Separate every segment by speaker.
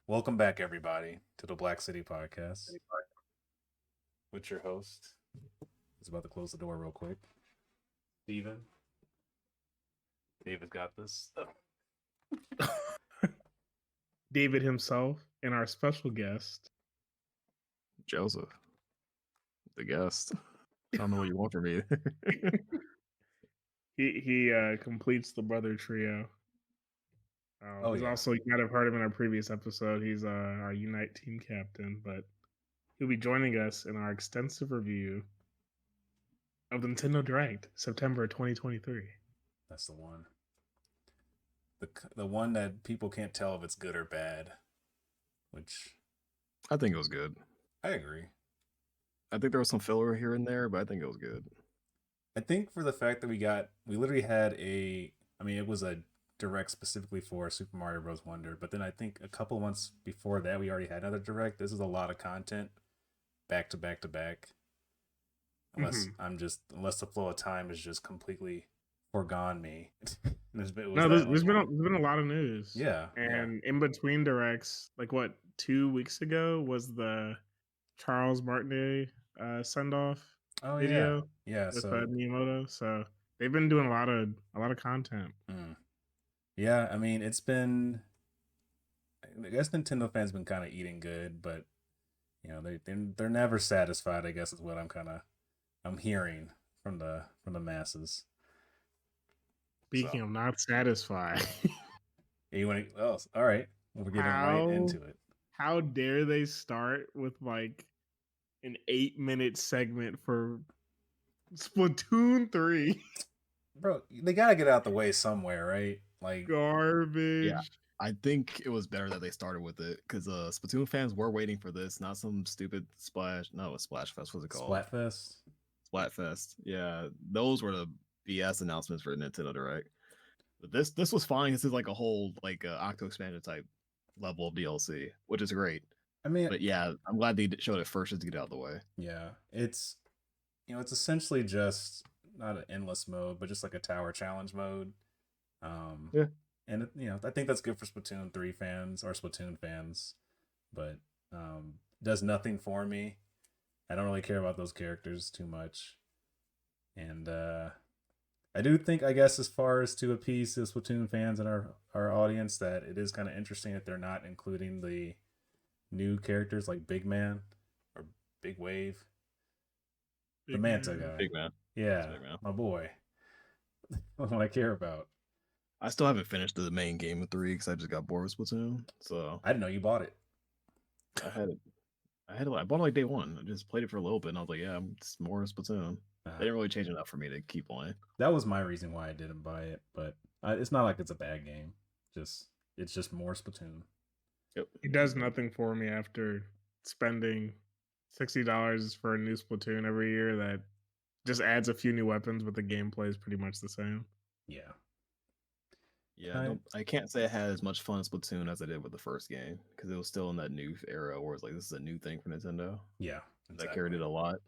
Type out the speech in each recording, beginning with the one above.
Speaker 1: Welcome back, everybody, to the Black City Podcast with your host. He's about to close the door real quick. Steven. David's got this.
Speaker 2: David himself and our special guest.
Speaker 3: Joseph, the guest. I don't know what you want from me.
Speaker 2: He completes the brother trio. He's also, you might have heard him in our previous episode. He's our Unite team captain, but he'll be joining us in our extensive review of the Nintendo Direct, September 2023.
Speaker 1: That's the one. The one that people can't tell if it's good or bad, which
Speaker 3: I think it was good.
Speaker 1: I agree.
Speaker 3: I think there was some filler here and there, but I think it was good.
Speaker 1: I think for the fact that we literally had it was a direct specifically for Super Mario Bros. Wonder, but then I think a couple months before that we already had another direct. This is a lot of content back to back to back. Unless the flow of time is just completely foregone me.
Speaker 2: there's been a lot of news.
Speaker 1: Yeah.
Speaker 2: And in between directs, like 2 weeks ago was the Charles Martinet send off video.
Speaker 1: Yeah.
Speaker 2: With Miyamoto. So they've been doing a lot of content.
Speaker 1: Yeah, I mean I guess Nintendo fans been kind of eating good, but you know they're never satisfied. I guess is what I'm hearing from the masses.
Speaker 2: Speaking of not satisfied,
Speaker 1: you want to? Oh, all right. We're getting right into it.
Speaker 2: How dare they start with like an 8-minute segment for Splatoon 3?
Speaker 1: Bro, they gotta get out the way somewhere, right? Like
Speaker 2: garbage.
Speaker 3: Yeah, I think it was better that they started with it because Splatoon fans were waiting for this, not some stupid Splash. No, it was Splashfest. What's it called?
Speaker 1: Splatfest.
Speaker 3: Splatfest. Yeah, those were the BS announcements for Nintendo Direct. But this was fine. This is like a whole Octo expansion type level of DLC, which is great.
Speaker 1: I mean,
Speaker 3: but yeah, I'm glad they showed it first just to get out of the way.
Speaker 1: Yeah, it's essentially just not an endless mode, but just like a tower challenge mode.
Speaker 3: Yeah,
Speaker 1: and I think that's good for Splatoon 3 fans or Splatoon fans, but does nothing for me. I don't really care about those characters too much, and I do think, I guess, as far as to appease the Splatoon fans and our audience, that it is kind of interesting that they're not including the new characters like Big Man or Big Wave. The Manta guy.
Speaker 3: Big Man.
Speaker 1: Yeah, Big Man. My boy. What do I care about?
Speaker 3: I still haven't finished the main game of 3 because I just got bored with Splatoon. So
Speaker 1: I didn't know you bought it.
Speaker 3: I had it. I bought it like day one. I just played it for a little bit, and I was like, "Yeah, it's more Splatoon." They didn't really change enough for me to keep playing.
Speaker 1: That was my reason why I didn't buy it, but it's not like it's a bad game. It's just more Splatoon.
Speaker 2: Yep. It does nothing for me after spending $60 for a new Splatoon every year. That just adds a few new weapons, but the gameplay is pretty much the same.
Speaker 1: Yeah.
Speaker 3: Yeah, I can't say I had as much fun in Splatoon as I did with the first game because it was still in that new era where it's like this is a new thing for Nintendo.
Speaker 1: Yeah,
Speaker 3: exactly. I carried it a lot.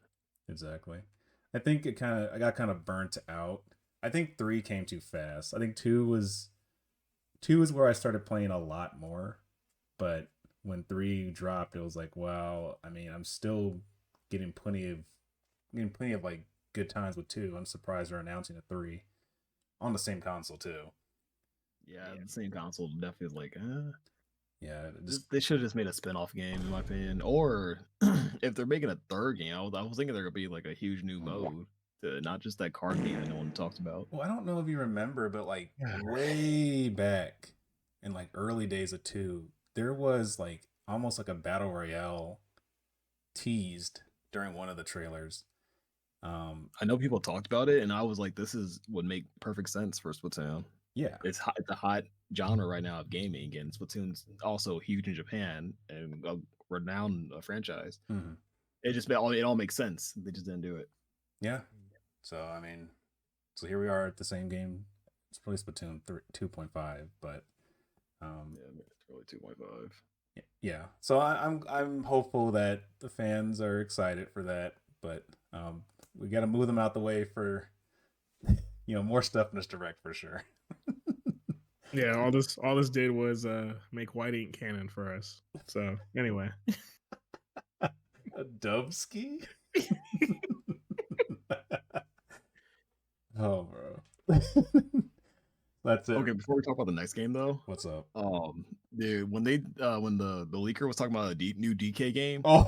Speaker 1: Exactly. I think I got kind of burnt out. I think 3 came too fast. I think 2 was where I started playing a lot more, but when 3 dropped, it was like, wow. I mean, I'm still getting plenty of like good times with 2. I'm surprised they're announcing a 3 on the same console too.
Speaker 3: Yeah, the same console definitely is like,
Speaker 1: yeah.
Speaker 3: They should have just made a spin-off game, in my opinion. Or if they're making a third game, I was thinking there could be like a huge new mode, not just that card game that no one talks about.
Speaker 1: Well, I don't know if you remember, but like way back in like early days of 2, there was like almost like a battle royale teased during one of the trailers.
Speaker 3: I know people talked about it, and I was like, "This would make perfect sense for Splatoon."
Speaker 1: Yeah,
Speaker 3: it's a hot genre right now of gaming, and Splatoon's also huge in Japan and a renowned franchise.
Speaker 1: Mm-hmm.
Speaker 3: It all makes sense. They just didn't do it.
Speaker 1: Yeah. So I mean, here we are at the same game. It's probably Splatoon 2.5, but
Speaker 3: it's probably 2.5.
Speaker 1: Yeah. So I'm hopeful that the fans are excited for that, but we got to move them out the way for more stuff in this direct for sure.
Speaker 2: Yeah, all this did was make white ink canon for us. So anyway.
Speaker 1: A Dubsky? Oh, bro. That's it.
Speaker 3: Okay, before we talk about the next game though,
Speaker 1: What's up?
Speaker 3: Dude, when the leaker was talking about a new DK game,
Speaker 1: Oh,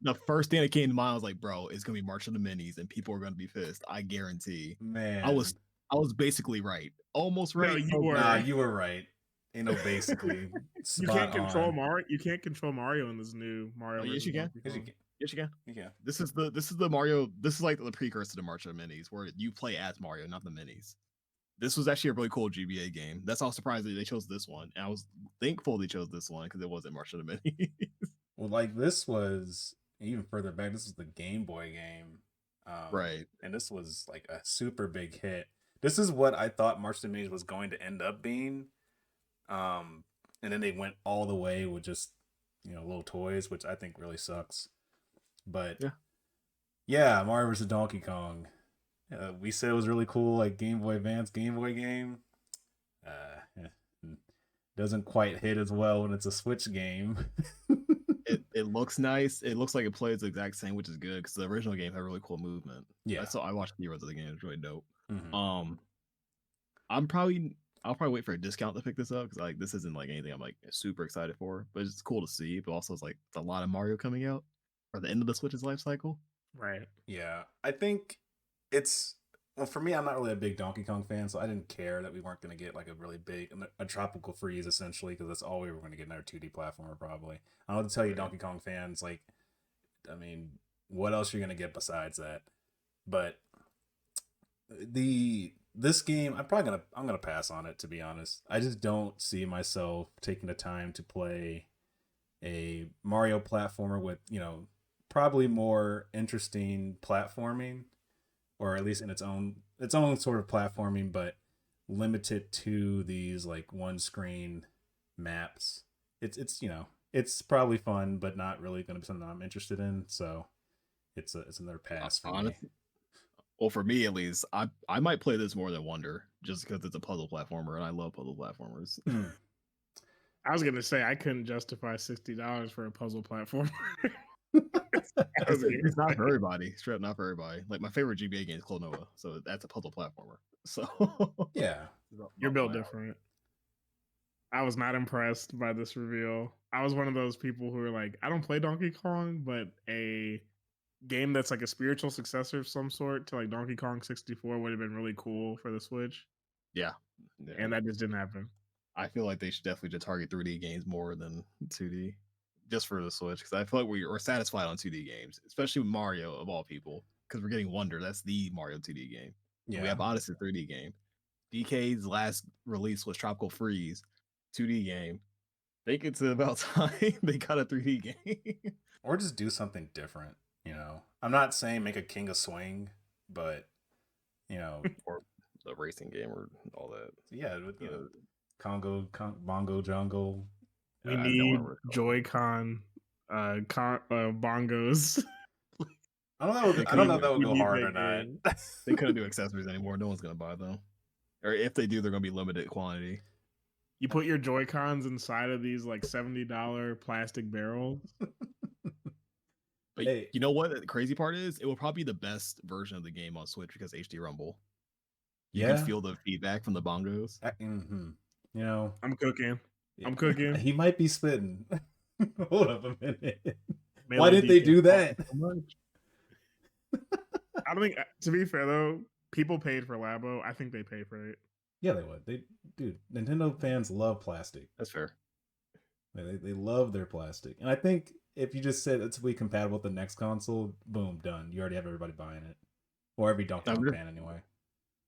Speaker 3: the first thing that came to mind was like, bro, it's gonna be March of the Minis, and people are gonna be pissed. I guarantee.
Speaker 1: man.
Speaker 3: I was basically right, almost right.
Speaker 2: No, you were.
Speaker 1: Nah, you were right. You know, basically,
Speaker 2: you can't control Mario. You can't control Mario in this new Mario.
Speaker 3: Yes, you can.
Speaker 1: Yes, you can.
Speaker 3: Yes, you can.
Speaker 1: Yeah.
Speaker 3: This is the Mario. This is like the precursor to March of the Minis, where you play as Mario, not the Minis. This was actually a really cool GBA game. That's all surprised that they chose this one. And I was thankful they chose this one because it wasn't March of the Minis.
Speaker 1: Well, like this was even further back. This was the Game Boy game,
Speaker 3: right?
Speaker 1: And this was like a super big hit. This is what I thought March of the Minis was going to end up being, and then they went all the way with just little toys, which I think really sucks. But yeah, Mario vs. Donkey Kong. We said it was really cool, like Game Boy Advance Game Boy game. Doesn't quite hit as well when it's a Switch game.
Speaker 3: it looks nice. It looks like it plays the exact same, which is good because the original game had really cool movement.
Speaker 1: Yeah,
Speaker 3: I watched the heroes of the game. It's really dope.
Speaker 1: Mm-hmm.
Speaker 3: I'll probably wait for a discount to pick this up because like this isn't like anything I'm like super excited for, but it's cool to see. But also, it's like a lot of Mario coming out or the end of the Switch's life cycle.
Speaker 2: Right.
Speaker 1: Yeah, I think well for me. I'm not really a big Donkey Kong fan, so I didn't care that we weren't going to get like a really big a tropical freeze essentially because that's all we were going to get in our 2D platformer probably. I don't know what to tell you, Donkey Kong fans. Like, I mean, what else you're going to get besides that? But this game, I'm gonna pass on it, to be honest. I just don't see myself taking the time to play a Mario platformer with probably more interesting platforming, or at least in its own sort of platforming, but limited to these like one screen maps. It's probably fun, but not really going to be something I'm interested in. So it's another pass for me.
Speaker 3: Well, for me at least, I might play this more than Wonder just because it's a puzzle platformer and I love puzzle platformers.
Speaker 2: I was gonna say I couldn't justify $60 for a puzzle platformer.
Speaker 3: It's not for everybody. Straight up, not for everybody. Like my favorite GBA game is Klonoa, so that's a puzzle platformer. So
Speaker 1: yeah,
Speaker 2: you're built different. I was not impressed by this reveal. I was one of those people who were like, I don't play Donkey Kong, but a game that's like a spiritual successor of some sort to like Donkey Kong 64 would have been really cool for the Switch.
Speaker 3: Yeah.
Speaker 2: And that just didn't happen.
Speaker 3: I feel like they should definitely just target 3D games more than 2D just for the Switch because I feel like we're satisfied on 2D games, especially with Mario of all people because we're getting Wonder. That's the Mario 2D game. Yeah. We have Odyssey 3D game. DK's last release was Tropical Freeze 2D game. I think it's about time they got a 3D game.
Speaker 1: Or just do something different. I'm not saying make a King of Swing, but
Speaker 3: or the racing game or all that.
Speaker 1: Yeah, Bongo Jungle.
Speaker 2: We need Joy-Con, bongos.
Speaker 1: I don't know if that would go hard or not.
Speaker 3: They couldn't do accessories anymore. No one's gonna buy them, or if they do, they're gonna be limited quantity.
Speaker 2: You put your Joy-Cons inside of these like $70 plastic barrels.
Speaker 3: But you know what the crazy part is? It will probably be the best version of the game on Switch because HD Rumble. You can feel the feedback from the bongos.
Speaker 2: I'm cooking. I'm cooking.
Speaker 1: He might be spitting. Hold up a minute. Why did they do that?
Speaker 2: I don't think. To be fair though, people paid for Labo. I think they pay for it.
Speaker 1: Yeah, they would. Dude, Nintendo fans love plastic.
Speaker 3: That's fair.
Speaker 1: They love their plastic, and I think if you just said it's to be compatible with the next console, boom, done. You already have everybody buying it, or every Donkey Kong fan anyway.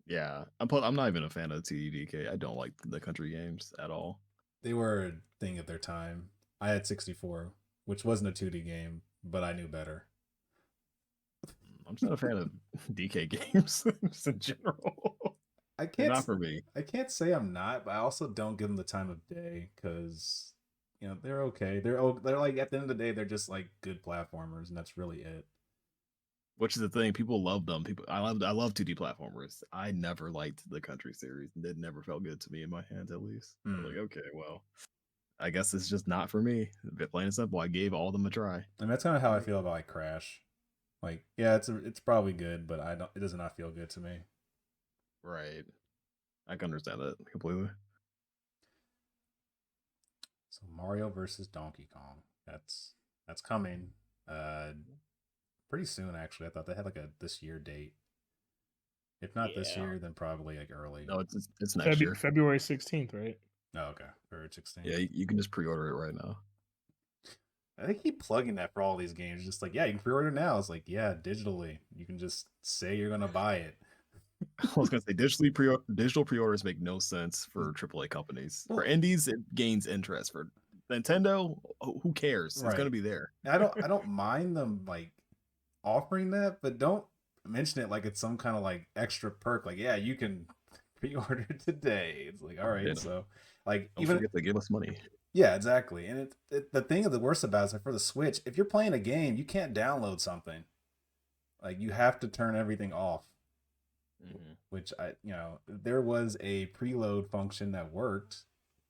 Speaker 3: Yeah, I'm not even a fan of TDK. I don't like the country games at all.
Speaker 1: They were a thing at their time. I had 64, which wasn't a 2D game, but I knew better.
Speaker 3: I'm just not a fan of DK games just in general. Not for me.
Speaker 1: I can't say I'm not, but I also don't give them the time of day because they're okay. They're like at the end of the day, they're just like good platformers, and that's really it.
Speaker 3: Which is the thing, people love them. I love 2D platformers. I never liked the Country series. It never felt good to me in my hands, at least. I was like, okay, well, I guess it's just not for me. A bit plain and simple. I gave all of them a try.
Speaker 1: And that's kind of how I feel about like Crash. Like, yeah, it's probably good, but it does not feel good to me.
Speaker 3: Right. I can understand that completely.
Speaker 1: So Mario versus Donkey Kong. That's coming. Pretty soon actually. I thought they had like a this year date. If not this year, then probably like early.
Speaker 3: No, it's next year.
Speaker 2: February 16th, right?
Speaker 1: Oh, okay. February 16th.
Speaker 3: Yeah, you can just pre-order it right now.
Speaker 1: I keep plugging that for all these games. Just like, yeah, you can pre-order now. It's like, yeah, digitally. You can just say you're gonna buy it.
Speaker 3: I was gonna say digital pre-orders make no sense for AAA companies. For indies, it gains interest. For Nintendo, who cares? It's gonna be there.
Speaker 1: I don't mind them like offering that, but don't mention it like it's some kind of like extra perk. Like, yeah, you can pre-order today. It's like, all right, so like
Speaker 3: don't forget to give us money.
Speaker 1: Yeah, exactly. And the thing of the worst about it is like for the Switch, if you're playing a game, you can't download something. Like you have to turn everything off. Which there was a preload function that worked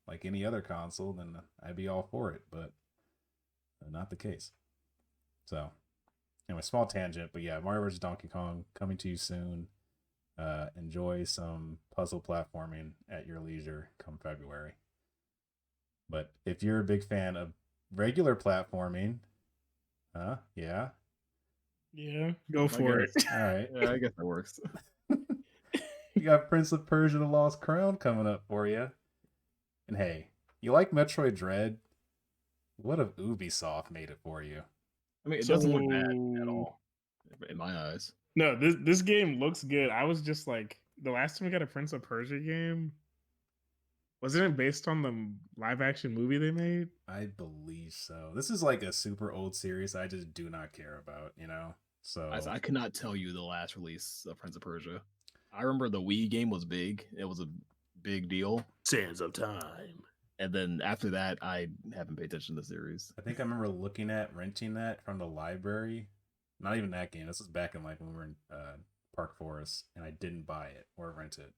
Speaker 1: like any other console, then I'd be all for it, but not the case. So anyway, small tangent, but yeah, Mario vs. Donkey Kong coming to you soon. Enjoy some puzzle platforming at your leisure come February. But if you're a big fan of regular platforming, yeah,
Speaker 2: go for it.
Speaker 1: All right,
Speaker 3: yeah, I guess that works.
Speaker 1: You got Prince of Persia: The Lost Crown coming up for you. And hey, you like Metroid Dread? What if Ubisoft made it for you?
Speaker 3: I mean, it doesn't look bad at all in my eyes.
Speaker 2: No, this game looks good. I was just like, the last time we got a Prince of Persia game, wasn't it based on the live action movie they made?
Speaker 1: I believe so. This is like a super old series I just do not care about, So
Speaker 3: I could not tell you the last release of Prince of Persia. I remember the Wii game was big. It was a big deal.
Speaker 2: Sands of Time.
Speaker 3: And then after that, I haven't paid attention to the series.
Speaker 1: I think I remember looking at renting that from the library. Not even that game. This was back in like when we were in Park Forest, and I didn't buy it or rent it.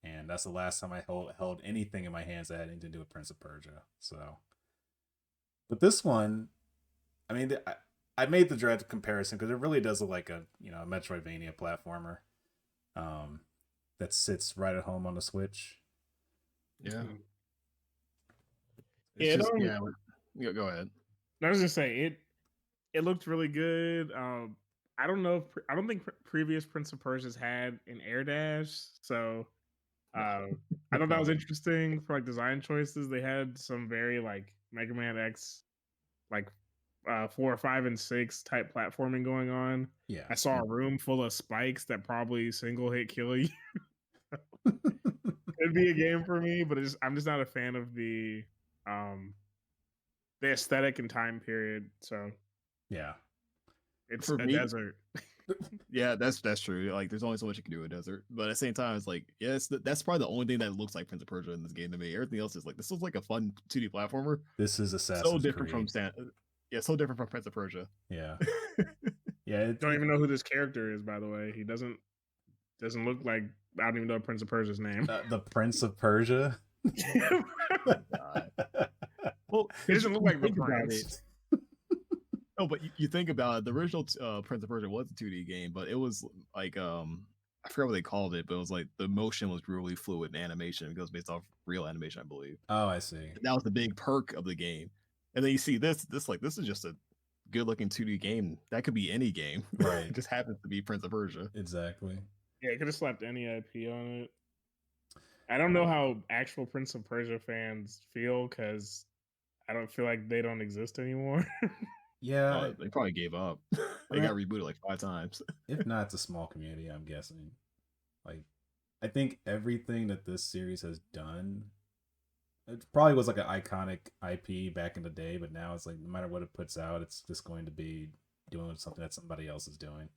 Speaker 1: And that's the last time I held anything in my hands that had anything to do with Prince of Persia. So, but this one, I mean, I made the Dread comparison because it really does look like a a Metroidvania platformer. That sits right at home on the Switch.
Speaker 3: Yeah. Go ahead.
Speaker 2: I was gonna say it looked really good. I don't think previous Prince of Persia's had an air dash, so I thought that was interesting for like design choices. They had some very like Mega Man X, like 4, 5, and 6 type platforming going on.
Speaker 1: Yeah,
Speaker 2: I saw a room full of spikes that probably single hit kill you. It'd be a game for me, but I'm just not a fan of the aesthetic and time period. So
Speaker 1: yeah,
Speaker 2: it's for a desert.
Speaker 3: Yeah, that's true. Like, there's only so much you can do in a desert, but at the same time, it's like, yeah, that's probably the only thing that looks like Prince of Persia in this game to me. Everything else is like, this looks like a fun 2D platformer.
Speaker 1: This is Assassin's
Speaker 3: different
Speaker 1: Creed.
Speaker 3: So different from Prince of Persia.
Speaker 1: Yeah, yeah.
Speaker 2: Don't even know who this character is, by the way. He doesn't look like, I don't even know Prince of Persia's name.
Speaker 1: The Prince of Persia.
Speaker 3: Well,
Speaker 2: he doesn't look like the Prince.
Speaker 3: No, but you think about it, the original Prince of Persia was a 2D game, but it was like I forgot what they called it, but it was like the motion was really fluid in animation because it was based off real animation, I believe.
Speaker 1: Oh, I see.
Speaker 3: And that was the big perk of the game. And then you see this is just a good looking 2D game. That could be any game.
Speaker 1: Right.
Speaker 3: It just happens to be Prince of Persia.
Speaker 1: Exactly.
Speaker 2: Yeah, it could have slapped any IP on it. I don't know how actual Prince of Persia fans feel because I don't feel like they don't exist anymore.
Speaker 1: Yeah,
Speaker 3: they probably gave up. They got rebooted like 5 times.
Speaker 1: If not, it's a small community, I'm guessing. Like, I think everything that this series has done, it probably was like an iconic IP back in the day, but now it's like no matter what it puts out, it's just going to be doing something that somebody else is doing.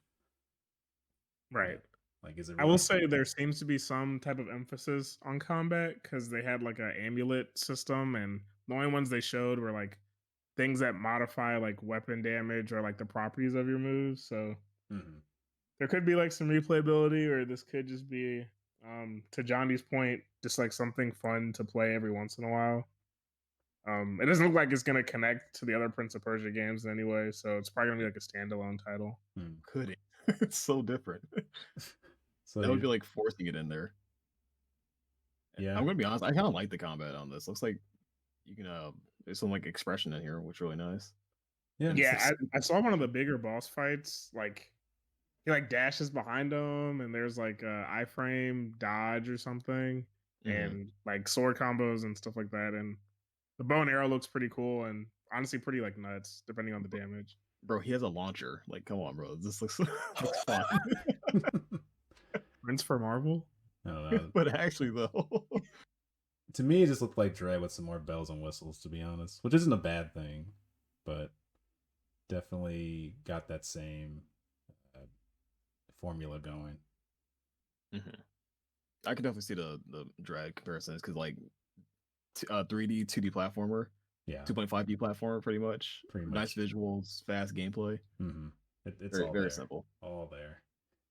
Speaker 2: Right.
Speaker 1: Like, is it?
Speaker 2: I will say there seems to be some type of emphasis on combat because they had like an amulet system, and the only ones they showed were like things that modify like weapon damage or like the properties of your moves. So there could be like some replayability, or this could just be, to Johnny's point, just like something fun to play every once in a while. It doesn't look like it's gonna connect to the other Prince of Persia games anyway, so it's probably gonna be like a standalone title.
Speaker 3: Could it? It's so different.
Speaker 1: So
Speaker 3: that would be like forcing it in there.
Speaker 1: Yeah,
Speaker 3: I'm gonna be honest. I kind of like the combat on this. Looks like you can there's some like expression in here, which is really nice.
Speaker 2: Yeah, I saw one of the bigger boss fights. Like he like dashes behind him, and there's like a iframe dodge or something, and like sword combos and stuff like that. And the bow and arrow looks pretty cool, and honestly pretty like nuts, depending on the damage.
Speaker 3: Bro, he has a launcher. Like, come on, bro. This looks fun.
Speaker 2: Prince for Marvel?
Speaker 1: I don't know.
Speaker 3: But actually, though,
Speaker 1: to me, it just looked like Dread with some more bells and whistles, to be honest, which isn't a bad thing, but definitely got that same formula going.
Speaker 3: I can definitely see the Dread comparisons because like 3D, 2D platformer, 2.5D platformer, pretty much. Nice visuals, fast gameplay.
Speaker 1: It's
Speaker 3: very,
Speaker 1: all
Speaker 3: very
Speaker 1: there.
Speaker 3: simple.
Speaker 1: All there.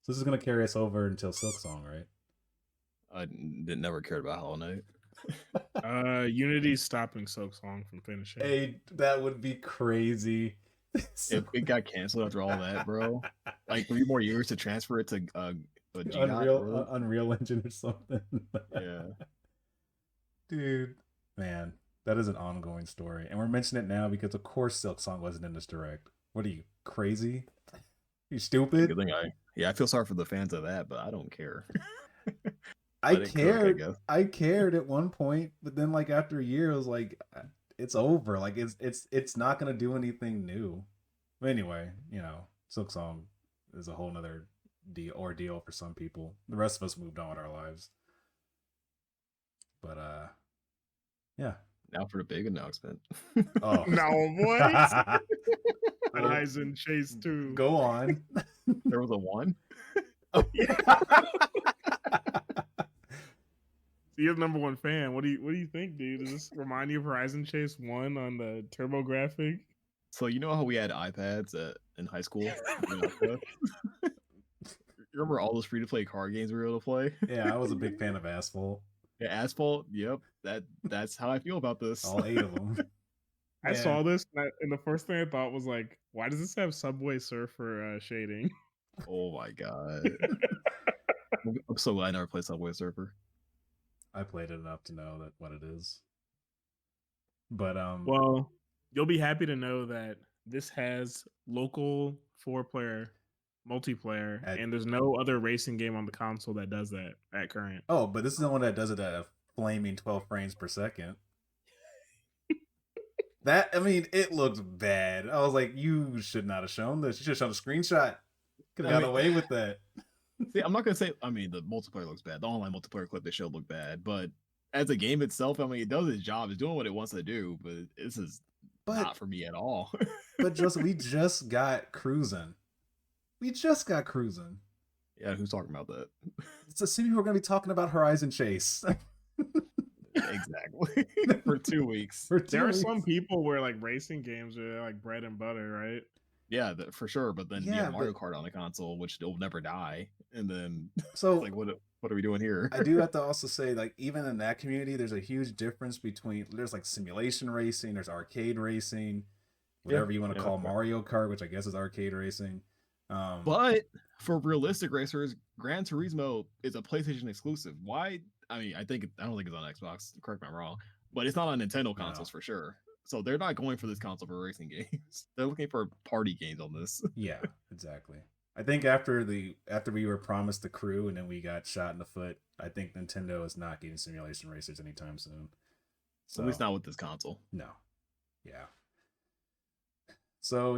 Speaker 1: So this is gonna carry us over until Silksong, right?
Speaker 3: I never cared about Hollow Knight.
Speaker 2: Unity's stopping Silksong from finishing.
Speaker 1: Hey, that would be crazy.
Speaker 3: If it got canceled after all that, bro, like 3 more years to transfer it to
Speaker 1: Unreal Engine or something.
Speaker 3: Yeah,
Speaker 1: dude, man, that is an ongoing story, and we're mentioning it now because of course Silksong wasn't in this direct. What are you, crazy? You stupid?
Speaker 3: Good thing I feel sorry for the fans of that, but I don't care.
Speaker 1: I cared. I cared at one point, but then like after a year, it was like, it's over. Like it's not gonna do anything new. But anyway, Silksong is a whole nother ordeal for some people. The rest of us moved on with our lives. But yeah.
Speaker 3: Now for the big announcement.
Speaker 2: Oh no, what? Horizon Chase 2.
Speaker 1: Go on.
Speaker 3: There was a 1.
Speaker 2: Oh yeah. You're the number 1 fan. What do you think, dude? Does this remind you of Horizon Chase 1 on the TurboGrafx?
Speaker 3: So you know how we had iPads in high school? You remember all those free-to-play card games we were able to play?
Speaker 1: Yeah, I was a big fan of Asphalt.
Speaker 3: Yeah, Asphalt. Yep, that's how I feel about this.
Speaker 1: All 8 of them.
Speaker 2: I saw this, and the first thing I thought was like, why does this have Subway Surfer shading?
Speaker 3: Oh my god! I'm so glad I never played Subway Surfer.
Speaker 1: I played it enough to know what it is. But
Speaker 2: well, you'll be happy to know that this has local 4-player multiplayer, and there's no other racing game on the console that does that at current.
Speaker 1: Oh, but this is the one that does it at a flaming 12 frames per second. It looks bad. I was like, you should not have shown this. You should have shown a screenshot. Could have got away with that.
Speaker 3: See, I'm not gonna say. The multiplayer looks bad. The online multiplayer clip they showed looked bad, but as a game itself, it does its job. It's doing what it wants to do. But this is not for me at all.
Speaker 1: But we just got cruising.
Speaker 3: Yeah, who's talking about that?
Speaker 1: It's assuming we're gonna be talking about Horizon Chase.
Speaker 3: Exactly. For 2 weeks.
Speaker 2: There are some people where like racing games are like bread and butter, right?
Speaker 3: Yeah, for sure. But then you have Mario Kart on the console, which will never die. And then
Speaker 1: so
Speaker 3: like, what are we doing here?
Speaker 1: I do have to also say, like, even in that community, there's a huge difference between there's like simulation racing, there's arcade racing, whatever you want to call Mario Kart, which I guess is arcade racing.
Speaker 3: But for realistic racers, Gran Turismo is a PlayStation exclusive. Why? I don't think it's on Xbox. Correct me if I'm wrong, but it's not on Nintendo consoles for sure. So they're not going for this console for racing games. They're looking for party games on this.
Speaker 1: Yeah, exactly. I think after we were promised the Crew and then we got shot in the foot, I think Nintendo is not getting simulation racers anytime soon.
Speaker 3: So, at least not with this console.
Speaker 1: No. Yeah. So,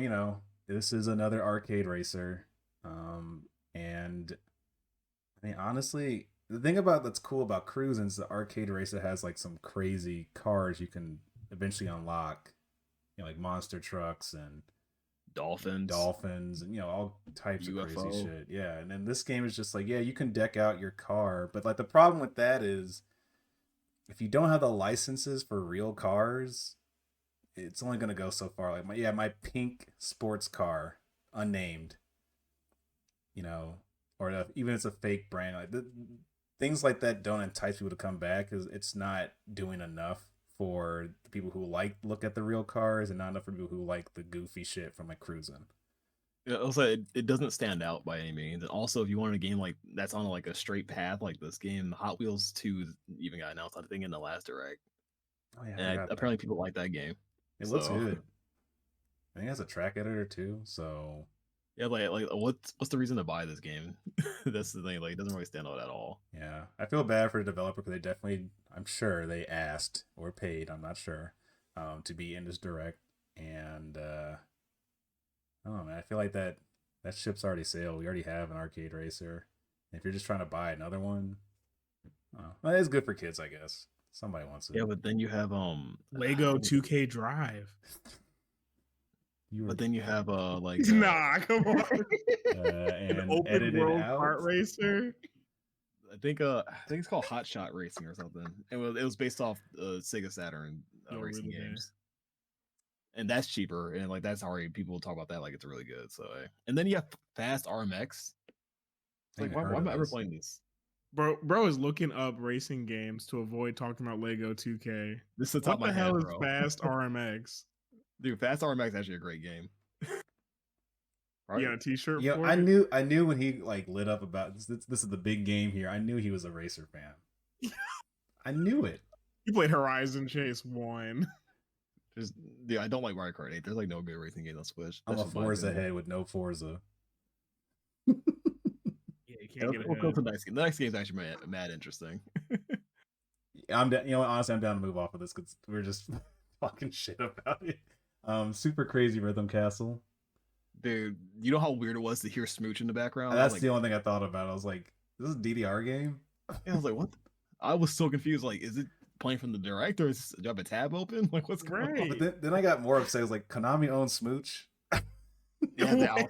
Speaker 1: this is another arcade racer. And honestly, the thing that's cool about Cruising is the arcade racer has like some crazy cars you can eventually unlock, like monster trucks and dolphins and all types of crazy shit. Yeah, and then this game is just like, you can deck out your car, but like the problem with that is if you don't have the licenses for real cars, it's only going to go so far. Like my pink sports car, unnamed, or even if it's a fake brand, like things like that don't entice people to come back because it's not doing enough for the people who look at the real cars, and not enough for people who like the goofy shit from like cruising.
Speaker 3: Yeah, also, it doesn't stand out by any means. And also, if you want a game like that's on like a straight path, like this game, Hot Wheels 2 even got announced, I think, in the last direct.
Speaker 1: Oh yeah,
Speaker 3: And apparently people like that game.
Speaker 1: It looks good. I think it has a track editor too, so
Speaker 3: yeah, like what's the reason to buy this game? That's the thing. Like, it doesn't really stand out at all.
Speaker 1: Yeah, I feel bad for the developer because they definitely, I'm sure they asked or paid, I'm not sure, to be in this direct, and I don't know, man. I feel like that ship's already sailed. We already have an arcade racer. If you're just trying to buy another one, well, it's good for kids, I guess. Somebody wants it.
Speaker 3: Yeah, but then you have
Speaker 2: Lego 2K Drive.
Speaker 3: But then you have like
Speaker 2: nah, come on.
Speaker 1: And
Speaker 2: an open world kart racer.
Speaker 3: I think it's called Hot Shot Racing or something. It was based off Sega Saturn racing games. And that's cheaper, and like that's already people talk about that like it's really good. So, and then you have Fast RMX. It's like, why am I ever playing this?
Speaker 2: Bro is looking up racing games to avoid talking about Lego 2K.
Speaker 3: This is the top
Speaker 2: what the
Speaker 3: of my
Speaker 2: hell
Speaker 3: head,
Speaker 2: is
Speaker 3: bro.
Speaker 2: Fast RMX?
Speaker 3: Dude, Fast RMX is actually a great game.
Speaker 2: Right? You got a T-shirt?
Speaker 1: Yeah,
Speaker 2: for
Speaker 1: I knew when he like lit up about this. This is the big game here. I knew he was a racer fan. I knew it.
Speaker 2: He played Horizon Chase 1.
Speaker 3: Yeah, I don't like Mario Kart 8. There's like no good racing games on Switch.
Speaker 1: I'm a Forza head with no Forza.
Speaker 2: Yeah, you can't get
Speaker 3: we'll go to the next game. The next game is actually mad interesting.
Speaker 1: I'm honestly, I'm down to move off of this because we're just talking shit about it. Super Crazy Rhythm Castle.
Speaker 3: Dude, you know how weird it was to hear Smooch in the background?
Speaker 1: That's the only thing I thought about. I was like, this is a DDR game?
Speaker 3: Yeah, I was like, what? I was so confused. Like, is it playing from the direct, or do you have a tab open? Like, what's going on?
Speaker 1: But then I got more upset. I was like, Konami owns Smooch?
Speaker 3: Yeah,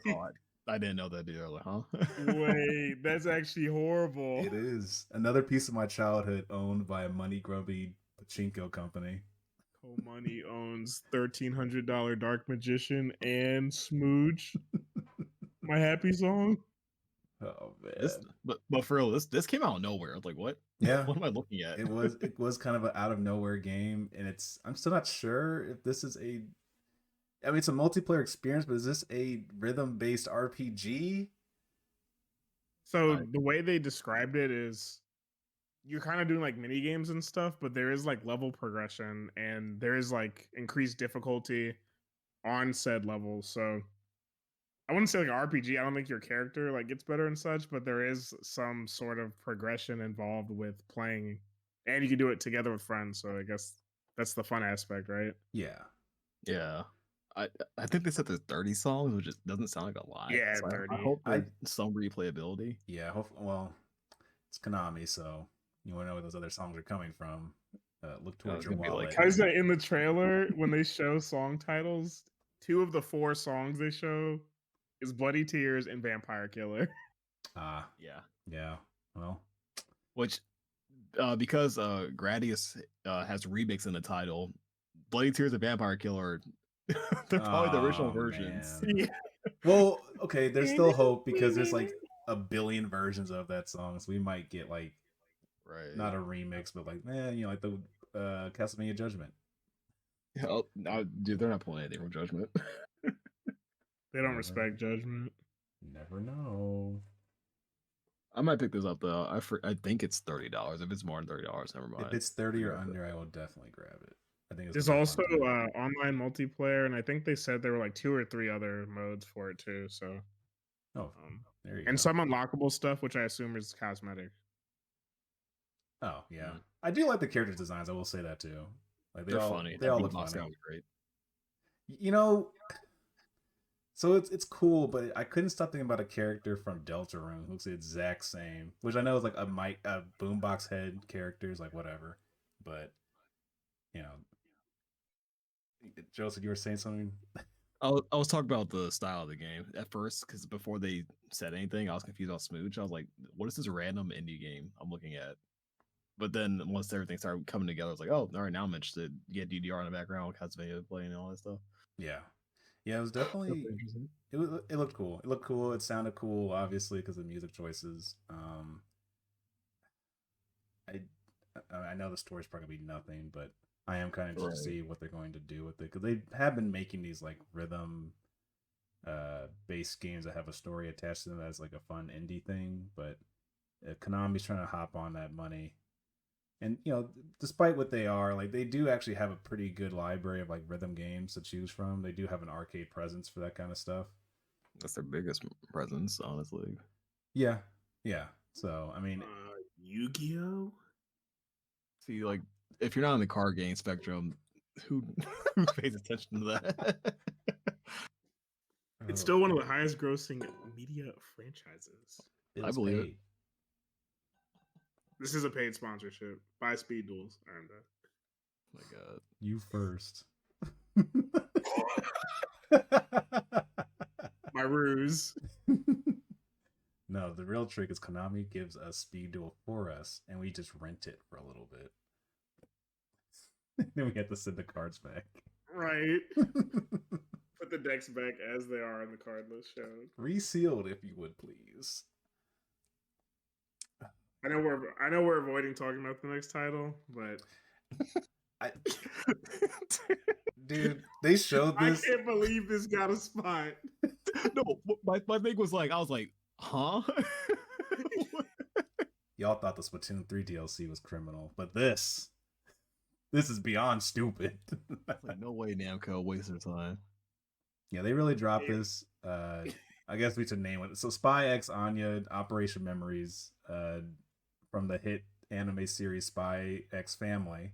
Speaker 3: I didn't know that either. Like, huh?
Speaker 2: Wait, that's actually horrible.
Speaker 1: It is. Another piece of my childhood owned by a money grubby pachinko company.
Speaker 2: Money owns $1,300 Dark Magician and Smooch. My happy song.
Speaker 1: Oh man!
Speaker 3: But for real, this came out of nowhere. I was like, what?
Speaker 1: Yeah.
Speaker 3: What am I looking at?
Speaker 1: It was kind of an out of nowhere game, and I'm still not sure if this is a. I mean, it's a multiplayer experience, but is this a rhythm based RPG?
Speaker 2: So the way they described it is, you're kind of doing like mini games and stuff, but there is like level progression and there is like increased difficulty on said levels. So I wouldn't say like an RPG. I don't think your character like gets better and such, but there is some sort of progression involved with playing, and you can do it together with friends. So I guess that's the fun aspect, right?
Speaker 1: Yeah.
Speaker 3: Yeah. I think they said there's 30 songs, which doesn't sound like a lot.
Speaker 2: Yeah,
Speaker 3: so
Speaker 2: 30.
Speaker 3: I hope there's some replayability.
Speaker 1: Yeah. Well, it's Konami, so you want to know where those other songs are coming from. Look towards your wallet.
Speaker 2: I was in the trailer when they show song titles, 2 of the 4 songs they show is Bloody Tears and Vampire Killer.
Speaker 3: Yeah.
Speaker 1: Well,
Speaker 3: which because Gradius has remix in the title, Bloody Tears and Vampire Killer, they're probably the original versions.
Speaker 1: Yeah. Well, okay, there's still hope because there's like a billion versions of that song, so we might get like not a remix, but like like the Castlevania Judgment.
Speaker 3: Yeah, dude, they're not pulling anything from Judgment.
Speaker 2: They don't respect Judgment.
Speaker 1: Never know.
Speaker 3: I might pick this up though. I think it's $30. If it's more than $30, never mind.
Speaker 1: If it's 30 or under, I will definitely grab it. I think
Speaker 2: there's also online multiplayer, and I think they said there were like 2 or 3 other modes for it too. So,
Speaker 1: there you
Speaker 2: and
Speaker 1: go.
Speaker 2: some unlockable stuff, which I assume is cosmetic.
Speaker 1: Oh yeah, I do like the character designs. I will say that too. Like
Speaker 3: they're funny.
Speaker 1: They all look funny.
Speaker 3: Great.
Speaker 1: You know, so it's cool, but I couldn't stop thinking about a character from Deltarune who looks the exact same. Which I know is like a boombox head characters, like whatever. But you know, Joseph, you were saying something.
Speaker 3: I was talking about the style of the game at first, because before they said anything, I was confused about Smooch. I was like, what is this random indie game I'm looking at? But then once everything started coming together, I was like, oh, all right, now I'm interested. You get DDR in the background, Castlevania playing and all that stuff.
Speaker 1: Yeah. Yeah, it was definitely it looked cool. It looked cool. It sounded cool, obviously, because of music choices. I I know the story's probably gonna be nothing, but I am kind of interested to see what they're going to do with it because they have been making these like rhythm based games that have a story attached to them as like a fun indie thing, but Konami's trying to hop on that money. And despite what they are, like they do actually have a pretty good library of like rhythm games to choose from. They do have an arcade presence for that kind of stuff.
Speaker 3: That's their biggest presence, honestly.
Speaker 1: Yeah, yeah. So I mean,
Speaker 2: Yu-Gi-Oh.
Speaker 3: See, like if you're not in the card game spectrum, who pays attention to that?
Speaker 2: It's still one of the highest grossing media franchises.
Speaker 3: I believe it.
Speaker 2: This is a paid sponsorship by Speed Duels. Earned it.
Speaker 3: Oh my god.
Speaker 1: You first.
Speaker 2: My ruse.
Speaker 1: No, the real trick is Konami gives us Speed Duel for us, and we just rent it for a little bit. Then we have to send the cards back.
Speaker 2: Right. Put the decks back as they are in the card list shown.
Speaker 1: Resealed, if you would please.
Speaker 2: I know we're avoiding talking about the next title, but
Speaker 1: dude, they showed this.
Speaker 2: I can't believe this got a spot.
Speaker 3: No, my thing was like, I was like, huh?
Speaker 1: Y'all thought the Splatoon 3 DLC was criminal, but this is beyond stupid.
Speaker 3: Like, no way Namco wastes their time.
Speaker 1: Yeah, they really dropped this. I guess we should name it. So Spy X Anya Operation Memories, from the hit anime series Spy X Family,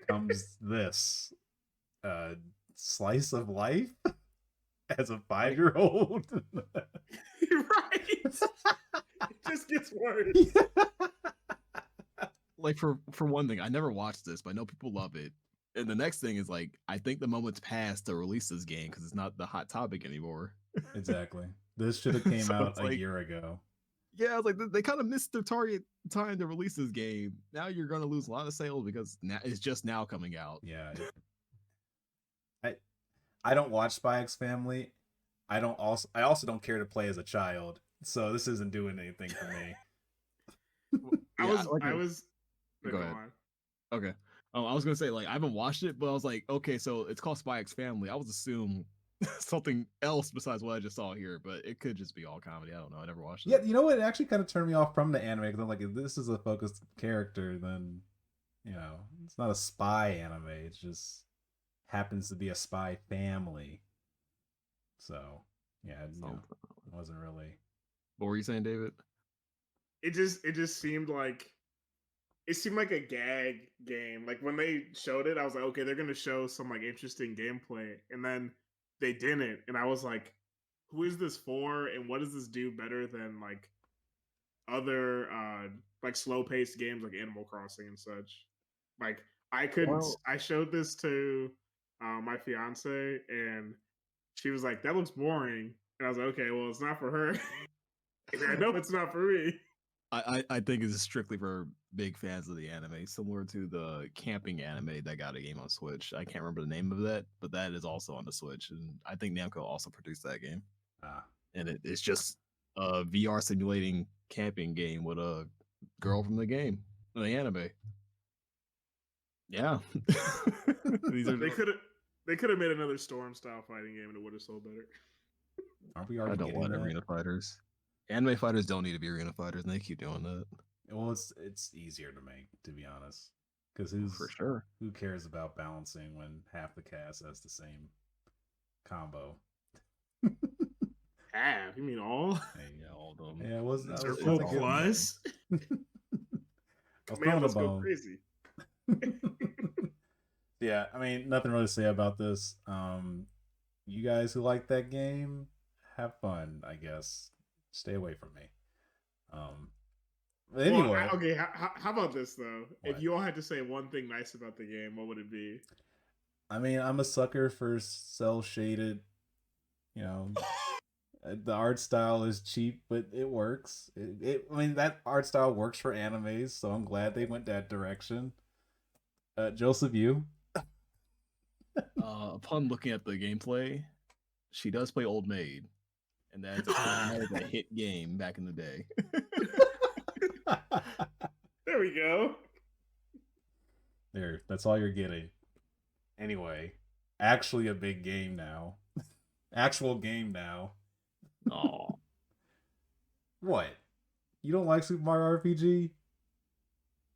Speaker 1: comes this slice of life as a 5-year-old.
Speaker 2: Right. It just gets worse.
Speaker 3: Like for one thing, I never watched this, but I know people love it. And the next thing is like, I think the moment's passed to release this game because it's not the hot topic anymore.
Speaker 1: Exactly. This should have came out a year ago.
Speaker 3: Yeah, I was like, they kind of missed their target time to release this game. Now you're going to lose a lot of sales because now it's just now coming out.
Speaker 1: Yeah. I don't watch Spy X Family. I also don't care to play as a child, so this isn't doing anything for me.
Speaker 2: I was.
Speaker 3: Go ahead. Okay. I was gonna say like I haven't watched it, but I was like, okay, so it's called Spy X Family. I was assuming something else besides what I just saw here, but it could just be all comedy. I don't know. I never watched it.
Speaker 1: Yeah, you know what? It actually kind of turned me off from the anime because I'm like, if this is a focused character, then it's not a spy anime. It just happens to be a spy family. So yeah, it wasn't really.
Speaker 3: What were you saying, David?
Speaker 2: It just seemed like. It seemed like a gag game. Like when they showed it, I was like, okay, they're gonna show some like interesting gameplay, and then they didn't, and I was like, who is this for, and what does this do better than like other like slow paced games like Animal Crossing and such? Like I showed this to my fiance, and she was like, that looks boring, and I was like, okay, well, it's not for her. I know it's not for me.
Speaker 3: I think it's strictly for big fans of the anime, similar to the camping anime that got a game on Switch. I can't remember the name of that, but that is also on the Switch, and I think Namco also produced that game. And it's just a VR simulating camping game with a girl from the game, the anime. Yeah,
Speaker 2: they could have made another Storm style fighting game, and it would have sold better.
Speaker 1: Aren't we already?
Speaker 3: I don't want arena fighters. Anime fighters don't need to be arena fighters, and they keep doing that.
Speaker 1: Well, it's easier to make, to be honest, because who cares about balancing when half the cast has the same combo?
Speaker 2: Half? You mean all?
Speaker 3: Yeah, all of them.
Speaker 1: Yeah, it was
Speaker 2: full plus. Man, let's go crazy.
Speaker 1: Yeah, I mean, nothing really to say about this. You guys who like that game, have fun, I guess. Stay away from me. But anyway.
Speaker 2: Well, okay, how about this, though?
Speaker 1: What?
Speaker 2: If you all had to say one thing nice about the game, what would it be?
Speaker 1: I mean, I'm a sucker for cel-shaded, the art style is cheap, but it works. I mean, that art style works for animes, so I'm glad they went that direction. Joseph, you?
Speaker 3: Upon looking at the gameplay, she does play Old Maid, and that is a hit game back in the day.
Speaker 2: There we go.
Speaker 1: There, that's all you're getting. Anyway, actually a big game now. Actual game now.
Speaker 3: Oh,
Speaker 1: What? You don't like Super Mario RPG?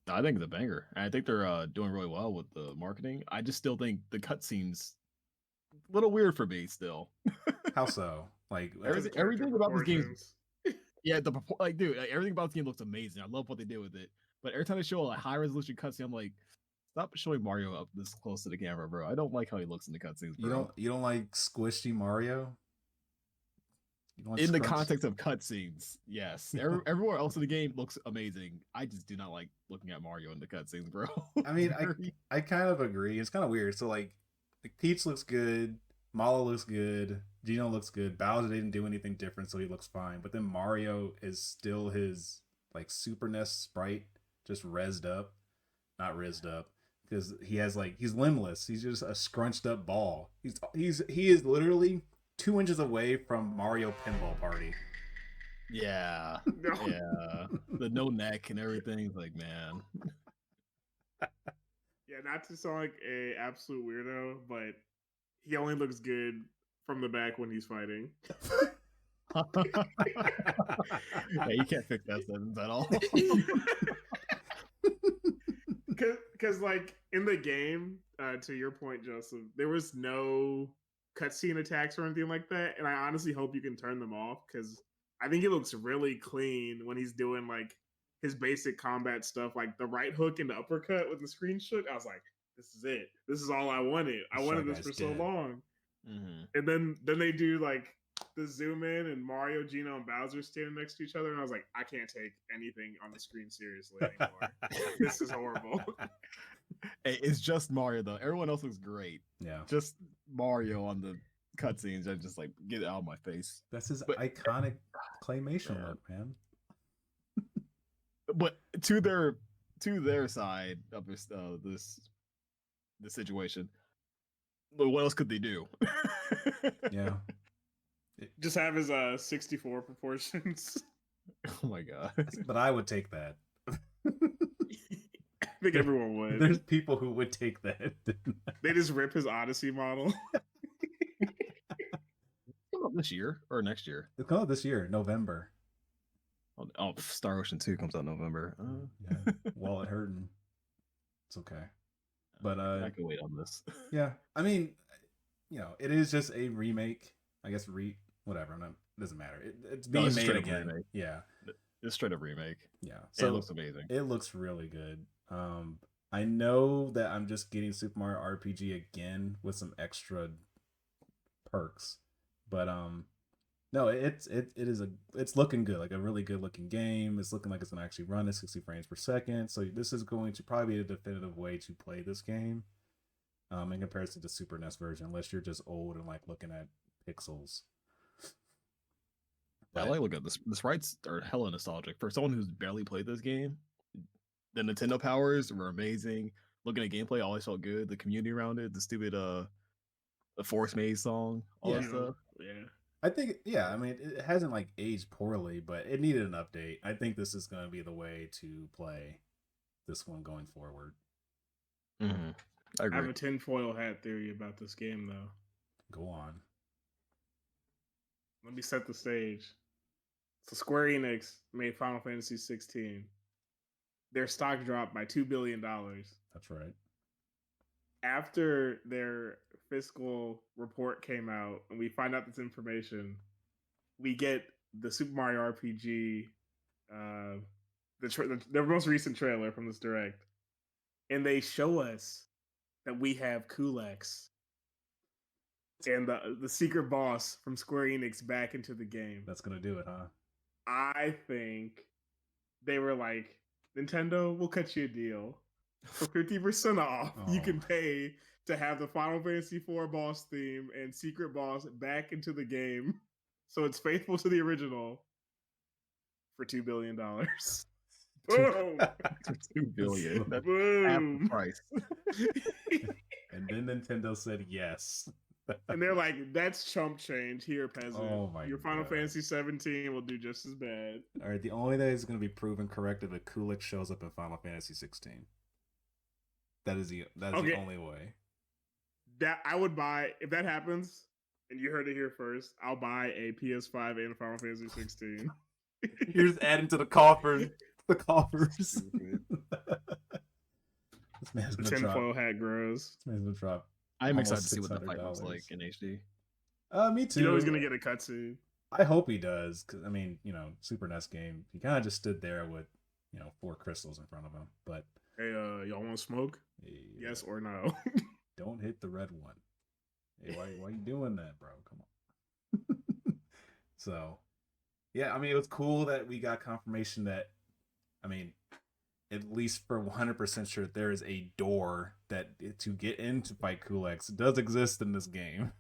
Speaker 3: I think it's a banger. I think they're doing really well with the marketing. I just still think the cutscenes a little weird for me still.
Speaker 1: How so? Like
Speaker 3: Everything about this game, yeah, dude, everything about this game looks amazing. I love what they did with it. But every time they show a high resolution cutscene, I'm like, stop showing Mario up this close to the camera, bro. I don't like how he looks in the cutscenes, bro.
Speaker 1: you don't like squishy Mario?
Speaker 3: In the context of cutscenes, yes. Everywhere else in the game looks amazing. I just do not like looking at Mario in the cutscenes, bro.
Speaker 1: I mean, I kind of agree. It's kind of weird. So like Peach looks good, Malo looks good, Gino looks good. Bowser didn't do anything different, so he looks fine. But then Mario is still his like Super NES sprite, just rezzed up, not rizzed up, because he has like he's limbless. He's just a scrunched up ball. He is literally 2 inches away from Mario Pinball Party.
Speaker 3: Yeah, yeah. The no neck and everything. Like, man.
Speaker 2: Yeah, not to sound like a absolute weirdo, but he only looks good from the back when he's fighting.
Speaker 3: Yeah, you can't fix that sentence at all.
Speaker 2: Because like in the game, to your point, Joseph, there was no cutscene attacks or anything like that, and I honestly hope you can turn them off because I think it looks really clean when he's doing like his basic combat stuff, like the right hook and the uppercut with the screen shook. I was like, this is it. This is all I wanted. I wanted this for so long. Mm-hmm. And then they do like the zoom in and Mario, Gino, and Bowser standing next to each other, and I was like, I can't take anything on the screen seriously anymore. This is horrible.
Speaker 3: Hey, it's just Mario though. Everyone else looks great.
Speaker 1: Yeah,
Speaker 3: just Mario on the cutscenes. I just like get it out of my face.
Speaker 1: That's his iconic claymation look, man.
Speaker 3: But to their side of this situation, what else could they do?
Speaker 1: Yeah,
Speaker 2: just have his 64 proportions.
Speaker 3: Oh my god!
Speaker 1: But I would take that.
Speaker 2: I think everyone would.
Speaker 1: There's people who would take that.
Speaker 2: They just rip his Odyssey model.
Speaker 3: Come out this year or next year?
Speaker 1: It's coming out this year, November.
Speaker 3: Oh, Star Ocean 2 comes out November.
Speaker 1: Yeah, wallet hurting. It's okay, but
Speaker 3: I can wait on this.
Speaker 1: Yeah, I mean, you know, it is just a remake. I guess whatever. It doesn't matter. It's being made again.
Speaker 3: Remake.
Speaker 1: Yeah,
Speaker 3: it's straight up remake.
Speaker 1: Yeah,
Speaker 3: so it looks amazing.
Speaker 1: It looks really good. I know that I'm just getting Super Mario RPG again with some extra perks, but no, it's looking good, like a really good looking game. It's looking like it's gonna actually run at 60 frames per second. So this is going to probably be a definitive way to play this game, in comparison to Super NES version, unless you're just old and like looking at pixels.
Speaker 3: I like looking at this. The sprites are hella nostalgic for someone who's barely played this game. The Nintendo powers were amazing. Looking at gameplay, always felt good. The community around it, the stupid the Forest Maze song, all that stuff.
Speaker 2: Yeah.
Speaker 1: I think, yeah, I mean, it hasn't like aged poorly, but it needed an update. I think this is going to be the way to play this one going forward.
Speaker 3: Mm-hmm. I agree.
Speaker 2: I have a tinfoil hat theory about this game, though.
Speaker 1: Go on.
Speaker 2: Let me set the stage. So Square Enix made Final Fantasy 16. Their stock dropped by $2 billion.
Speaker 1: That's right.
Speaker 2: After their fiscal report came out and we find out this information, we get the Super Mario RPG, their most recent trailer from this direct, and they show us that we have Kulex and the secret boss from Square Enix back into the game.
Speaker 1: That's gonna do it, huh?
Speaker 2: I think they were like, Nintendo, we'll cut you a deal. For 50% off, you can pay to have the Final Fantasy IV boss theme and secret boss back into the game, so it's faithful to the original for $2 billion. Boom!
Speaker 3: $2 billion. That's half the price.
Speaker 1: And then Nintendo said yes.
Speaker 2: And they're like, "That's chump change here, peasant.
Speaker 1: Oh my
Speaker 2: Your Final
Speaker 1: God.
Speaker 2: Fantasy 17 will do just as bad."
Speaker 1: All right, the only way is going to be proven correct if a Kulik shows up in Final Fantasy 16. That is the only way.
Speaker 2: That I would buy if that happens, and you heard it here first. I'll buy a PS5 and Final Fantasy 16.
Speaker 1: You're just adding to the coffers. The coffers. This man's
Speaker 2: The
Speaker 1: gonna drop.
Speaker 2: tinfoil hat grows.
Speaker 1: This man's gonna drop.
Speaker 3: I'm
Speaker 1: almost
Speaker 3: excited to see what the fight looks
Speaker 1: $600.
Speaker 3: like in HD.
Speaker 1: Me too.
Speaker 2: You know he's gonna get a cutscene.
Speaker 1: I hope he does, because I mean, Super NES game. He kind of just stood there with, 4 crystals in front of him. But
Speaker 2: Hey, y'all want to smoke? Yes or no?
Speaker 1: Don't hit the red one. Hey, why you doing that, bro? Come on. So, yeah, I mean, it was cool that we got confirmation that, I mean, at least for 100% sure, there is a door that to get into Fight Kulex does exist in this game.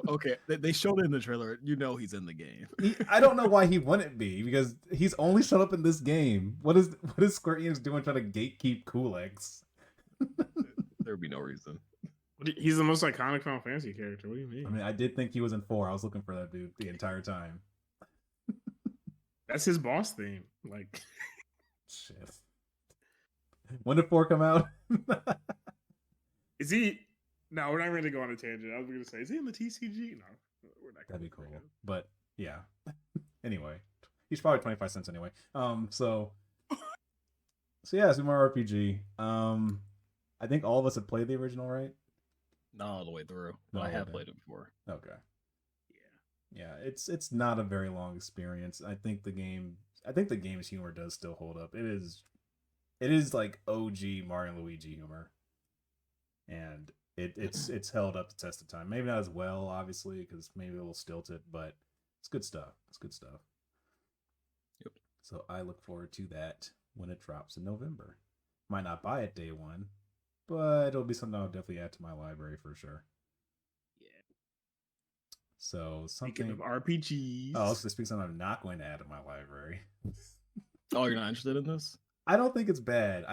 Speaker 3: Okay, they showed it in the trailer. You know he's in the game.
Speaker 1: I don't know why he wouldn't be, because he's only shown up in this game. What is Square Enix doing trying to gatekeep Kulex?
Speaker 3: There would be no reason.
Speaker 2: He's the most iconic Final Fantasy character. What do you mean?
Speaker 1: I mean, I did think he was in 4. I was looking for that dude the entire time.
Speaker 2: That's his boss theme. Like,
Speaker 1: shit. When did 4 come out?
Speaker 2: is he? No, we're not going to go on a tangent. I was going to say, is he in the TCG? No, we're not.
Speaker 1: That'd be cool. But yeah. Anyway, he's probably 25 cents anyway. So yeah, Super Mario RPG. I think all of us have played the original, right?
Speaker 3: Not all the way through, but I have played it before.
Speaker 1: Okay. Yeah, it's not a very long experience. I think the game's humor does still hold up. It is like OG Mario and Luigi humor, and it's held up the test of time. Maybe not as well, obviously, because maybe a little stilted, but it's good stuff.
Speaker 3: Yep.
Speaker 1: So I look forward to that when it drops in November. Might not buy it day one, but it'll be something I'll definitely add to my library for sure. So something
Speaker 2: of RPGs.
Speaker 1: Oh, so speak something I'm not going to add to my library.
Speaker 3: Oh, you're not interested in this?
Speaker 1: I don't think it's bad.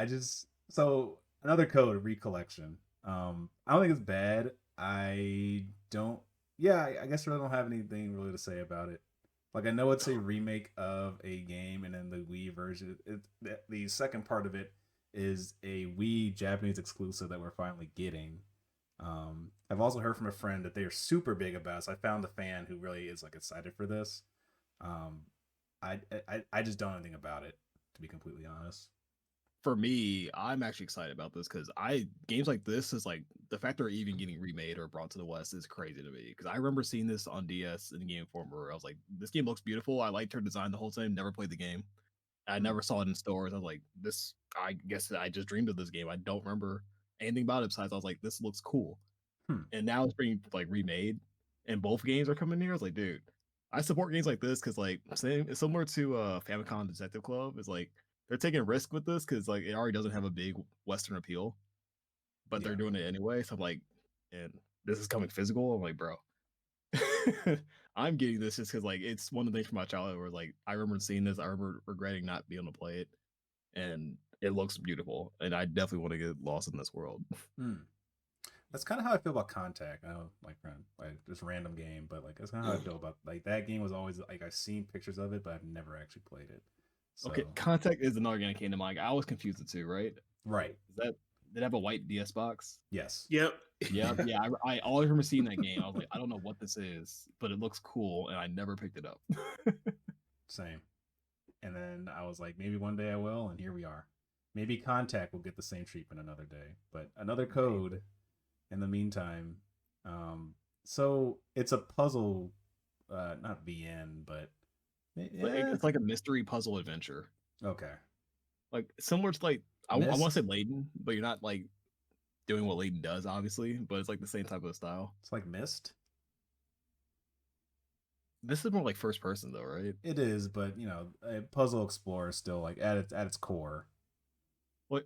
Speaker 1: Another code, Recollection. I don't think it's bad. I guess I don't have anything really to say about it. Like, I know it's a remake of a game, and then the Wii version, the second part of it is a Wii Japanese exclusive that we're finally getting. I've also heard from a friend that they are super big about it, so I found a fan who really is like excited for this. I just don't know anything about it, to be completely honest.
Speaker 3: For me, I'm actually excited about this because games like this is like the fact they're even getting remade or brought to the West is crazy to me. Because I remember seeing this on DS in the Game Informer where I was like, this game looks beautiful. I liked her design the whole time. Never played the game. I never saw it in stores. I was like, this. I guess I just dreamed of this game. I don't remember anything about it besides I was like, this looks cool. And now it's being like remade, and both games are coming here. I was like, dude, I support games like this because like it's similar to Famicom Detective Club. It's like they're taking risk with this because like it already doesn't have a big Western appeal, but they're doing it anyway. So I'm like, and this is coming physical. I'm like, bro, I'm getting this just because like it's one of the things from my childhood where like I remember seeing this. I remember regretting not being able to play it, and it looks beautiful. And I definitely want to get lost in this world.
Speaker 1: That's kind of how I feel about Contact. I know, like just random game, but like that's kind of how I feel about like that game. Was always like I've seen pictures of it, but I've never actually played it. So.
Speaker 3: Okay, Contact is another game that came to mind. I was confused the two, right?
Speaker 1: Right.
Speaker 3: Did it have a white DS box?
Speaker 1: Yes.
Speaker 2: Yep.
Speaker 3: Yeah. I always remember seeing that game. I was like, I don't know what this is, but it looks cool, and I never picked it up.
Speaker 1: Same. And then I was like, maybe one day I will, and here we are. Maybe Contact will get the same treatment another day, but another code. In the meantime, so it's a puzzle, not VN, but
Speaker 3: it's like a mystery puzzle adventure.
Speaker 1: Okay,
Speaker 3: like similar to like I want to say Layton, but you're not like doing what Layton does, obviously. But it's like the same type of style.
Speaker 1: It's like Myst.
Speaker 3: This is more like first person, though, right?
Speaker 1: It is, but a puzzle explorer is still like at its core.
Speaker 3: Well,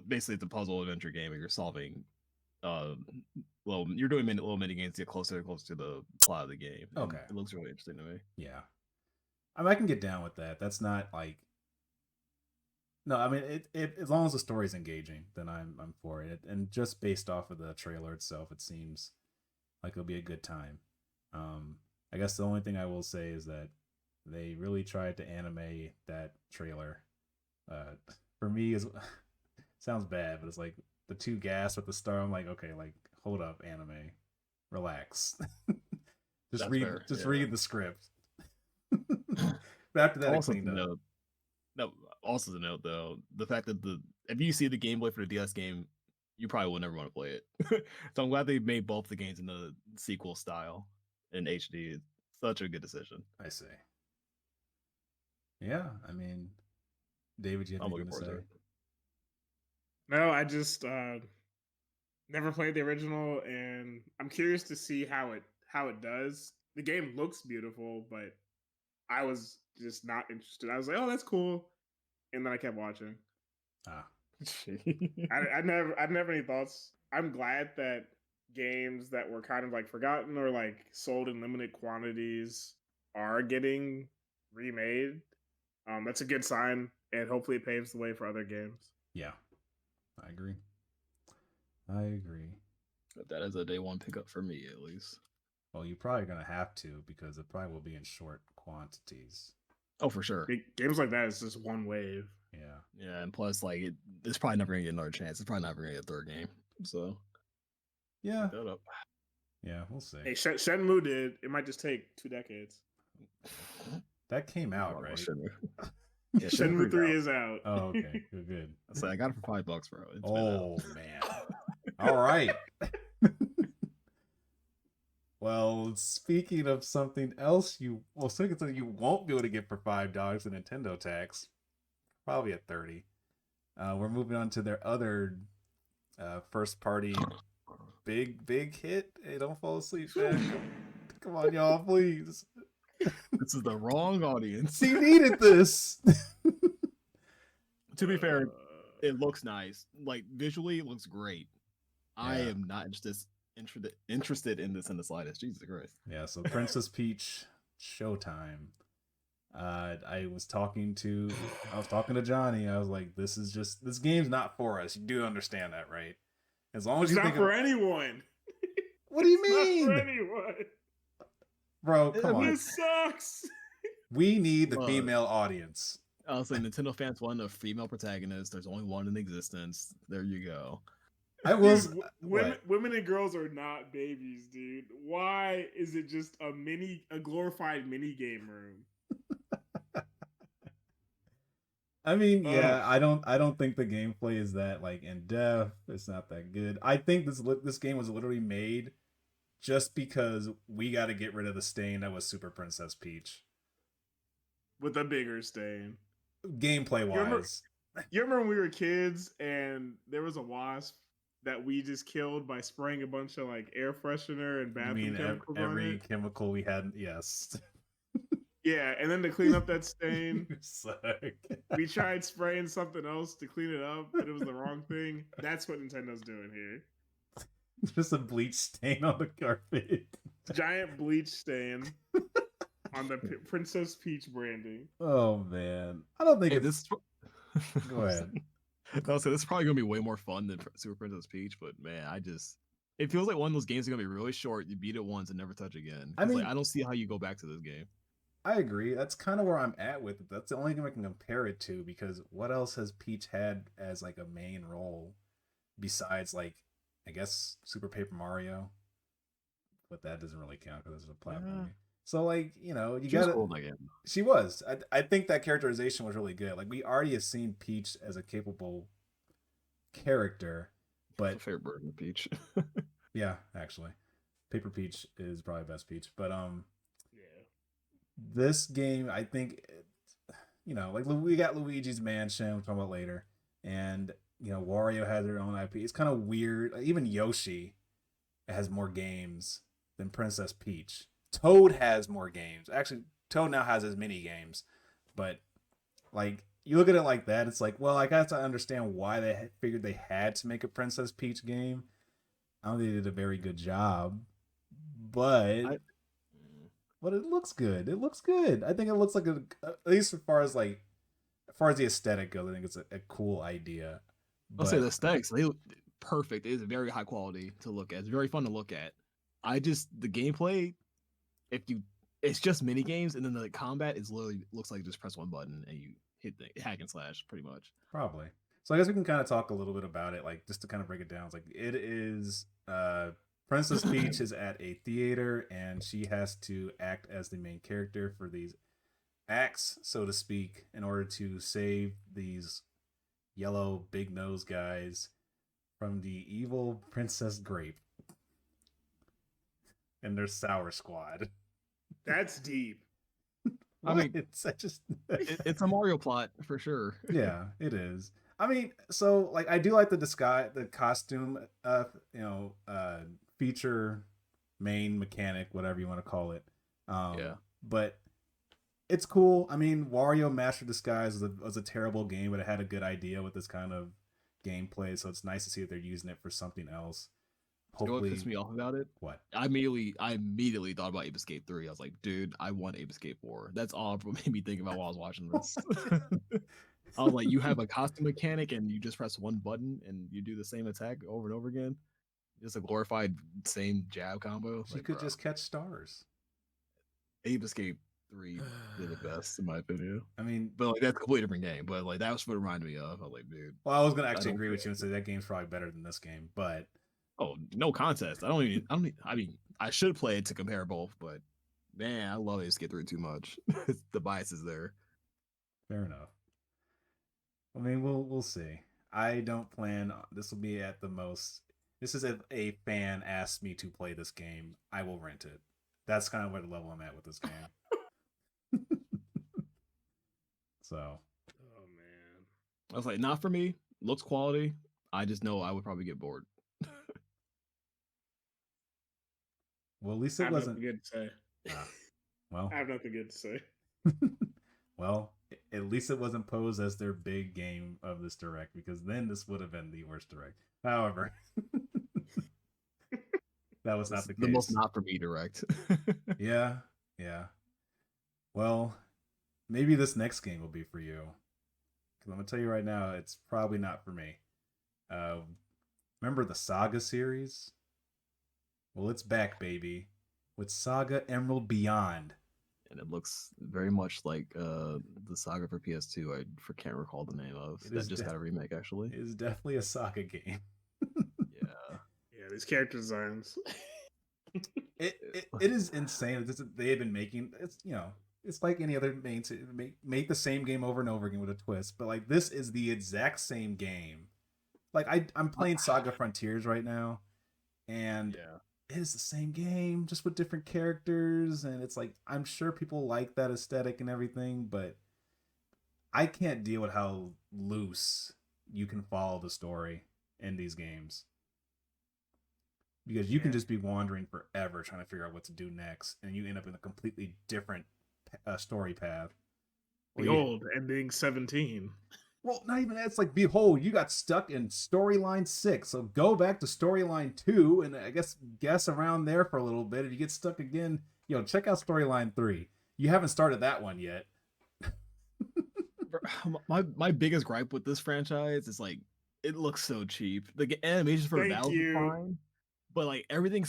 Speaker 3: basically, it's a puzzle adventure game, and you're solving. You're doing little mini games to get closer and closer to the plot of the game.
Speaker 1: Okay,
Speaker 3: it looks really interesting to me.
Speaker 1: Yeah, I mean, I can get down with that. That's not No, I mean it as long as the story's engaging, then I'm for it. And just based off of the trailer itself, it seems like it'll be a good time. I guess the only thing I will say is that they really tried to anime that trailer. For me is sounds bad, but it's like the two gas with the star. I'm like, okay, like hold up, anime, relax. Just
Speaker 3: That's
Speaker 1: read,
Speaker 3: fair,
Speaker 1: just
Speaker 3: yeah.
Speaker 1: read the script. But after that, it
Speaker 3: Also to
Speaker 1: cleaned up.
Speaker 3: note, no, also to note though, the fact that if you see the gameplay for the DS game, you probably will never want to play it. So I'm glad they made both the games in the sequel style in HD. It's such a good decision.
Speaker 1: I see. Yeah, I mean, David, you have
Speaker 3: I'm
Speaker 1: anything
Speaker 3: looking
Speaker 1: to
Speaker 3: forward
Speaker 1: say?
Speaker 3: to it.
Speaker 2: No, I just never played the original, and I'm curious to see how it does. The game looks beautiful, but I was just not interested. I was like, oh, that's cool, and then I kept watching.
Speaker 1: Ah,
Speaker 2: I never any thoughts. I'm glad that games that were kind of like forgotten or like sold in limited quantities are getting remade. That's a good sign, and hopefully it paves the way for other games.
Speaker 1: yeah, I agree. I agree.
Speaker 3: But that is a day one pickup for me, at least.
Speaker 1: Well, you're probably gonna have to because it probably will be in short quantities.
Speaker 3: Oh, for sure.
Speaker 2: Games like that is just one wave.
Speaker 1: Yeah.
Speaker 3: Yeah, and plus, like, it's probably never gonna get another chance. It's probably never gonna get a third game. So
Speaker 1: Yeah.
Speaker 3: pick that up.
Speaker 1: Yeah, we'll see.
Speaker 2: Hey, Shenmue did. It might just take 2 decades.
Speaker 1: That came out,
Speaker 3: Oh,
Speaker 1: right?
Speaker 3: Shenmue. Yeah,
Speaker 2: Shenmue 3
Speaker 3: out.
Speaker 2: is out.
Speaker 1: Oh, okay. Good, good.
Speaker 3: I said I got it for $5, bro. It's been
Speaker 1: Oh
Speaker 3: out.
Speaker 1: man. All right. Well, speaking of something else, speaking of something you won't be able to get for $5, the Nintendo tax, probably at 30. We're moving on to their other first party big hit. Hey, don't fall asleep, man. Come on, y'all, please.
Speaker 3: This is the wrong audience.
Speaker 1: She needed this.
Speaker 3: To be fair, it looks nice. Like visually, it looks great. I
Speaker 1: Yeah.
Speaker 3: am not interested in this in the slightest. Jesus Christ.
Speaker 1: Yeah, so Princess Peach Showtime. I was talking to Johnny. I was like, this game's not for us. You do understand that, right? As long as
Speaker 2: It's
Speaker 1: you
Speaker 2: not
Speaker 1: think
Speaker 2: for anyone.
Speaker 1: What do you
Speaker 2: It's
Speaker 1: mean?
Speaker 2: not for anyone.
Speaker 1: Bro, come on.
Speaker 2: This sucks.
Speaker 1: We need the
Speaker 3: Look.
Speaker 1: female audience.
Speaker 3: Also, Nintendo fans want a female protagonist. There's only one in existence. There you go.
Speaker 1: I was
Speaker 2: Dude, women and girls are not babies, dude. Why is it just a glorified mini game room?
Speaker 1: I mean, yeah, I don't think the gameplay is that like in depth. It's not that good. I think this game was literally made just because we got to get rid of the stain that was Super Princess Peach.
Speaker 2: With a bigger stain.
Speaker 1: Gameplay wise.
Speaker 2: You remember when we were kids and there was a wasp that we just killed by spraying a bunch of like air freshener and bathroom chemicals on
Speaker 1: every
Speaker 2: it?
Speaker 1: chemical we had? Yes.
Speaker 2: Yeah, and then to clean up that stain,
Speaker 1: You suck.
Speaker 2: we tried spraying something else to clean it up, but it was the wrong thing. That's what Nintendo's doing here.
Speaker 1: Just a bleach stain on the carpet.
Speaker 2: Giant bleach stain on the Princess Peach branding.
Speaker 1: Oh man, I don't think
Speaker 3: this.
Speaker 1: Go ahead.
Speaker 3: I'll say this is probably gonna be way more fun than Super Princess Peach, but man, it feels like one of those games is gonna be really short. You beat it once and never touch again. I mean, I don't see how you go back to this game.
Speaker 1: I agree. That's kind of where I'm at with it. That's the only thing I can compare it to because what else has Peach had as like a main role besides like I guess Super Paper Mario, but that doesn't really count because it's a platform. So like you gotta.
Speaker 3: Cool in that game.
Speaker 1: She was. I think that characterization was really good. Like we already have seen Peach as a capable character, but
Speaker 3: favorite version of Peach.
Speaker 1: Yeah, actually, Paper Peach is probably best Peach. But this game, I think, like we got Luigi's Mansion, we'll talk about later, and Wario has their own IP. It's kind of weird. Even Yoshi has more games than Princess Peach. Toad has more games. Actually, Toad now has his mini games, but like you look at it like that, it's like, well, I got to understand why they figured they had to make a Princess Peach game. I don't think they did a very good job, but it looks good. It looks good. I think it looks like at least as far as like as far as the aesthetic goes, I think it's a cool idea.
Speaker 3: I'll say the aesthetics, they look perfect. It is very high quality to look at. It's very fun to look at. The gameplay, it's just mini games, and then the combat is literally looks like just press one button and you hit the hack and slash pretty much.
Speaker 1: Probably. So I guess we can kind of talk a little bit about it, like just to kind of break it down. It's like it is Princess Peach is at a theater and she has to act as the main character for these acts, so to speak, in order to save these yellow big nose guys from the evil Princess Grape and their Sour Squad.
Speaker 2: That's deep.
Speaker 3: I mean,
Speaker 1: it's
Speaker 3: a Mario plot for sure.
Speaker 1: Yeah, it is. I mean, so like I do like the costume, feature, main mechanic, whatever you want to call it.
Speaker 3: Yeah.
Speaker 1: But it's cool. I mean, Wario Master Disguise was a terrible game, but it had a good idea with this kind of gameplay. So it's nice to see that they're using it for something else.
Speaker 3: Hopefully, you know what pissed me off about it?
Speaker 1: What?
Speaker 3: I immediately thought about Ape Escape 3. I was like, dude, I want Ape Escape 4. That's all what made me think about while I was watching this. I was like, you have a costume mechanic and you just press one button and you do the same attack over and over again. Just a glorified same jab combo.
Speaker 1: You could just catch stars.
Speaker 3: Ape Escape 3 did the best in my opinion.
Speaker 1: I mean,
Speaker 3: but like that's a completely different game. But like that was what it reminded me of. I was like, dude.
Speaker 1: Well, I was gonna actually agree with you and say that game's probably better than this game, but
Speaker 3: no contest. I mean, I should play it to compare both, but man, I love Ape Escape 3 too much. The bias is there.
Speaker 1: Fair enough. I mean, we'll see. I don't plan. This will be at the most. This is if a fan asks me to play this game, I will rent it. That's kind of where the level I'm at with this game. So.
Speaker 2: Oh man.
Speaker 3: I was like, not for me. Looks quality. I just know I would probably get bored.
Speaker 1: Well, at least it wasn't.
Speaker 2: I have nothing good to say.
Speaker 1: Well,
Speaker 2: I have nothing good to say.
Speaker 1: Well, at least it wasn't posed as their big game of this direct, because then this would have been the worst direct. However, that was not the case.
Speaker 3: The most not for me direct.
Speaker 1: Yeah. Well, maybe this next game will be for you. Because I'm going to tell you right now, it's probably not for me. Remember the Saga series? Well, it's back, baby, with Saga Emerald Beyond.
Speaker 3: And it looks very much like the Saga for PS2. I can't recall the name of. That just got a remake, actually.
Speaker 1: It is definitely a Saga game.
Speaker 2: Yeah, these character designs.
Speaker 1: It is insane. They have been making it's like any other make the same game over and over again with a twist. But like this is the exact same game. Like I'm playing Saga Frontiers right now, and it is the same game, just with different characters, and it's like I'm sure people like that aesthetic and everything, but I can't deal with how loose you can follow the story in these games. Because you can just be wandering forever trying to figure out what to do next, and you end up in a completely different story path.
Speaker 2: Behold, and being 17.
Speaker 1: Well, not even that. It's like, behold, you got stuck in storyline 6, so go back to storyline 2, and I guess around there for a little bit. If you get stuck again, check out storyline 3. You haven't started that one yet.
Speaker 3: my biggest gripe with this franchise is like it looks so cheap. The animations for the battles are fine, but like everything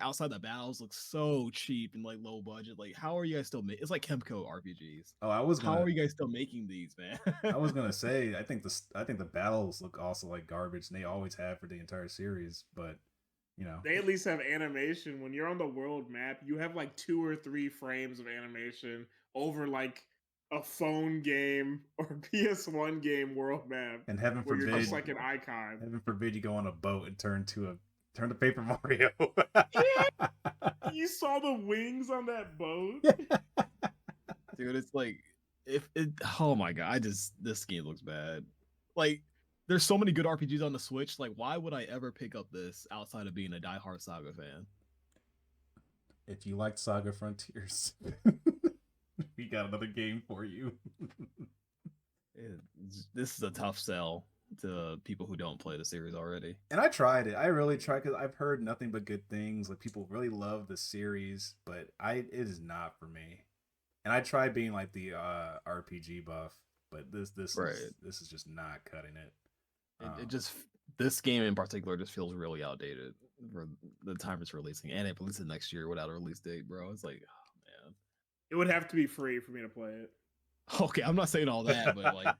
Speaker 3: outside the battles looks so cheap and like low budget. Like, how are you guys still making? It's like Kemco RPGs.
Speaker 1: Oh, how are you guys still making these, man? I was gonna say, I think the battles look also like garbage, and they always have for the entire series. But
Speaker 2: they at least have animation. When you're on the world map, you have like 2 or 3 frames of animation over like a phone game or PS1 game world map.
Speaker 1: And heaven forbid,
Speaker 2: you're just like an icon.
Speaker 1: Heaven forbid you go on a boat and turn to Paper Mario.
Speaker 2: You saw the wings on that boat?
Speaker 3: Dude, it's like oh my god, this game looks bad. Like there's so many good RPGs on the Switch. Like, why would I ever pick up this outside of being a diehard Saga fan?
Speaker 1: If you liked Saga Frontiers, we got another game for you.
Speaker 3: This is a tough sell to people who don't play the series already.
Speaker 1: And I tried it. I really tried, because I've heard nothing but good things. Like, people really love the series, but it is not for me. And I tried being like the RPG buff, but this
Speaker 3: Right.
Speaker 1: is just not cutting it.
Speaker 3: It just this game in particular just feels really outdated for the time it's releasing, and it releases next year without a release date, bro. It's like, oh, man.
Speaker 2: It would have to be free for me to play it.
Speaker 3: Okay, I'm not saying all that, but like,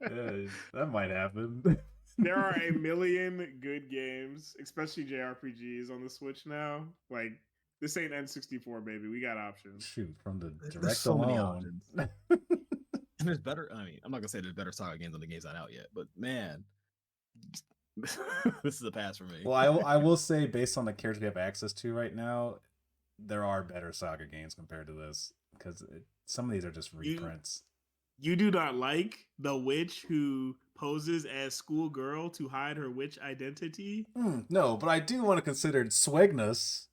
Speaker 1: yeah, that might happen.
Speaker 2: There are a million good games, especially JRPGs on the Switch now. Like, this ain't N64, baby. We got options.
Speaker 1: Shoot, from the
Speaker 3: there's
Speaker 1: direct
Speaker 3: so many
Speaker 1: alone.
Speaker 3: options. And there's better. I mean, I'm not gonna say there's better Saga games on the games not out yet, but man, this is a pass for me.
Speaker 1: Well, I will say, based on the characters we have access to right now, there are better Saga games compared to this, because some of these are just reprints.
Speaker 2: You do not like the witch who poses as schoolgirl to hide her witch identity?
Speaker 1: No, but I do want to consider Swegnus.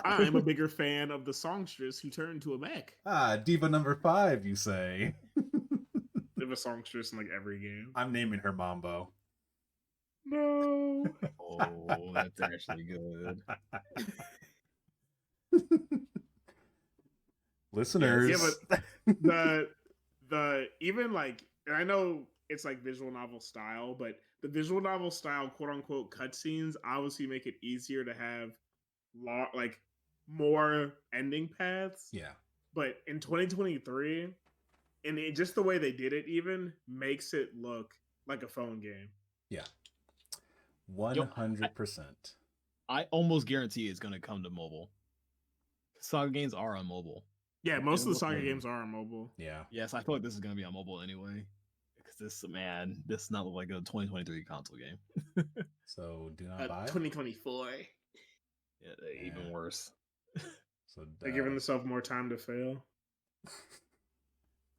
Speaker 2: I am a bigger fan of the songstress who turned to a mech.
Speaker 1: Diva number 5, you say?
Speaker 2: They have a songstress in like every game.
Speaker 1: I'm naming her Mambo.
Speaker 2: No.
Speaker 3: Oh, that's actually good.
Speaker 1: Listeners.
Speaker 2: Yeah, but the even like, and I know it's like visual novel style, but the visual novel style quote unquote cutscenes obviously make it easier to have like more ending paths.
Speaker 1: Yeah.
Speaker 2: But in 2023, and just the way they did it even makes it look like a phone game.
Speaker 1: Yeah. 100%.
Speaker 3: I almost guarantee it's going to come to mobile. Saga games are on mobile.
Speaker 2: Yeah, most of the Saga games are on mobile.
Speaker 1: Yeah.
Speaker 3: Yes, I feel like this is going to be on mobile anyway. Because this not look like a 2023 console game.
Speaker 1: So do not buy
Speaker 2: 2024.
Speaker 3: Yeah, even worse.
Speaker 1: So
Speaker 2: they're giving themselves more time to fail.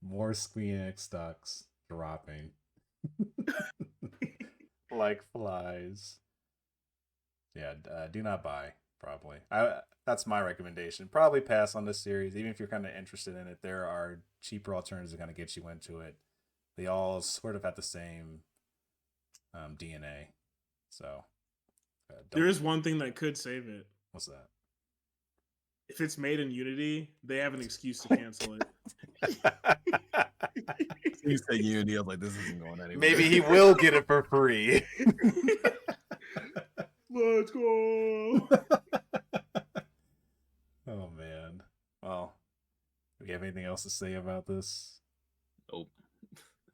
Speaker 1: More Squeenix stocks dropping like flies. Yeah, do not buy. Probably. That's my recommendation. Probably pass on this series, even if you're kind of interested in it. There are cheaper alternatives that kind of get you into it. They all sort of have the same DNA. So
Speaker 2: there is one thing that could save it.
Speaker 1: What's that?
Speaker 2: If it's made in Unity, they have an excuse to cancel it.
Speaker 3: You said Unity, I was like, this isn't going anywhere.
Speaker 1: Maybe he will get it for free.
Speaker 2: Let's go.
Speaker 1: Oh man. Well, do we have anything else to say about this?
Speaker 3: Nope.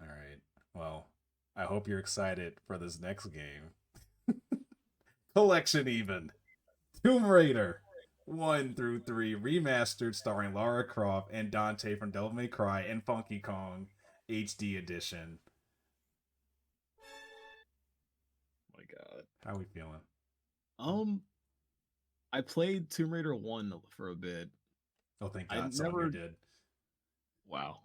Speaker 1: All right. Well, I hope you're excited for this next game. Collection even. Tomb Raider 1 through 3 remastered, starring Lara Croft and Dante from Devil May Cry and Funky Kong HD edition.
Speaker 3: Oh my god.
Speaker 1: How are we feeling?
Speaker 3: I played Tomb Raider 1 for a bit.
Speaker 1: Oh, thank God, someone did.
Speaker 3: Wow.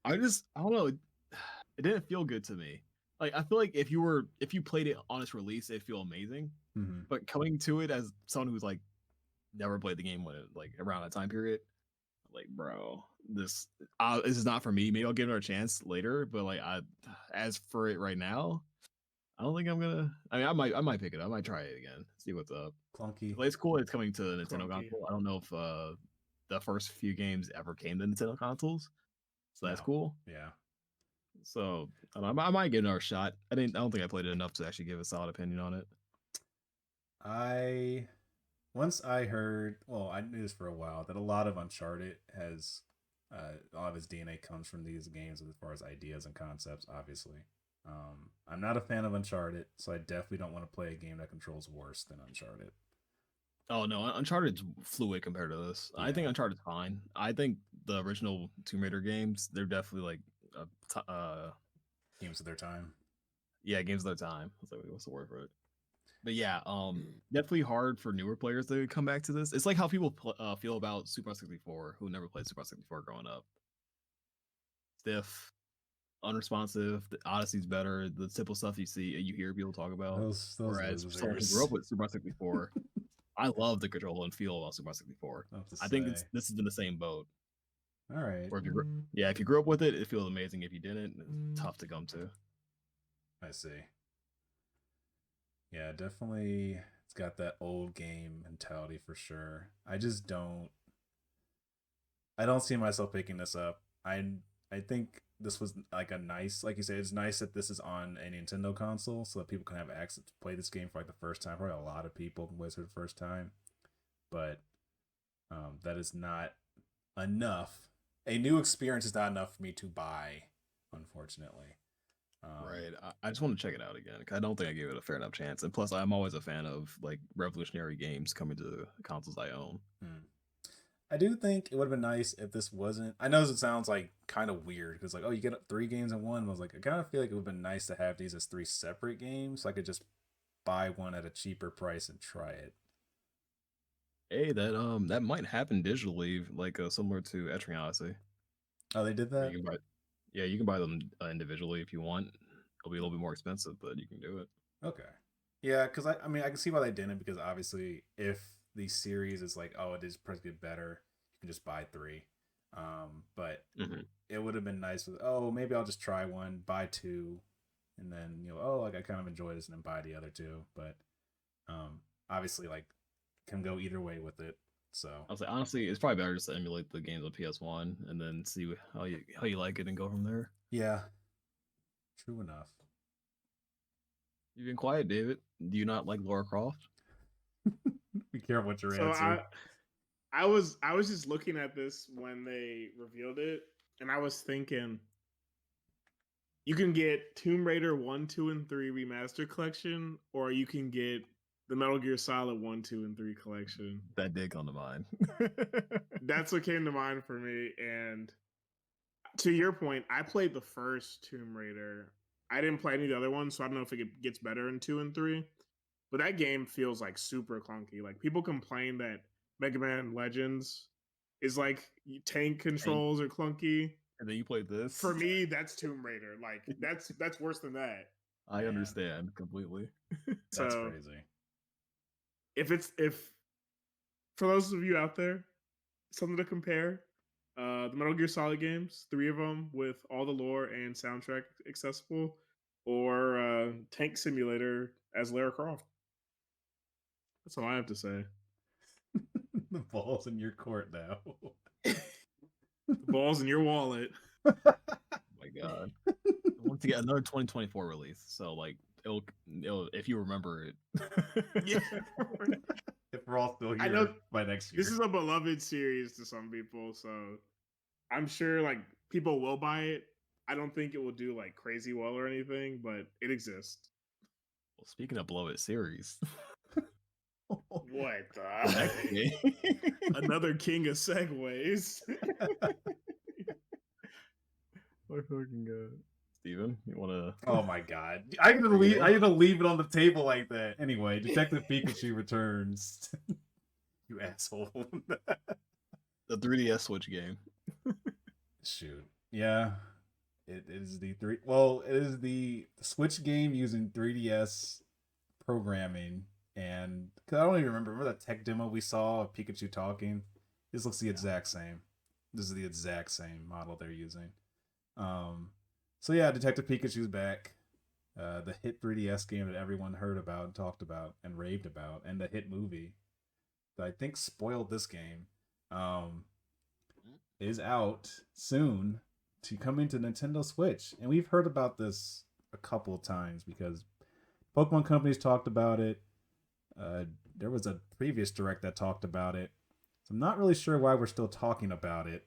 Speaker 3: I don't know. It didn't feel good to me. Like, I feel like if you played it on its release, it'd feel amazing.
Speaker 1: Mm-hmm.
Speaker 3: But coming to it as someone who's like never played the game when it, like around that time period, like, bro, this is not for me. Maybe I'll give it a chance later. But like, as for it right now, I don't think I'm gonna. I mean, I might pick it up. I might try it again. See what's up.
Speaker 1: Clunky.
Speaker 3: But it's cool. It's coming to the Nintendo console. I don't know if the first few games ever came to Nintendo consoles, so that's cool.
Speaker 1: Yeah.
Speaker 3: So I might give it another shot. I don't think I played it enough to actually give a solid opinion on it.
Speaker 1: Once I heard, well, I knew this for a while, that a lot of Uncharted has a lot of its DNA comes from these games as far as ideas and concepts, obviously. I'm not a fan of Uncharted, so I definitely don't want to play a game that controls worse than Uncharted.
Speaker 3: Oh no, Uncharted's fluid compared to this. Yeah. I think Uncharted's fine. I think the original Tomb Raider games, they're definitely like
Speaker 1: games of their time.
Speaker 3: Yeah, games of their time. What's the word for it? But yeah, definitely hard for newer players to come back to this. It's like how people feel about Super 64 who never played Super 64 growing up. Stiff, unresponsive. The Odyssey's better. The simple stuff you hear people talk about. Whereas someone who grew up with Super 64, I love the control and feel about Super 64. I think this is in the same boat.
Speaker 1: All right.
Speaker 3: Or if you grew up with it, it feels amazing. If you didn't, it's tough to come to.
Speaker 1: I see. Yeah, definitely. It's got that old game mentality for sure. I just don't. I don't see myself picking this up. I think this was like a nice, like you said, it's nice that this is on a Nintendo console so that people can have access to play this game for like the first time. Probably a lot of people can play it for the first time, but that is not enough. A new experience is not enough for me to buy, unfortunately.
Speaker 3: Right. I just want to check it out again. 'Cause I don't think I gave it a fair enough chance. And plus, I'm always a fan of like revolutionary games coming to the consoles I own.
Speaker 1: I do think it would have been nice if this wasn't. I know it sounds like kind of weird because like, oh, you get 3 games in one. I was like, I kind of feel like it would have been nice to have these as 3 separate games, so I could just buy one at a cheaper price and try it.
Speaker 3: Hey, that might happen digitally, like similar to Etrian Odyssey.
Speaker 1: Oh, they did
Speaker 3: Where
Speaker 1: that.
Speaker 3: You can buy, yeah, you can buy them individually if you want. It'll be a little bit more expensive, but you can do it.
Speaker 1: Okay. Yeah, because I mean I can see why they didn't because obviously if the series is like, oh, it is practically better, you can just buy 3. But
Speaker 3: Mhm.
Speaker 1: it would have been nice with, oh, maybe I'll just try one, buy 2, and then oh, like I kind of enjoy this and then buy the other 2. But obviously like can go either way with it. So
Speaker 3: I'll say honestly, it's probably better just to emulate the games on PS1 and then see how you like it and go from there.
Speaker 1: yeah, true enough.
Speaker 3: You've been quiet, David. Do you not like Lara Croft?
Speaker 1: Be careful what your
Speaker 2: So
Speaker 1: answer.
Speaker 2: I was just looking at this when they revealed it, and I was thinking, you can get Tomb Raider 1, 2, and 3 remaster collection, or you can get the Metal Gear Solid 1, 2, and 3 collection.
Speaker 3: That did come to mind.
Speaker 2: That's what came to mind for me. And to your point, I played the first Tomb Raider. I didn't play any of the other ones, so I don't know if it gets better in 2 and 3. But that game feels like super clunky. Like people complain that Mega Man Legends is like tank controls are clunky.
Speaker 3: And then you played this.
Speaker 2: For me, that's Tomb Raider. Like that's worse than that.
Speaker 3: I
Speaker 1: Man.
Speaker 3: understand completely.
Speaker 1: That's
Speaker 2: So
Speaker 1: crazy.
Speaker 2: if for those of you out there, something to compare, the Metal Gear Solid games, 3 of them with all the lore and soundtrack accessible, or Tank Simulator as Lara Croft. That's all I have to say.
Speaker 1: The ball's in your court now.
Speaker 2: The ball's in your wallet.
Speaker 3: Oh my god. I want to get another 2024 release. So like it'll if you remember it.
Speaker 2: Yeah.
Speaker 1: If we're all still
Speaker 2: I
Speaker 1: here
Speaker 2: know
Speaker 1: by next year.
Speaker 2: This is a beloved series to some people, so I'm sure like people will buy it. I don't think it will do like crazy well or anything, but it exists.
Speaker 3: Well, speaking of beloved series.
Speaker 2: What
Speaker 3: Next game.
Speaker 2: Another king of segues.
Speaker 3: My fucking god. Steven, you wanna
Speaker 1: Oh my god. I need to leave it on the table like that. Anyway, Detective Pikachu returns. You asshole.
Speaker 3: the 3DS Switch game.
Speaker 1: Shoot. Yeah. It is the it is the Switch game using 3DS programming, and cause I don't even remember that tech demo we saw of Pikachu talking. This looks the exact same. This is the exact same model they're using. So yeah, Detective Pikachu's back. The hit 3DS game that everyone heard about and talked about and raved about, and the hit movie that I think spoiled this game, is out soon to come into Nintendo Switch. And we've heard about this a couple of times because Pokemon companies talked about it. There was a previous direct that talked about it. So I'm not really sure why we're still talking about it.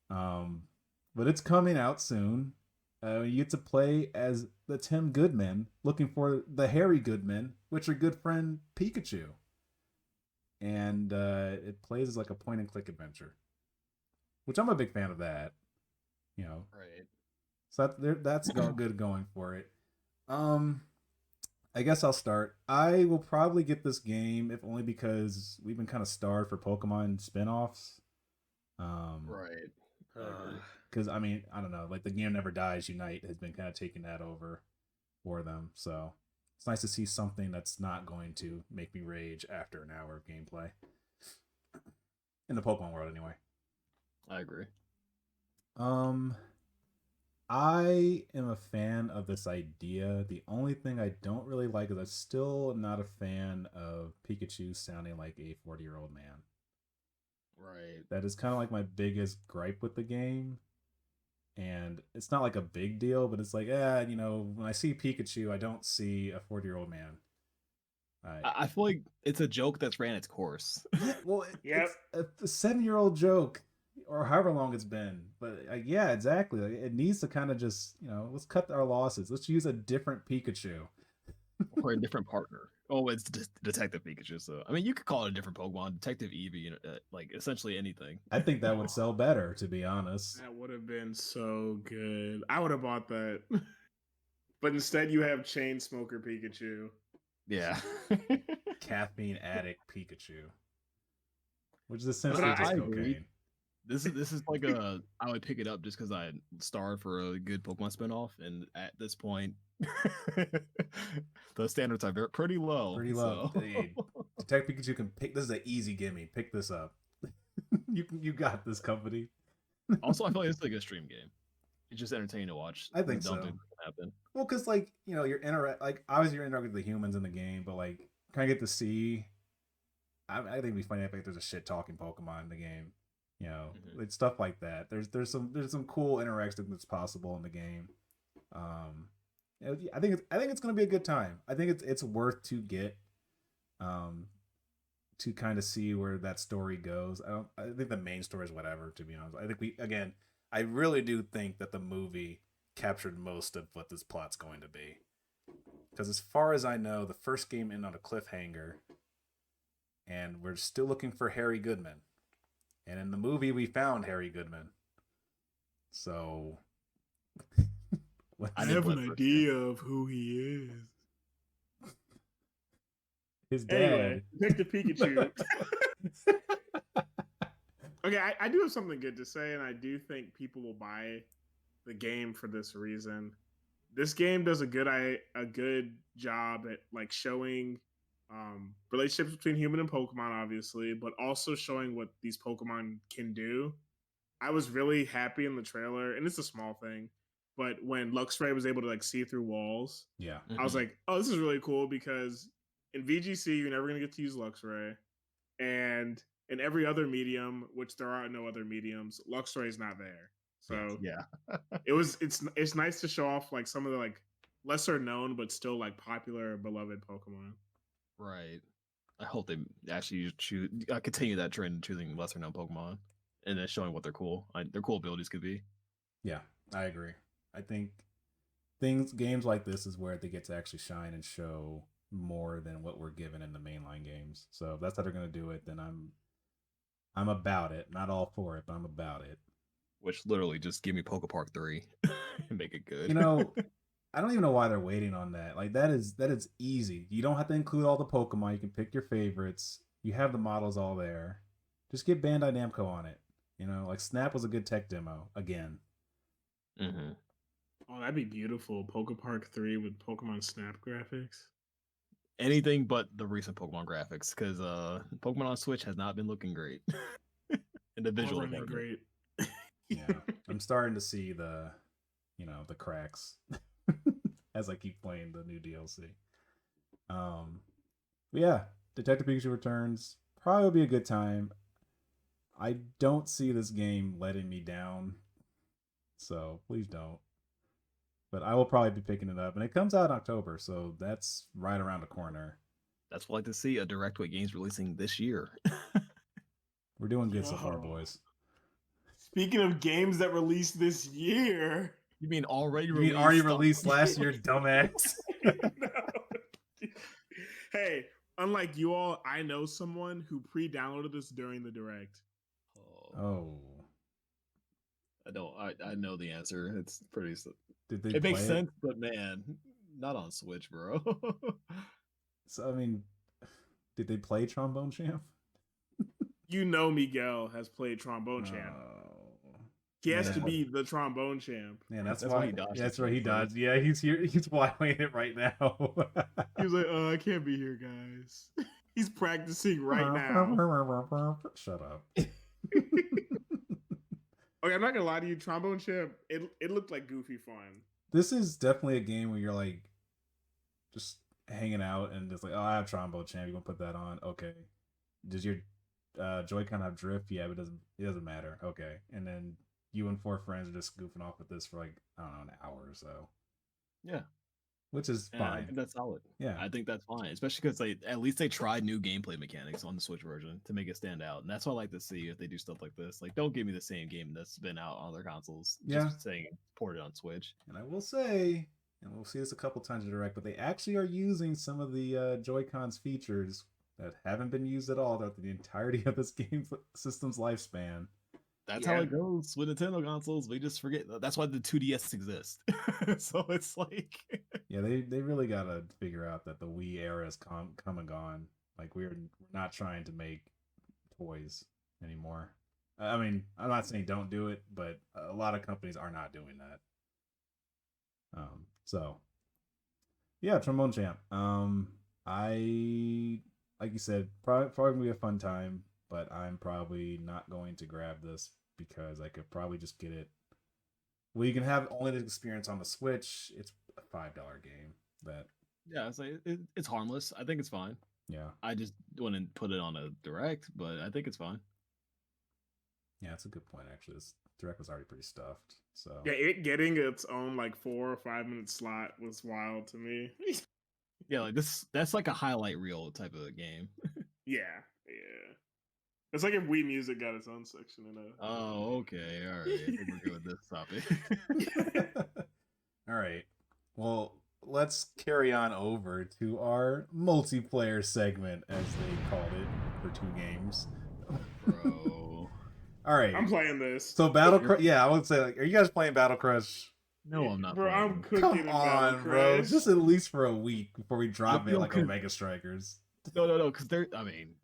Speaker 1: But it's coming out soon. You get to play as the Tim Goodman, looking for the Harry Goodman, which are good friend Pikachu. And it plays as like a point and click adventure, which I'm a big fan of that.
Speaker 3: Right.
Speaker 1: So that's good going for it. I guess I'll start. I will probably get this game if only because we've been kind of starved for Pokemon spin-offs.
Speaker 3: Right.
Speaker 1: Because I mean, I don't know, like the Game Never Dies Unite has been kind of taking that over for them. So it's nice to see something that's not going to make me rage after an hour of gameplay in the Pokemon world, anyway.
Speaker 3: I agree.
Speaker 1: I am a fan of this idea. The only thing I don't really like is I still am not a fan of Pikachu sounding like a 40-year-old man.
Speaker 3: Right.
Speaker 1: That is kind of like my biggest gripe with the game. And it's not like a big deal, but it's like, when I see Pikachu, I don't see a 40-year-old man.
Speaker 3: I feel like it's a joke that's ran its course.
Speaker 1: Yeah, well, it's a 7-year-old joke, or however long it's been. But yeah, exactly. Like, it needs to kind of just, let's cut our losses. Let's use a different Pikachu.
Speaker 3: Or a different partner. Oh, it's Detective Pikachu. So I mean, you could call it a different Pokemon, Detective Eevee, like essentially anything.
Speaker 1: I think that would sell better, to be honest.
Speaker 2: That would have been so good. I would have bought that. But instead, you have Chain Smoker Pikachu.
Speaker 3: Yeah.
Speaker 1: Caffeine addict Pikachu, which is essentially just cocaine.
Speaker 3: This is like I would pick it up just because I starved for a good Pokemon spinoff, and at this point, the standards are pretty low.
Speaker 1: Pretty low. So. Hey, Detective Pikachu can pick. This is an easy gimme. Pick this up. You got this, company.
Speaker 3: Also, I feel like it's like a stream game. It's just entertaining to watch.
Speaker 1: I think so.
Speaker 3: Happen.
Speaker 1: Well, because you're obviously you're interacting with the humans in the game, but kind of get to see. I think it'd be funny if there's a shit talking Pokemon in the game. It's stuff like that. There's some cool interaction that's possible in the game. I think it's gonna be a good time. I think it's worth to get, to kind of see where that story goes. I think the main story is whatever. To be honest, I think I really do think that the movie captured most of what this plot's going to be. Because as far as I know, the first game ended on a cliffhanger, and we're still looking for Harry Goodman. And in the movie, we found Harry Goodman. So
Speaker 2: I have an idea of who he is.
Speaker 1: His dad.
Speaker 2: Anyway, Detective Pikachu. Okay, I do have something good to say, and I do think people will buy the game for this reason. This game does a good job at showing relationships between human and Pokemon, obviously, but also showing what these Pokemon can do. I was really happy in the trailer, and it's a small thing, but when Luxray was able to see through walls,
Speaker 1: yeah,
Speaker 2: I was like, oh, this is really cool, because in VGC you're never gonna get to use Luxray, and in every other medium, which there are no other mediums, Luxray is not there. So
Speaker 3: yeah,
Speaker 2: it's nice to show off some of the lesser known but still popular beloved Pokemon.
Speaker 3: Right. I hope they actually continue that trend of choosing lesser known Pokemon and then showing what their cool abilities could be.
Speaker 1: Yeah, I agree. I think games like this is where they get to actually shine and show more than what we're given in the mainline games. So if that's how they're gonna do it, then I'm about it. Not all for it, but I'm about it.
Speaker 3: Which literally just give me Pokepark 3 and make it good.
Speaker 1: I don't even know why they're waiting on that. That is easy. You don't have to include all the Pokemon. You can pick your favorites. You have the models all there. Just get Bandai Namco on it. Snap was a good tech demo again.
Speaker 3: Mm-hmm.
Speaker 2: Oh, that'd be beautiful. Pokepark 3 with Pokemon Snap graphics.
Speaker 3: Anything but the recent Pokemon graphics, because Pokemon on Switch has not been looking great. And the visual
Speaker 2: running great.
Speaker 1: Yeah, I'm starting to see the cracks as I keep playing the new DLC. But yeah, Detective Pikachu Returns probably will be a good time. I don't see this game letting me down, so please don't. But I will probably be picking it up, and it comes out in October, so that's right around the corner.
Speaker 3: That's what I like to see, a Direct with games releasing this year.
Speaker 1: We're doing good so far, boys.
Speaker 2: Speaking of games that released this year,
Speaker 3: you mean already
Speaker 1: released last year, dumbass?
Speaker 2: No. Hey, unlike you all, I know someone who pre-downloaded this during the Direct.
Speaker 1: Oh.
Speaker 3: I know the answer. It's pretty.
Speaker 1: Did they?
Speaker 3: It makes sense, but man, not on Switch, bro.
Speaker 1: So I mean, did they play Trombone Champ?
Speaker 2: Miguel has played Trombone Champ. He has to be the Trombone Champ.
Speaker 1: Man, that's why he dodged. That's right, he dodged. Yeah, he's here. He's playing it right now.
Speaker 2: He was like, "I can't be here, guys." He's practicing right now.
Speaker 1: Shut up.
Speaker 2: Okay, I'm not gonna lie to you. Trombone Champ, it looked like goofy fun.
Speaker 1: This is definitely a game where you're just hanging out and just oh, I have Trombone Champ. You want to put that on? Okay. Does your Joy-Con have drift? Yeah, but it doesn't matter. Okay. And then you and 4 friends are just goofing off with this for like, I don't know, an hour or so.
Speaker 3: Yeah.
Speaker 1: Which is
Speaker 3: And I
Speaker 1: fine.
Speaker 3: think that's solid.
Speaker 1: Yeah.
Speaker 3: I think that's fine, especially because at least they tried new gameplay mechanics on the Switch version to make it stand out, and that's what I like to see if they do stuff like this. Like, don't give me the same game that's been out on other consoles.
Speaker 1: Yeah.
Speaker 3: Just saying ported on Switch.
Speaker 1: And I will say, and we'll see this a couple times in Direct, but they actually are using some of the Joy-Con's features that haven't been used at all throughout the entirety of this game system's lifespan.
Speaker 3: That's how it goes with Nintendo consoles. We just forget. That's why the 2DS exists. So it's like,
Speaker 1: yeah, they really gotta figure out that the Wii era has come and gone. Like we're not trying to make toys anymore. I mean, I'm not saying don't do it, but a lot of companies are not doing that. So yeah, Trombone Champ. I like you said, probably gonna be a fun time, but I'm probably not going to grab this because I could probably just get it. Well, you can have only the experience on the Switch. It's a $5 game. That
Speaker 3: yeah, it's harmless. I think it's fine.
Speaker 1: Yeah,
Speaker 3: I just wouldn't put it on a Direct, but I think it's fine.
Speaker 1: Yeah, that's a good point. Actually, this Direct was already pretty stuffed. So
Speaker 2: yeah, it getting its own like 4 or 5 minute slot was wild to me.
Speaker 3: Yeah, like that's like a highlight reel type of game.
Speaker 2: Yeah. It's like if Wii Music got its own section in a.
Speaker 3: Oh, okay, all right. I think we're good with this topic.
Speaker 1: All right. Well, let's carry on over to our multiplayer segment, as they called it, for 2 games.
Speaker 3: Bro.
Speaker 1: All right.
Speaker 2: I'm playing this.
Speaker 1: So Battle Crush. Yeah, I would say, like, are you guys playing Battle Crush?
Speaker 3: No, I'm not.
Speaker 2: Bro,
Speaker 3: playing.
Speaker 2: I'm cooking.
Speaker 1: Come on, bro. Just at least for a week before we drop it like Omega Strikers.
Speaker 3: No, because I mean,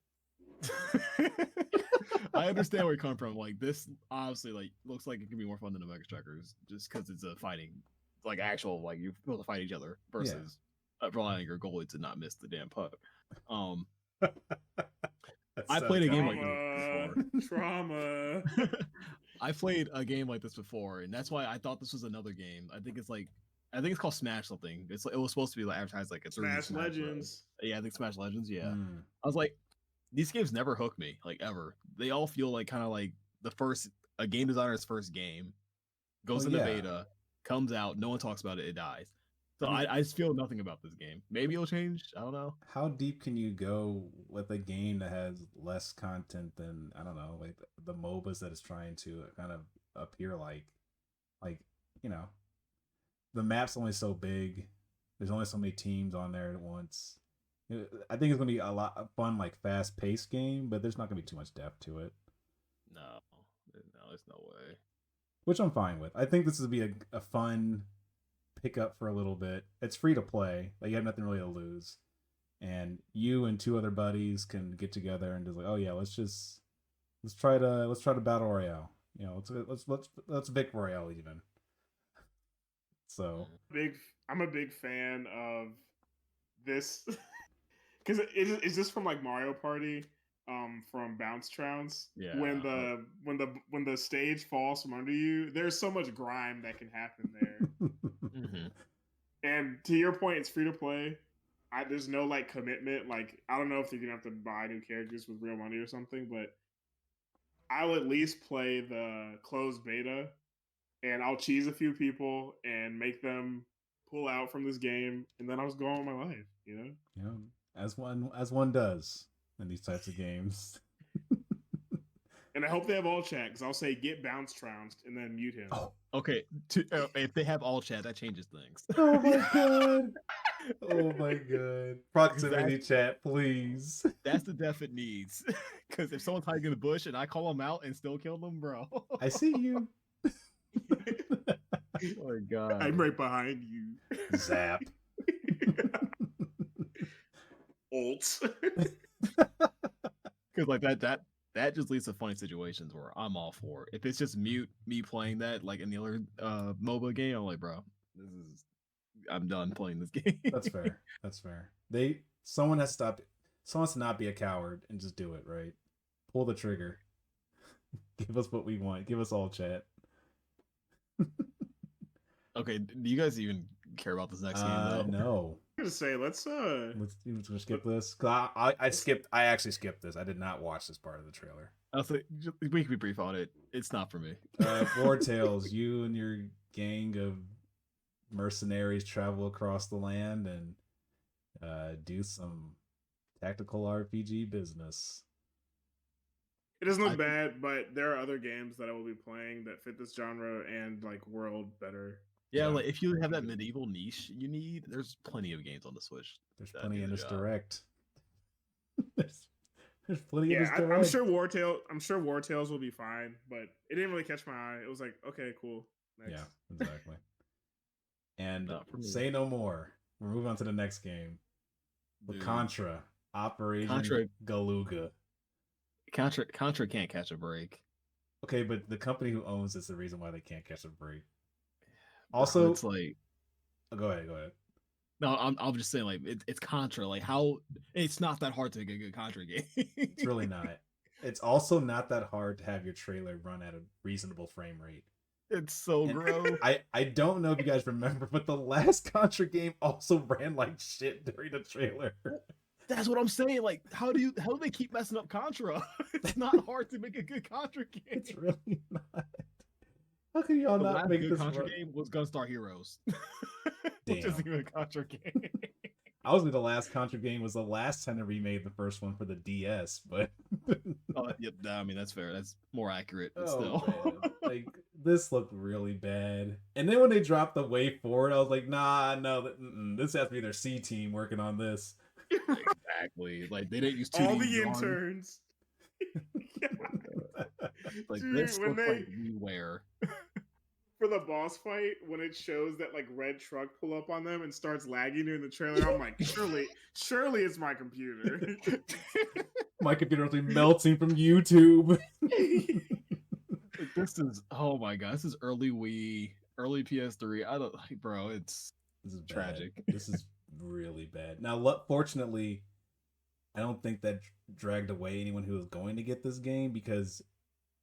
Speaker 3: I understand where you're coming from. Like, this obviously like looks like it can be more fun than Omega Strikers, just because it's a fighting, like actual, like you're supposed to fight each other versus relying on your goalie to not miss the damn puck. I played a game like this before.
Speaker 2: Trauma.
Speaker 3: I played a game like this before, and that's why I thought this was another game. I think it's called Smash something. It was supposed to be like advertised like a
Speaker 2: Smash Legends.
Speaker 3: Yeah, I think Smash Legends. Yeah, I was like, these games never hook me, like ever. They all feel like kind of like a game designer's first game goes into beta, comes out, no one talks about it, it dies. So I just feel nothing about this game. Maybe it'll change. I don't know.
Speaker 1: How deep can you go with a game that has less content than, I don't know, like the MOBAs that it's trying to kind of appear like, you know, the map's only so big. There's only so many teams on there at once. I think it's going to be a lot of fun, like fast-paced game, but there's not going to be too much depth to it.
Speaker 3: No, there's no way.
Speaker 1: Which I'm fine with. I think this would be a fun pick up for a little bit. It's free to play. Like, you have nothing really to lose. And you and 2 other buddies can get together and just like, oh yeah, let's try to battle royale. You know, let's Vic Royale even. So
Speaker 2: I'm a big fan of this because it's just from like Mario Party, from Bounce Trounce.
Speaker 3: Yeah.
Speaker 2: When the stage falls from under you, there's so much grime that can happen there.
Speaker 3: Mm-hmm.
Speaker 2: And to your point, it's free to play. There's no like commitment. Like, I don't know if you're gonna have to buy new characters with real money or something, but I'll at least play the closed beta, and I'll cheese a few people and make them pull out from this game, and then I'll just go on with my life. You know?
Speaker 1: Yeah, as one does in these types of games.
Speaker 2: And I hope they have all chat, because I'll say get Bounce Trounced and then mute him.
Speaker 3: Oh, okay. If they have all chat, that changes things.
Speaker 1: Oh my god. Oh my god. Proximity chat, please.
Speaker 3: That's the def it needs. Because if someone's hiding in the bush and I call them out and still kill them, bro.
Speaker 1: I see you.
Speaker 3: Oh my god.
Speaker 2: I'm right behind you.
Speaker 1: Zap.
Speaker 2: Ult.
Speaker 3: Because like that just leads to funny situations where I'm all for it. If it's just me playing that like in the other MOBA game, I'm like, bro, I'm done playing this game.
Speaker 1: That's fair. Someone has to not be a coward and just do it, right? Pull the trigger. Give us what we want. Give us all chat.
Speaker 3: Okay, do you guys even care about this next game though?
Speaker 1: No.
Speaker 2: gonna say let's
Speaker 1: skip this. 'Cause I skipped. I actually skipped this. I did not watch this part of the trailer.
Speaker 3: I'll say we can be brief on it. It's not for me.
Speaker 1: War Tales, you and your gang of mercenaries travel across the land and do some tactical RPG business.
Speaker 2: It doesn't look bad, but there are other games that I will be playing that fit this genre and like world better.
Speaker 3: Yeah, like if you have that medieval niche you need, there's plenty of games on the Switch.
Speaker 1: There's plenty in this direct. there's plenty in this direct.
Speaker 2: I'm sure War Tales will be fine, but it didn't really catch my eye. It was like, okay, cool. Next.
Speaker 1: Yeah, exactly. And say no more. We're moving on to the next game. Dude. Contra, Operation Galuga.
Speaker 3: Contra can't catch a break.
Speaker 1: Okay, but the company who owns it's the reason why they can't catch a break. Also,
Speaker 3: it's like,
Speaker 1: go ahead.
Speaker 3: No, I'm just saying, like it's Contra. Like how it's not that hard to make a good Contra game.
Speaker 1: It's really not. It's also not that hard to have your trailer run at a reasonable frame rate.
Speaker 3: It's so gross.
Speaker 1: I don't know if you guys remember, but the last Contra game also ran like shit during the trailer.
Speaker 3: That's what I'm saying. Like, how do they keep messing up Contra? It's not hard to make a good Contra game.
Speaker 1: It's really not. How can y'all not make this
Speaker 3: Contra game? Was Gunstar Heroes, which isn't even a Contra game.
Speaker 1: I was the last Contra game was the last time they remade the first one for the DS, but
Speaker 3: yep. I mean that's fair. That's more accurate. But still,
Speaker 1: man. Like this looked really bad. And then when they dropped the way forward, I was like, nah, no, this has to be their C team working on this.
Speaker 3: Exactly. Like they didn't use 2D
Speaker 2: all the interns.
Speaker 3: Like dude, this looks like WiiWare.
Speaker 2: For the boss fight, when it shows that like red truck pull up on them and starts lagging during the trailer, I'm like, surely it's my computer.
Speaker 1: My computer is melting from YouTube.
Speaker 3: Like, this is oh my god, this is early Wii, early PS3. I don't like, bro. This is tragic.
Speaker 1: This is really bad. Now, fortunately, I don't think that dragged away anyone who was going to get this game because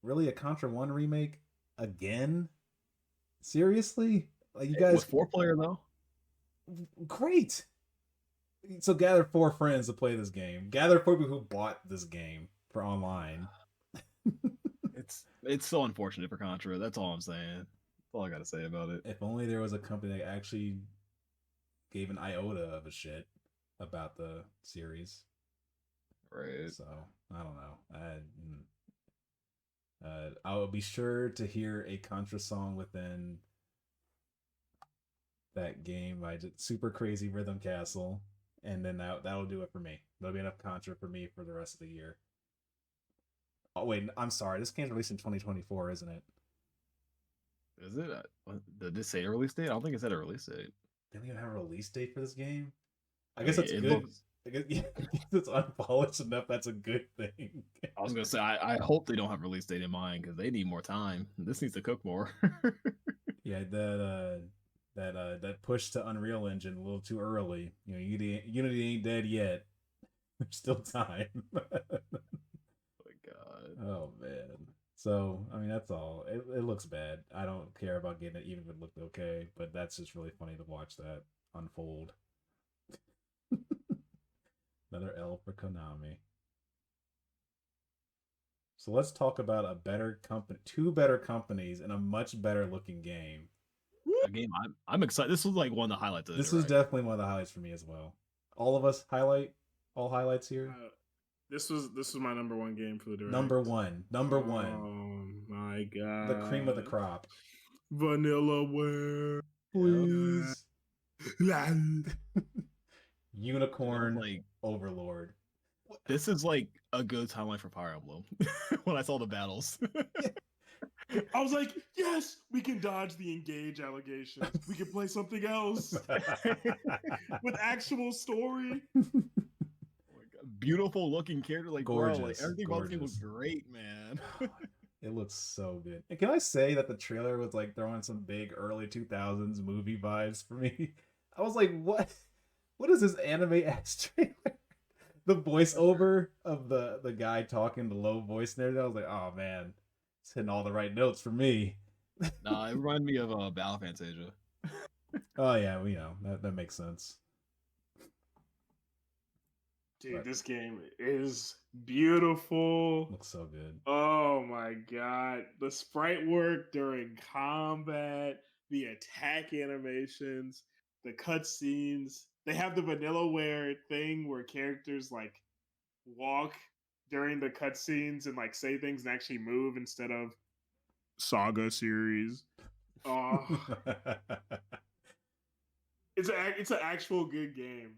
Speaker 1: really a Contra 1 remake again? Seriously? Like you guys
Speaker 3: with 4-player though?
Speaker 1: Great. So gather 4 friends to play this game. Gather 4 people who bought this game for online.
Speaker 3: It's so unfortunate for Contra. That's all I'm saying. That's all I gotta say about it.
Speaker 1: If only there was a company that actually gave an iota of a shit about the series.
Speaker 3: Right.
Speaker 1: So I don't know. I will be sure to hear a Contra song within that game by Super Crazy Rhythm Castle, and then that'll do it for me. That'll be enough Contra for me for the rest of the year. Oh wait, I'm sorry. This game's released in 2024, isn't it?
Speaker 3: Is it? Did it say a release date? I don't think it said a release date.
Speaker 1: They don't even have a release date for this game. I guess that's good. I guess it's unpolished enough. That's a good thing.
Speaker 3: I was gonna say I hope they don't have a release date in mind because they need more time. This needs to cook more.
Speaker 1: Yeah, that push to Unreal Engine a little too early. You know, Unity ain't dead yet. There's still time.
Speaker 3: Oh my god.
Speaker 1: Oh man. So I mean that's all. It looks bad. I don't care about getting it, even if it looked okay. But that's just really funny to watch that unfold. Another L for Konami. So let's talk about a better company, 2 better companies, and a much better looking game.
Speaker 3: A game I'm excited. This was like one of the highlights of
Speaker 1: this was definitely one of the highlights for me as well. All of us all highlights here.
Speaker 2: This was my number 1 game for the direct.
Speaker 1: Number one.
Speaker 2: Oh my god.
Speaker 1: The cream of the crop.
Speaker 2: Vanillaware.
Speaker 1: Please. Unicorn like Overlord.
Speaker 3: This is like a good timeline for Fire Emblem. When I saw the battles.
Speaker 2: I was like, yes, we can dodge the engage allegations. We can play something else with actual story.
Speaker 3: Oh my God. Beautiful looking character, like gorgeous. Bro, like everything about it was great, man.
Speaker 1: It looks so good. And can I say that the trailer was like throwing some big early 2000s movie vibes for me? I was like, what? What is this anime ass trailer? The voiceover of the guy talking, the low voice and everything. I was like, oh man, it's hitting all the right notes for me.
Speaker 3: Nah, it reminded me of Battle Fantasia.
Speaker 1: Oh yeah, that makes sense.
Speaker 2: Dude, this game is beautiful.
Speaker 1: Looks so good.
Speaker 2: Oh my god. The sprite work during combat, the attack animations, the cutscenes. They have the Vanillaware thing where characters like walk during the cutscenes and like say things and actually move instead of Saga series. Oh, it's an actual good game.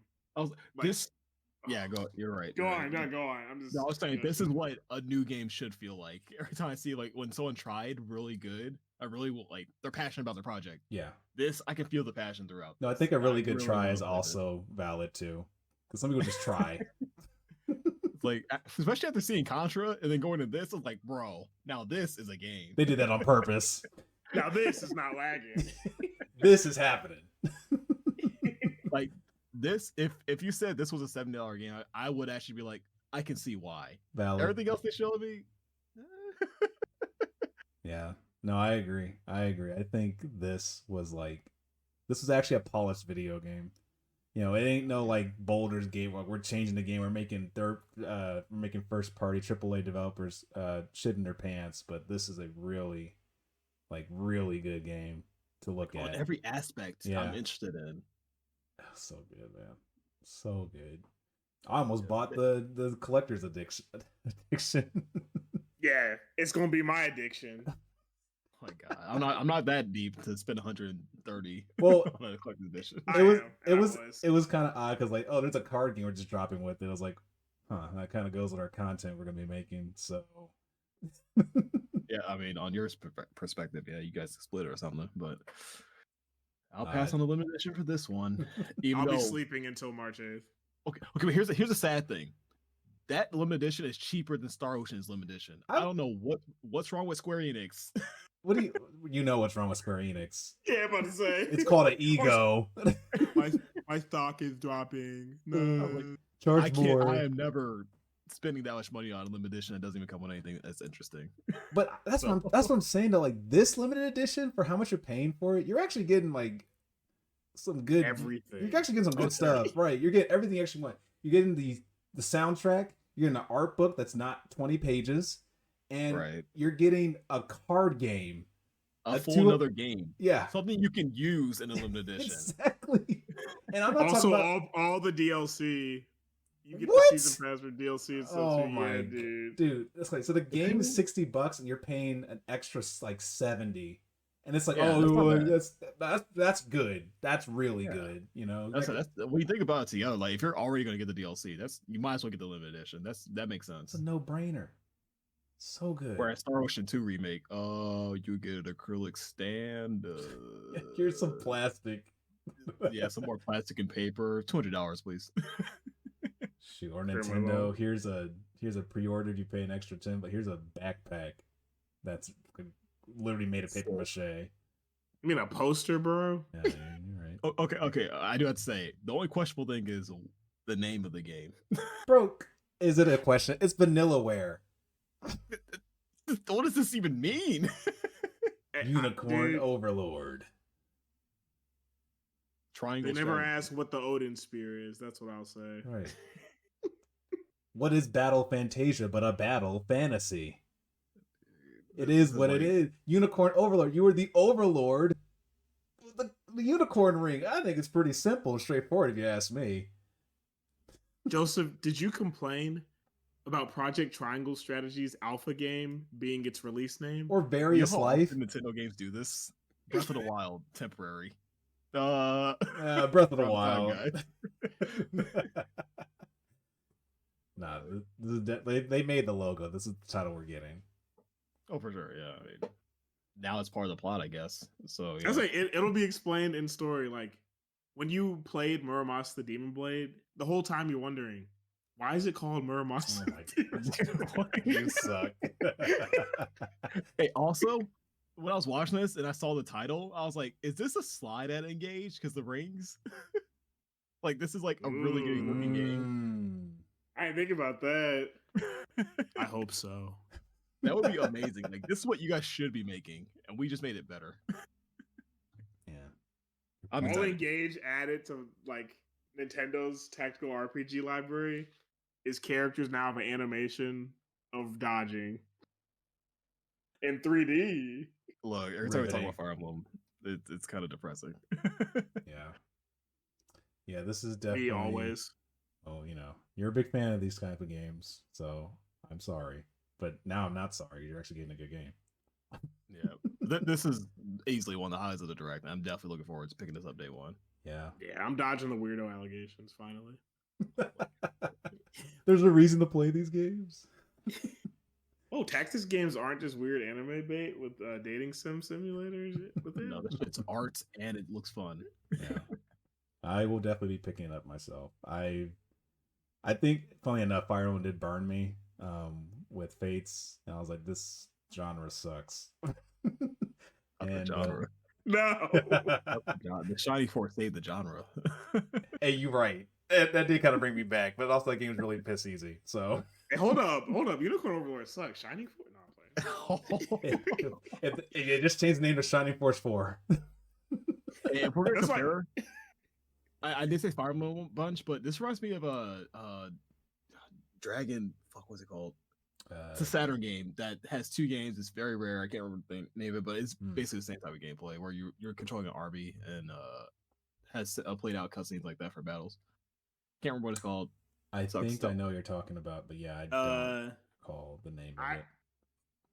Speaker 3: Yeah, you're right.
Speaker 2: Go on. I'm just.
Speaker 3: No, I was saying this is what a new game should feel like. Every time I see like when someone tried really good, I really will like they're passionate about their project.
Speaker 1: Yeah.
Speaker 3: This I can feel the passion throughout.
Speaker 1: No, I think a really good try is also valid too, because some people just try.
Speaker 3: Like, especially after seeing Contra and then going to this, it's like, bro, now this is a game.
Speaker 1: They did that on purpose.
Speaker 2: Now this is not lagging.
Speaker 1: This is happening.
Speaker 3: Like this, if you said this was a $70 game, I would actually be like, I can see why.
Speaker 1: Valid.
Speaker 3: Everything else they showed me.
Speaker 1: Yeah. No, I agree. I think this was actually a polished video game. You know, it ain't no like Boulder's Gate where we're changing the game. We're making first party AAA developers shit in their pants. But this is a really good game to look at.
Speaker 3: On every aspect, I'm interested in.
Speaker 1: So good, man. So good. I almost bought the collector's addiction.
Speaker 2: Yeah, it's gonna be my addiction.
Speaker 3: Oh my god, I'm not that deep to spend 130.
Speaker 1: Well,
Speaker 3: on a collector's edition.
Speaker 1: It was kind of odd because like, oh, there's a card game we're just dropping with it. I was like, huh, that kind of goes with our content we're gonna be making. So
Speaker 3: yeah, I mean, on your perspective, yeah, you guys split it or something, but I'll pass on the limited edition for this one.
Speaker 2: I'll be sleeping until March 8th.
Speaker 3: Okay, but here's a sad thing. That limited edition is cheaper than Star Ocean's limited edition. I don't know what's wrong with Square Enix.
Speaker 1: What do you know what's wrong with Square Enix?
Speaker 2: Yeah, I'm about to say.
Speaker 1: It's called an ego.
Speaker 2: my stock is dropping. No.
Speaker 1: Charge more.
Speaker 3: I am never spending that much money on a limited edition that doesn't even come with anything that's interesting.
Speaker 1: But that's what I'm saying, that like this limited edition, for how much you're paying for it, you're actually getting like some good
Speaker 2: everything.
Speaker 1: You're actually getting some good stuff, right? You're getting everything you actually want. You're getting the soundtrack. You're getting an art book that's not 20 pages. And you're getting a card game.
Speaker 3: Another game.
Speaker 1: Yeah.
Speaker 3: Something you can use in a limited edition.
Speaker 1: Exactly. And I'm not
Speaker 2: also
Speaker 1: talking about
Speaker 2: all the DLC. You get the season pass for DLC.
Speaker 1: Oh my dude. That's like, so the game is $60 and you're paying an extra like 70. And it's like, that's good. That's really good. You know,
Speaker 3: that's when you think about it together. Like, if you're already going to get the DLC, you might as well get the limited edition. That makes sense.
Speaker 1: It's a no-brainer. So good.
Speaker 3: Whereas Star Ocean 2 remake, you get an acrylic stand.
Speaker 1: Here's some plastic.
Speaker 3: Yeah, some more plastic and paper. $200, please.
Speaker 1: Shoot, or Nintendo. Here's a pre-order. You pay an extra $10, but here's a backpack that's literally made of paper mache.
Speaker 2: You mean a poster, bro?
Speaker 1: Yeah, you're
Speaker 3: right. Okay. I do have to say, the only questionable thing is the name of the game.
Speaker 1: Bro, is it a question? It's Vanillaware.
Speaker 3: What does this even mean?
Speaker 1: Unicorn Overlord.
Speaker 3: Triangle.
Speaker 2: They never ask what the Odin spear is. That's what I'll say.
Speaker 1: Right. What is Battle Fantasia but a battle fantasy? It is what it is. Unicorn Overlord. You were the Overlord. The unicorn ring. I think it's pretty simple and straightforward if you ask me.
Speaker 2: Joseph, did you complain about Project Triangle Strategies alpha game being its release name?
Speaker 1: Or Various Life?
Speaker 3: Nintendo games do this. Breath of the Wild, temporary.
Speaker 1: Breath of the Wild. Nah, they made the logo. This is the title we're getting.
Speaker 3: Oh, for sure, yeah. I mean, now it's part of the plot, I guess. So
Speaker 2: I was like, it'll be explained in story. Like, when you played Muramasa the Demon Blade, the whole time you're wondering, why is it called Muramasa?
Speaker 1: Oh you suck.
Speaker 3: Hey, also, when I was watching this and I saw the title, I was like, is this a slide at Engage? Because the rings? Like, this is like a really good looking game.
Speaker 2: I didn't think about that. I hope so.
Speaker 3: That would be amazing. Like, this is what you guys should be making, and we just made it better.
Speaker 1: Yeah.
Speaker 2: All Engage added to like Nintendo's tactical RPG library. is characters now have an animation of dodging in 3D.
Speaker 3: Look, every time we talk about Fire Emblem, it's kind of depressing.
Speaker 1: Yeah, this is definitely...
Speaker 2: Me always.
Speaker 1: Oh, you're a big fan of these type of games, so I'm sorry. But now I'm not sorry. You're actually getting a good game.
Speaker 3: Yeah. This is easily one of the highlights of the Direct. I'm definitely looking forward to picking this up day one.
Speaker 1: Yeah.
Speaker 2: Yeah, I'm dodging the weirdo allegations, finally.
Speaker 1: There's a reason to play these games.
Speaker 2: Oh, Tactics games aren't just weird anime bait with dating sim simulators with it?
Speaker 3: No, this shit's art and it looks fun.
Speaker 1: Yeah. I will definitely be picking it up myself. I think, funny enough, Fire Emblem did burn me with Fates, and I was like, this genre sucks.
Speaker 3: And genre.
Speaker 2: No.
Speaker 3: The Shining Force saved the genre.
Speaker 1: Hey, you're right. That did kind of bring me back, but also that game's really piss easy. So
Speaker 2: hey, hold up. Unicorn Overlord sucks. Shining Force? No, I'm playing.
Speaker 1: It just changed the name to Shining Force 4.
Speaker 3: If we're gonna compare, I did say Fire Emblem a bunch, but this reminds me of a Dragon. Fuck, what's it called? It's a Saturn game that has 2 games. It's very rare. I can't remember the name of it, but it's basically the same type of gameplay where you're controlling an army and has played out cutscenes like that for battles. Can't remember what it's called.
Speaker 1: I think I know what you're talking about, but yeah, I don't recall the name of it.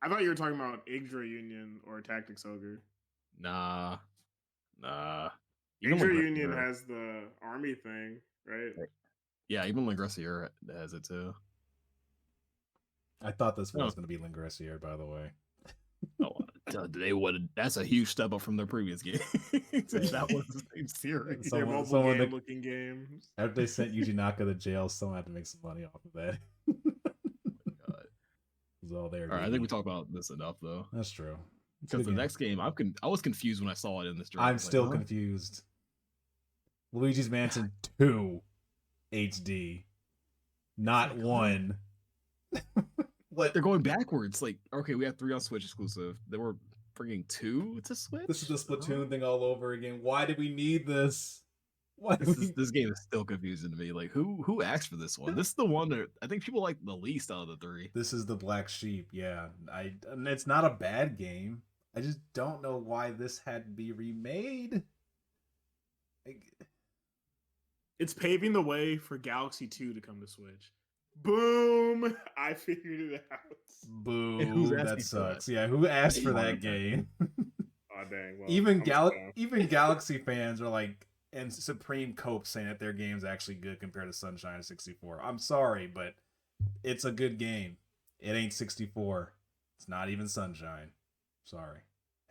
Speaker 2: I thought you were talking about Yggdra Union or Tactics Ogre.
Speaker 3: Nah.
Speaker 2: Yggdra Union has the army thing, right?
Speaker 3: Yeah, even Langrisser has it too.
Speaker 1: I thought this was going to be Langrisser, by the way.
Speaker 3: They would. That's a huge step up from their previous game. That was the same series.
Speaker 2: They're mobile game-looking games.
Speaker 1: After they sent Yuji Naka to jail, someone had to make some money off of that.
Speaker 3: Oh my god!
Speaker 1: It was all there.
Speaker 3: All right, I think we talked about this enough, though.
Speaker 1: That's true.
Speaker 3: Because the next game, I was confused when I saw it in this.
Speaker 1: I'm still confused. Luigi's Mansion 2 HD, not 1.
Speaker 3: What? They're going backwards. Like, okay, we have 3 on Switch exclusive. They were bringing 2 to Switch.
Speaker 1: This is the Splatoon thing all over again. Why did we need this?
Speaker 3: This game is still confusing to me. Like, who asked for this one? This is the one that I think people like the least out of the 3.
Speaker 1: This is the black sheep. Yeah, and it's not a bad game. I just don't know why this had to be remade.
Speaker 2: It's paving the way for Galaxy 2 to come to Switch. Boom! I figured it out.
Speaker 1: Boom! That sucks. Yeah, who asked for that game?
Speaker 2: Oh dang! Well,
Speaker 1: even Galaxy fans are like, and Supreme Cope saying that their game's actually good compared to Sunshine 64. I'm sorry, but it's a good game. It ain't 64. It's not even Sunshine. Sorry,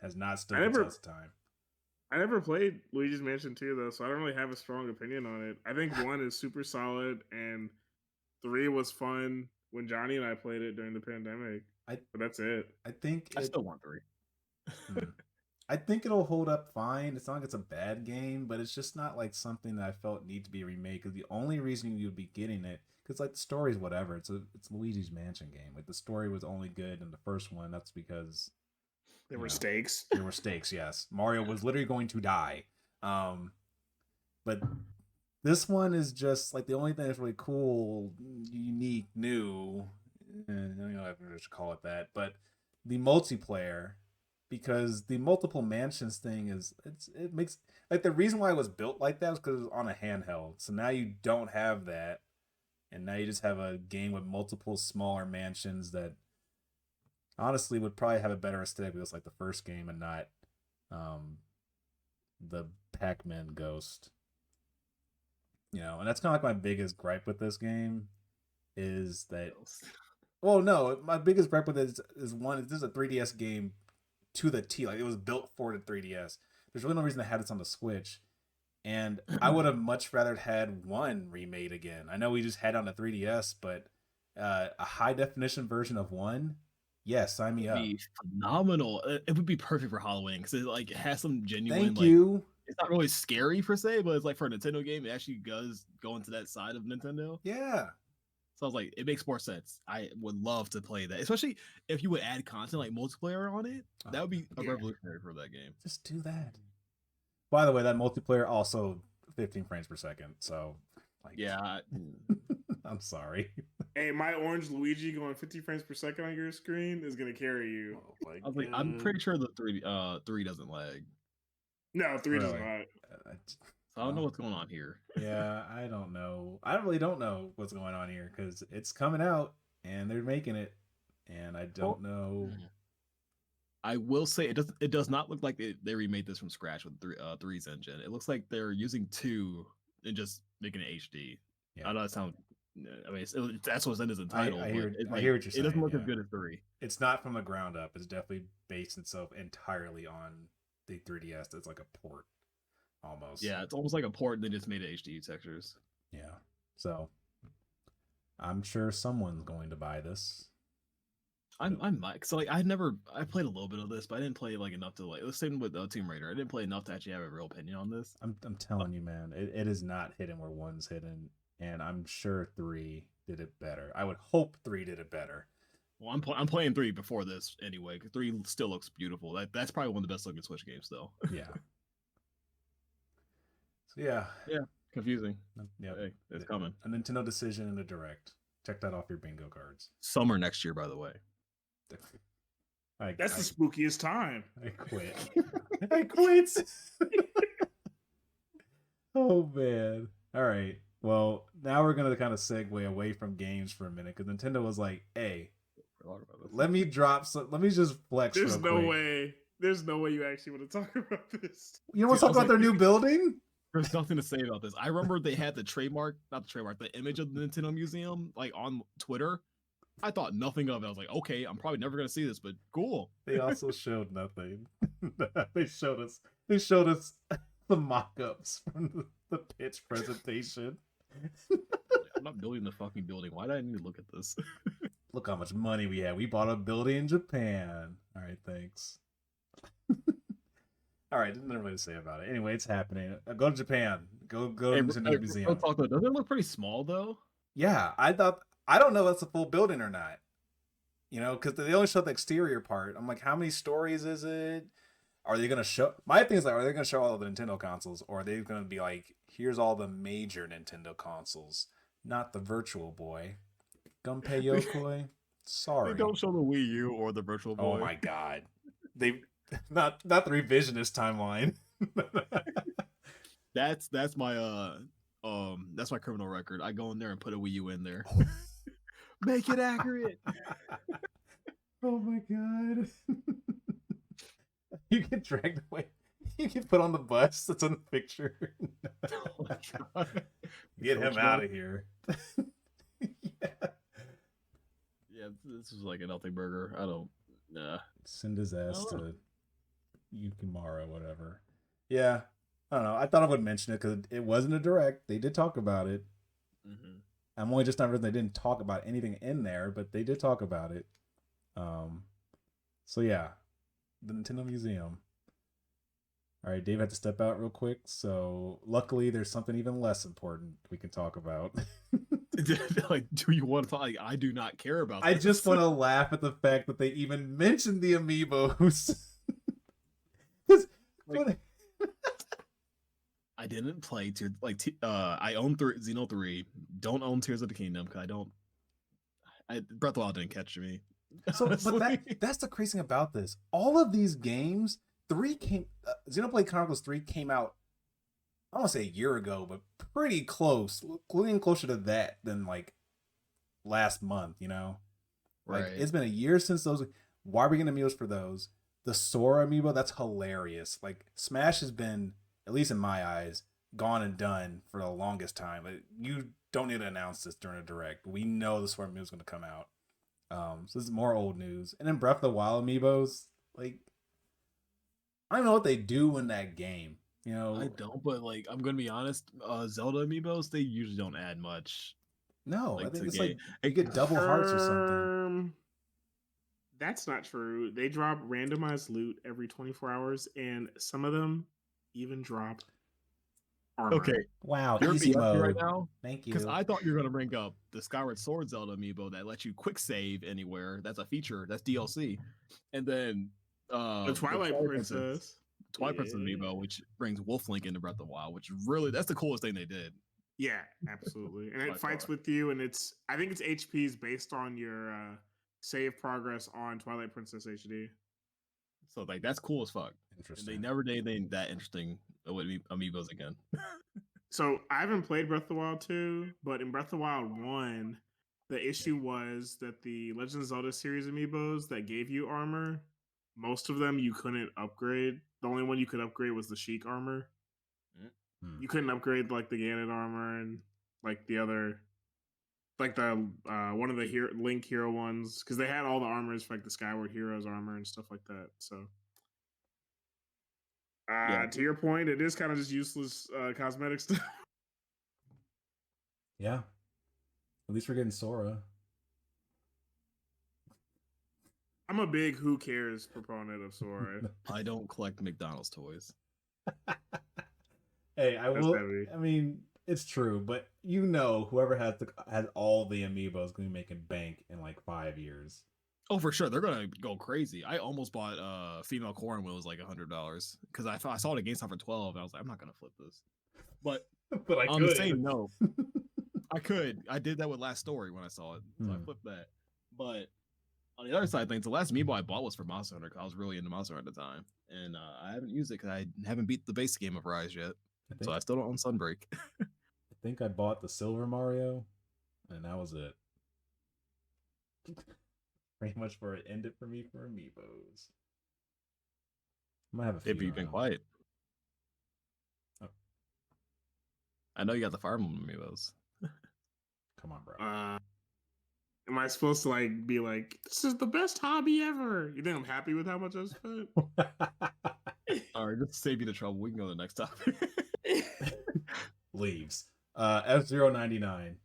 Speaker 1: has not stood the test of time.
Speaker 2: I never played Luigi's Mansion 2 though, so I don't really have a strong opinion on it. I think 1 is super solid and 3 was fun when Johnny and I played it during the pandemic. But that's it.
Speaker 3: I still want 3.
Speaker 1: I think it'll hold up fine. It's not like it's a bad game, but it's just not like something that I felt need to be remade. Because the only reason you would be getting it, because like the story's whatever. It's Luigi's Mansion game. Like the story was only good in the first one. That's because
Speaker 2: there were stakes.
Speaker 1: There were stakes. Yes, Mario was literally going to die. But this one is just like the only thing that's really cool, unique, new. I don't know if I should call it that, but the multiplayer, because the multiple mansions thing it makes like the reason why it was built like that was because it was on a handheld. So now you don't have that, and now you just have a game with multiple smaller mansions that honestly would probably have a better aesthetic because like the first game and not the Pac-Man Ghost. And that's kind of like my biggest gripe with this game is that. Well, no, my biggest gripe with it is one, this is a 3DS game to the T. Like it was built for the 3DS. There's really no reason to have this on the Switch. And I would have much rather had 1 remade again. I know we just had it on the 3DS, but a high definition version of 1, yes, sign me up.
Speaker 3: Be phenomenal. It would be perfect for Halloween because it has some genuine.
Speaker 1: Thank you.
Speaker 3: It's not really scary per se, but it's like for a Nintendo game, it actually does go into that side of Nintendo.
Speaker 1: Yeah.
Speaker 3: So I was like, it makes more sense. I would love to play that, especially if you would add content like multiplayer on it. That would be revolutionary for that game.
Speaker 1: Just do that. By the way, that multiplayer also 15 frames per second. So,
Speaker 3: yeah,
Speaker 1: I'm sorry.
Speaker 2: Hey, my orange Luigi going 50 frames per second on your screen is gonna carry you.
Speaker 1: Oh my
Speaker 3: I was like, I'm pretty sure the 3 doesn't lag.
Speaker 2: No, 3 does
Speaker 1: Really?
Speaker 2: not.
Speaker 3: So I don't know what's going on here.
Speaker 1: Yeah, I don't know. I really don't know what's going on here because it's coming out and they're making it, and I don't know.
Speaker 3: I will say it does not look like they remade this from scratch with 3's engine. It looks like they're using 2 and just making it HD.
Speaker 1: Yeah.
Speaker 3: I know that sounds. I mean, that's what's in his entitled.
Speaker 1: I hear
Speaker 3: but
Speaker 1: what you're saying.
Speaker 3: It doesn't look
Speaker 1: yeah.
Speaker 3: as good as 3.
Speaker 1: It's not from the ground up. It's definitely based itself entirely on the 3DS. It's like a port, almost.
Speaker 3: Yeah, it's almost like a port. And they just made it HD textures.
Speaker 1: Yeah. So I'm sure someone's going to buy this.
Speaker 3: I might. So like I played a little bit of this, but I didn't play like enough to like. The same with Tomb Raider. I didn't play enough to actually have a real opinion on this.
Speaker 1: I'm telling you, man, it is not hidden where 1's hidden, and I'm sure 3 did it better. I would hope 3 did it better.
Speaker 3: Well, I'm playing 3 before this anyway. 'Cause 3 still looks beautiful. That's probably one of the best looking Switch games, though.
Speaker 1: Yeah. So yeah.
Speaker 3: Confusing.
Speaker 1: Yeah.
Speaker 3: Hey, it's coming.
Speaker 1: A Nintendo decision and a Direct. Check that off your bingo cards.
Speaker 3: Summer next year, by the way.
Speaker 2: That's the spookiest time.
Speaker 1: I quit. I quit. Oh man. All right. Well, now we're gonna kind of segue away from games for a minute because Nintendo was like, "Hey, let me just flex."
Speaker 2: There's no way. There's no way you actually want to talk about this.
Speaker 1: You want to talk about their new building?
Speaker 3: There's nothing to say about this. I remember they had the image of the Nintendo Museum, like on Twitter. I thought nothing of it. I was like, okay, I'm probably never gonna see this, but cool.
Speaker 1: They also showed nothing. They showed us the mock-ups from the pitch presentation.
Speaker 3: I'm not building the fucking building. Why did I need to look at this?
Speaker 1: Look how much money we had. We bought a building in Japan. All right, thanks. All right, nothing really to say about it. Anyway, it's happening. Go to Japan. Go to the Nintendo Museum.
Speaker 3: Doesn't it look pretty small though?
Speaker 1: Yeah, I don't know if that's a full building or not. You know, because they only showed the exterior part. I'm like, how many stories is it? Are they going to show... My thing is, like, are they going to show all of the Nintendo consoles? Or are they going to be like, here's all the major Nintendo consoles, not the Virtual Boy. Gunpei Yokoi? Sorry.
Speaker 3: They don't show the Wii U or the Virtual Boy.
Speaker 1: Oh my god. They... Not the revisionist timeline.
Speaker 3: That's my criminal record. I go in there and put a Wii U in there. Make it accurate.
Speaker 1: Oh my god. You get dragged away. You get put on the bus that's on the picture.
Speaker 3: Oh my god.
Speaker 1: Get him out of here.
Speaker 3: Yeah, this is like a nothing burger. I don't. Nah.
Speaker 1: Send his ass to Yukimura, whatever. Yeah, I don't know. I thought I would mention it because it wasn't a direct. They did talk about it.
Speaker 3: Mm-hmm.
Speaker 1: I'm only just not realizing they didn't talk about anything in there, but they did talk about it. So yeah, the Nintendo Museum. All right, Dave had to step out real quick. So luckily, there's something even less important we can talk about.
Speaker 3: Like, do you want to talk? Like, I do not care about this.
Speaker 1: I just want to laugh at the fact that they even mentioned the amiibos.
Speaker 3: Like, I didn't play I own Xeno 3. Don't own Tears of the Kingdom because Breath of the Wild didn't catch me.
Speaker 1: So, but that's the crazy thing about this. All of these games, Xenoblade Chronicles 3 came out, I don't want to say a year ago, but pretty close, getting closer to that than like last month, you know? Like, it's been a year since those. Why are we getting amiibos for those? The Sora amiibo, that's hilarious. Like, Smash has been, at least in my eyes, gone and done for the longest time. You don't need to announce this during a direct. We know the Sora amiibo is going to come out. So this is more old news. And then Breath of the Wild amiibos, like, I don't know what they do in that game. You know,
Speaker 3: I don't, but like, I'm gonna be honest. Zelda amiibos, they usually don't add much.
Speaker 1: No,
Speaker 3: like,
Speaker 1: I think it's like you get double hearts or something.
Speaker 2: That's not true. They drop randomized loot every 24 hours, and some of them even drop armor.
Speaker 3: Okay,
Speaker 1: wow,
Speaker 3: you're
Speaker 1: easy mode
Speaker 3: right now.
Speaker 1: Thank you.
Speaker 3: Because I thought you were gonna bring up the Skyward Sword Zelda amiibo that lets you quick save anywhere. That's a feature. That's DLC. And then
Speaker 2: the Twilight Princess.
Speaker 3: Twilight Princess amiibo, which brings Wolf Link into Breath of the Wild, which really that's the coolest thing they did.
Speaker 2: Yeah, absolutely. And
Speaker 3: By
Speaker 2: it fights
Speaker 3: far.
Speaker 2: with you, and I think its HP is based on your save progress on Twilight Princess HD.
Speaker 3: So like that's cool as fuck. And
Speaker 1: Interesting.
Speaker 3: they never did anything that interesting with amiibos again.
Speaker 2: So I haven't played Breath of the Wild 2, but in Breath of the Wild 1, the issue was that the Legend of Zelda series amiibos that gave you armor, most of them you couldn't upgrade. The only one you could upgrade was the Sheik armor. You couldn't upgrade like the Ganon armor and like the other, like the one of the Link hero ones, because they had all the armors for like the Skyward Heroes armor and stuff like that. So
Speaker 3: Yeah.
Speaker 2: to your point, it is kind of just useless cosmetic stuff.
Speaker 1: Yeah. At least we're getting Sora.
Speaker 2: I'm a big who cares proponent of Sora.
Speaker 3: I don't collect McDonald's toys.
Speaker 1: Hey, I
Speaker 2: That's
Speaker 1: will.
Speaker 2: heavy.
Speaker 1: I mean, it's true, but you know, whoever has all the amiibos is gonna be making bank in like 5 years.
Speaker 3: Oh, for sure, they're gonna go crazy. I almost bought female Corn when it was like $100 because I saw it at GameStop for 12, and I was like, I'm not gonna flip this. But
Speaker 1: But I
Speaker 3: on
Speaker 1: could.
Speaker 3: the same note, I could. I did that with Last Story when I saw it, so I flipped that. But on the other side of things, the last amiibo I bought was for Monster Hunter because I was really into Monster Hunter at the time, and I haven't used it because I haven't beat the base game of Rise yet, so I still don't own Sunbreak.
Speaker 1: I think I bought the Silver Mario, and that was it. Pretty much where it ended for me for amiibos. I might have a few.
Speaker 3: If you've been quiet.
Speaker 1: Oh.
Speaker 3: I know you got the Fire Emblem amiibos.
Speaker 1: Come on, bro.
Speaker 2: Am I supposed to like be like, this is the best hobby ever? You think I'm happy with how much I spent?
Speaker 3: All right, just to save you the trouble, we can go to the next topic.
Speaker 1: Leaves. F-Zero99.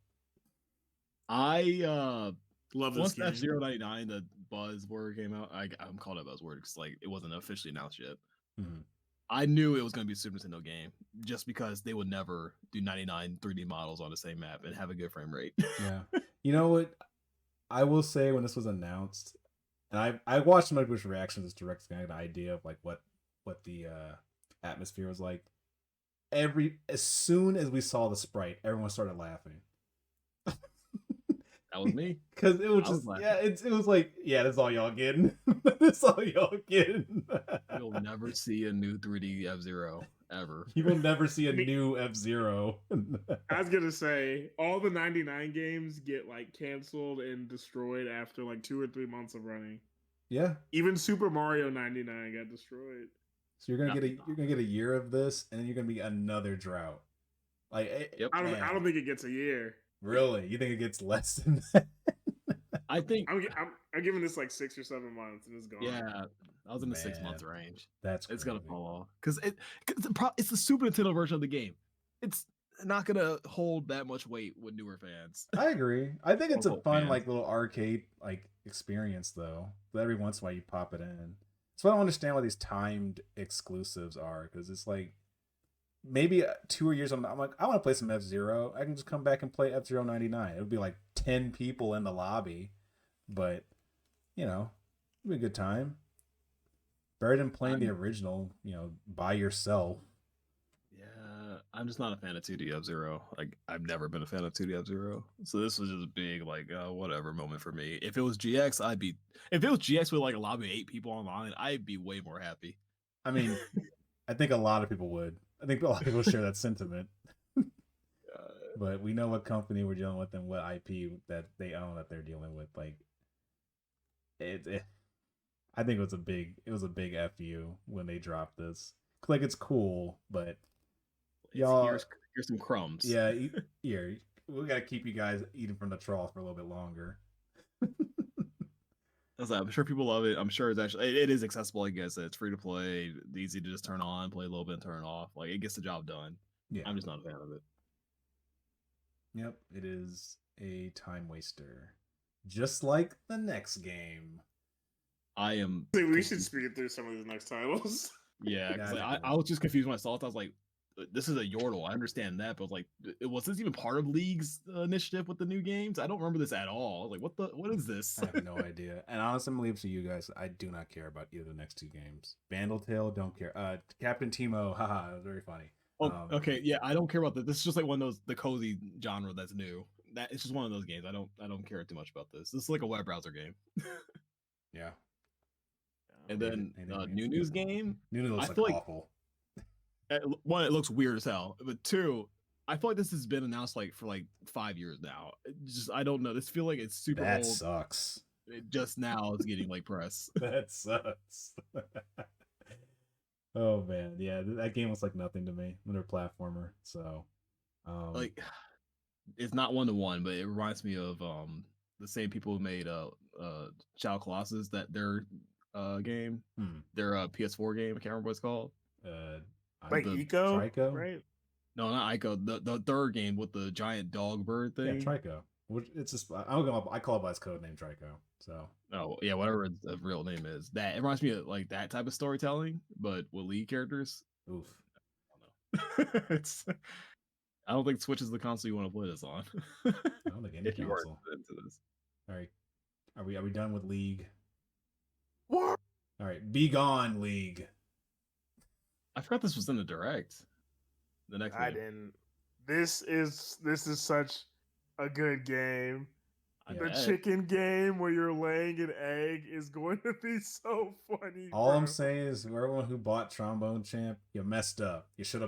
Speaker 3: I
Speaker 2: love this
Speaker 3: once
Speaker 2: game.
Speaker 3: F-Zero99, the buzzword came out. I'm calling it a buzzword because like it wasn't officially announced yet.
Speaker 1: Mm-hmm.
Speaker 3: I knew it was going to be a Super Nintendo game just because they would never do 99 3D models on the same map and have a good frame rate.
Speaker 1: Yeah. You know what? I will say when this was announced, and I watched some people's reactions to direct kind of an idea of like what the atmosphere was like. As soon as we saw the sprite, everyone started laughing.
Speaker 3: That was me.
Speaker 1: Because it was just it was like, yeah, that's all y'all getting. That's all y'all getting.
Speaker 3: You'll never see a new 3D F-Zero ever.
Speaker 1: You will never see a new F-Zero.
Speaker 2: I was gonna say all the 99 games get like canceled and destroyed after like 2 or 3 months of running.
Speaker 1: Yeah.
Speaker 2: Even Super Mario 99 got destroyed.
Speaker 1: So you're gonna get a year of this, and then you're gonna be another drought. Like,
Speaker 3: yep.
Speaker 2: I don't think it gets a year.
Speaker 1: Really? You think it gets less than that?
Speaker 3: I think
Speaker 2: I'm giving this like 6 or 7 months, and it's gone.
Speaker 3: Yeah, I was in the 6 month range.
Speaker 1: It's
Speaker 3: gonna fall off because it's the Super Nintendo version of the game. It's not gonna hold that much weight with newer fans.
Speaker 1: I agree. I think it's a fun like little arcade like experience though. But every once in a while you pop it in. So I don't understand what these timed exclusives are because it's like maybe 2 years I'm like I want to play some F-Zero. I can just come back and play F-Zero99. It would be like 10 people in the lobby, but you know, it'd be a good time. Better than playing the original, you know, by yourself.
Speaker 3: Yeah, I'm just not a fan of 2D F-Zero. Like, I've never been a fan of 2D F-Zero. So this was just a big, like, whatever moment for me. If it was GX, if it was GX with like a lobby of 8 people online, I'd be way more happy.
Speaker 1: I mean, I think a lot of people would. I think a lot of people share that sentiment. But we know what company we're dealing with and what IP that they own that they're dealing with. Like, I think it was a big FU when they dropped this. Like, it's cool, but y'all,
Speaker 3: here's some crumbs.
Speaker 1: Yeah, here we gotta keep you guys eating from the trough for a little bit longer.
Speaker 3: I'm sure people love it. I'm sure it is accessible. I guess it's free to play, easy to just turn on, play a little bit, and turn it off. Like, it gets the job done.
Speaker 1: Yeah,
Speaker 3: I'm just not a fan of it.
Speaker 1: Yep, it is a time waster, just like the next game.
Speaker 2: We should speed through some of these next titles.
Speaker 3: Yeah, because I was just confused when I saw it. I was like, this is a Yordle. I understand that, but like, was this even part of League's initiative with the new games? I don't remember this at all. Like, what is this?
Speaker 1: I have no idea. And honestly, I'm gonna leave it to you guys. I do not care about either of the next 2 games. Bandle Tale, don't care. Captain Teemo, haha, it was very funny.
Speaker 3: Okay, yeah, I don't care about this. This is just like one of those the cozy genre that's new. That it's just one of those games. I don't care too much about this. This is like a web browser game.
Speaker 1: Yeah.
Speaker 3: And then Nunu's game.
Speaker 1: Nunu looks
Speaker 3: I
Speaker 1: like
Speaker 3: feel like
Speaker 1: awful.
Speaker 3: one, it looks weird as hell, but two, I feel like this has been announced like for like 5 years now. Just I don't know. This feel like it's super
Speaker 1: That
Speaker 3: old.
Speaker 1: sucks.
Speaker 3: It just now is getting like press.
Speaker 1: That sucks. Oh man, yeah, that game was like nothing to me. Another platformer. So,
Speaker 3: like, it's not 1-to-1, but it reminds me of the same people who made Child Colossus, that their game, their PS4 game. I can't remember what it's called.
Speaker 2: Like Ico,
Speaker 1: Trico?
Speaker 2: right?
Speaker 3: No, not Ico. The third game with the giant dog bird thing.
Speaker 1: Yeah, Trico. It's just I call it by its code name Trico. So
Speaker 3: yeah, whatever the real name is. That it reminds me of like that type of storytelling, but with lead characters.
Speaker 1: Oof.
Speaker 3: I don't know. I don't think Switch is the console you want to play this on.
Speaker 1: I don't think any
Speaker 3: if you
Speaker 1: console.
Speaker 3: are into this.
Speaker 1: All right, are we done with League?
Speaker 2: What?
Speaker 1: All right, be gone, League.
Speaker 3: I forgot this was in the direct. The next
Speaker 2: I didn't. This is such a good game. The chicken game where you're laying an egg is going to be so funny.
Speaker 1: All I'm saying is, everyone who bought Trombone Champ, you messed up. You should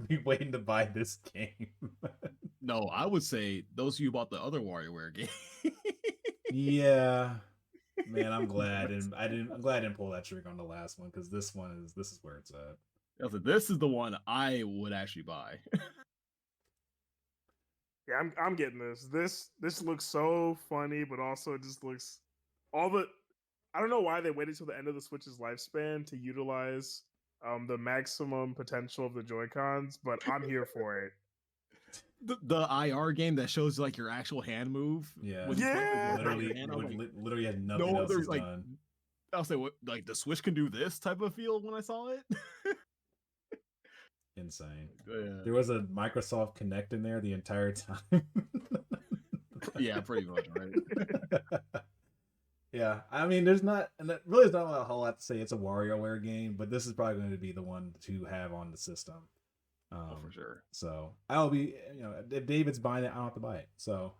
Speaker 1: be waiting to buy this game.
Speaker 3: No, I would say those of you who bought the other WarioWare game.
Speaker 1: Yeah, man, I'm glad, and I'm glad I didn't pull that trigger on the last one, because this is where it's at.
Speaker 3: This is the one I would actually buy.
Speaker 2: Yeah, I'm getting this. This looks so funny, but also it just looks I don't know why they waited till the end of the Switch's lifespan to utilize the maximum potential of the Joy-Cons, but I'm here for it.
Speaker 3: The IR game that shows like your actual hand move.
Speaker 1: Yeah.
Speaker 3: Literally
Speaker 1: had nothing else
Speaker 3: there's like
Speaker 1: done.
Speaker 3: I'll say what like the Switch can do this type of feel when I saw it.
Speaker 1: Insane.
Speaker 3: Yeah.
Speaker 1: There was a Microsoft Kinect in there the entire time.
Speaker 3: Yeah, pretty much, right?
Speaker 1: Yeah, I mean, there's not a whole lot to say. It's a WarioWare game, but this is probably going to be the one to have on the system.
Speaker 3: For sure.
Speaker 1: So I'll be, if David's buying it, I don't have to buy it. So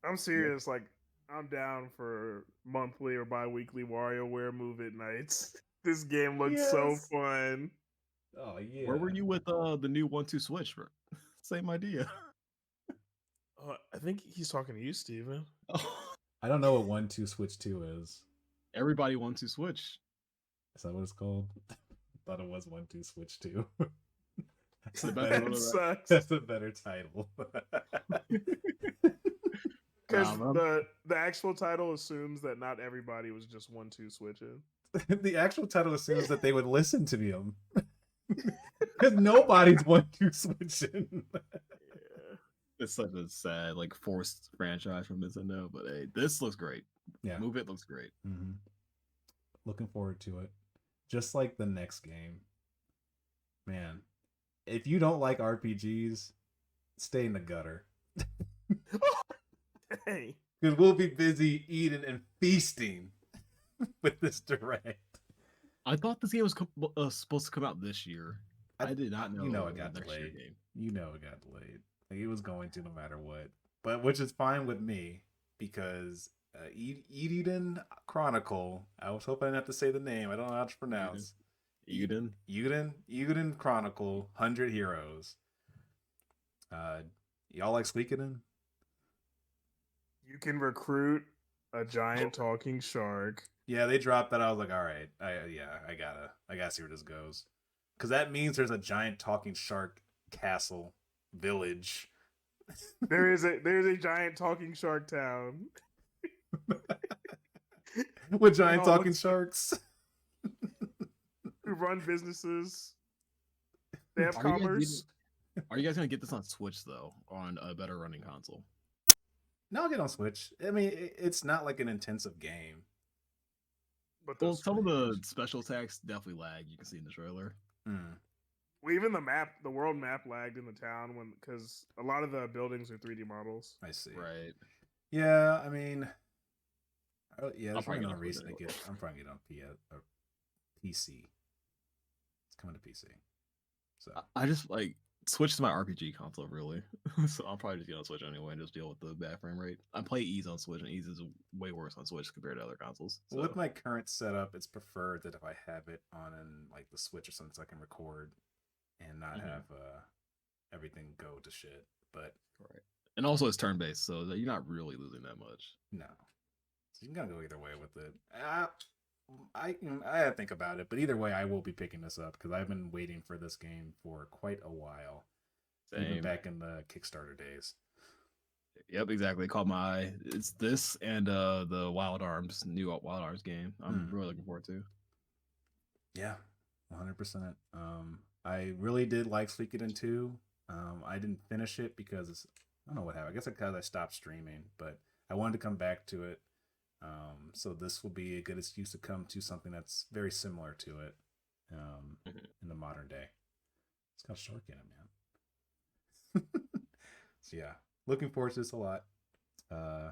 Speaker 2: I'm serious. Yeah. Like, I'm down for monthly or bi-weekly WarioWare Move-It nights. This game looks so fun.
Speaker 1: Oh yeah.
Speaker 3: Where were you with the new 1-2 Switch? Same idea.
Speaker 2: I think he's talking to you, Steven.
Speaker 1: I don't know what 1-2 Switch 2 is.
Speaker 3: Everybody 1-2 Switch.
Speaker 1: Is that what it's called? I thought it was 1-2 Switch 2. That's a better title.
Speaker 2: Because the actual title assumes that not everybody was just 1-2 switching.
Speaker 1: The actual title assumes that they would listen to him. Because nobody's 1-2 switching.
Speaker 3: Yeah. It's such a sad, like, forced franchise from Nintendo, but hey, this looks great.
Speaker 1: Yeah.
Speaker 3: Move It looks great.
Speaker 1: Mm-hmm. Looking forward to it. Just like the next game. Man, if you don't like RPGs, stay in the gutter.
Speaker 2: Hey.
Speaker 1: Because we'll be busy eating and feasting with this direct.
Speaker 3: I thought this game was supposed to come out this year. I did not know.
Speaker 1: It got delayed. It got delayed. Like, it was going to no matter what. But which is fine with me, because Eiyuden Chronicle. I was hoping I didn't have to say the name. I don't know how to pronounce. Eiyuden Chronicle 100 Heroes. Y'all like Suikoden?
Speaker 2: You can recruit a giant talking shark.
Speaker 1: Yeah, they dropped that. I was like, all right, I gotta see where this goes, because that means there's a giant talking shark castle village.
Speaker 2: There's a giant talking shark town
Speaker 1: with giant talking sharks
Speaker 2: who run businesses. They have commerce.
Speaker 3: Are you guys gonna get this on Switch though, on a better running console?
Speaker 1: No, I'll get on Switch. I mean, it's not like an intensive game.
Speaker 3: But some of the special attacks definitely lag. You can see in the trailer.
Speaker 2: Well, even the world map lagged in the town because a lot of the buildings are 3D models.
Speaker 1: I see.
Speaker 3: Right.
Speaker 1: Yeah, I mean, there's probably no reason to get. I'm probably get on PC. It's coming to PC. So
Speaker 3: I just like Switch is my RPG console, really. So I'll probably just get on Switch anyway and just deal with the bad frame rate. I play Ease on Switch, and Ease is way worse on Switch compared to other consoles. So.
Speaker 1: With my current setup, it's preferred that if I have it on like the Switch or something, so I can record and not have everything go to shit. But
Speaker 3: right, and also it's turn based, so you're not really losing that much.
Speaker 1: No, so you can go either way with it. I think about it, but either way, I will be picking this up because I've been waiting for this game for quite a while. Same. Even back in the Kickstarter days.
Speaker 3: Yep, exactly. Caught my eye. It's this and the Wild Arms, new Wild Arms game. I'm really looking forward to.
Speaker 1: Yeah, 100%. I really did like Suikoden 2. I didn't finish it because I don't know what happened. I guess because I stopped streaming, but I wanted to come back to it. So this will be a good excuse to come to something that's very similar to it in the modern day. It's got Shark in it, man. So yeah, looking forward to this a lot. Yeah,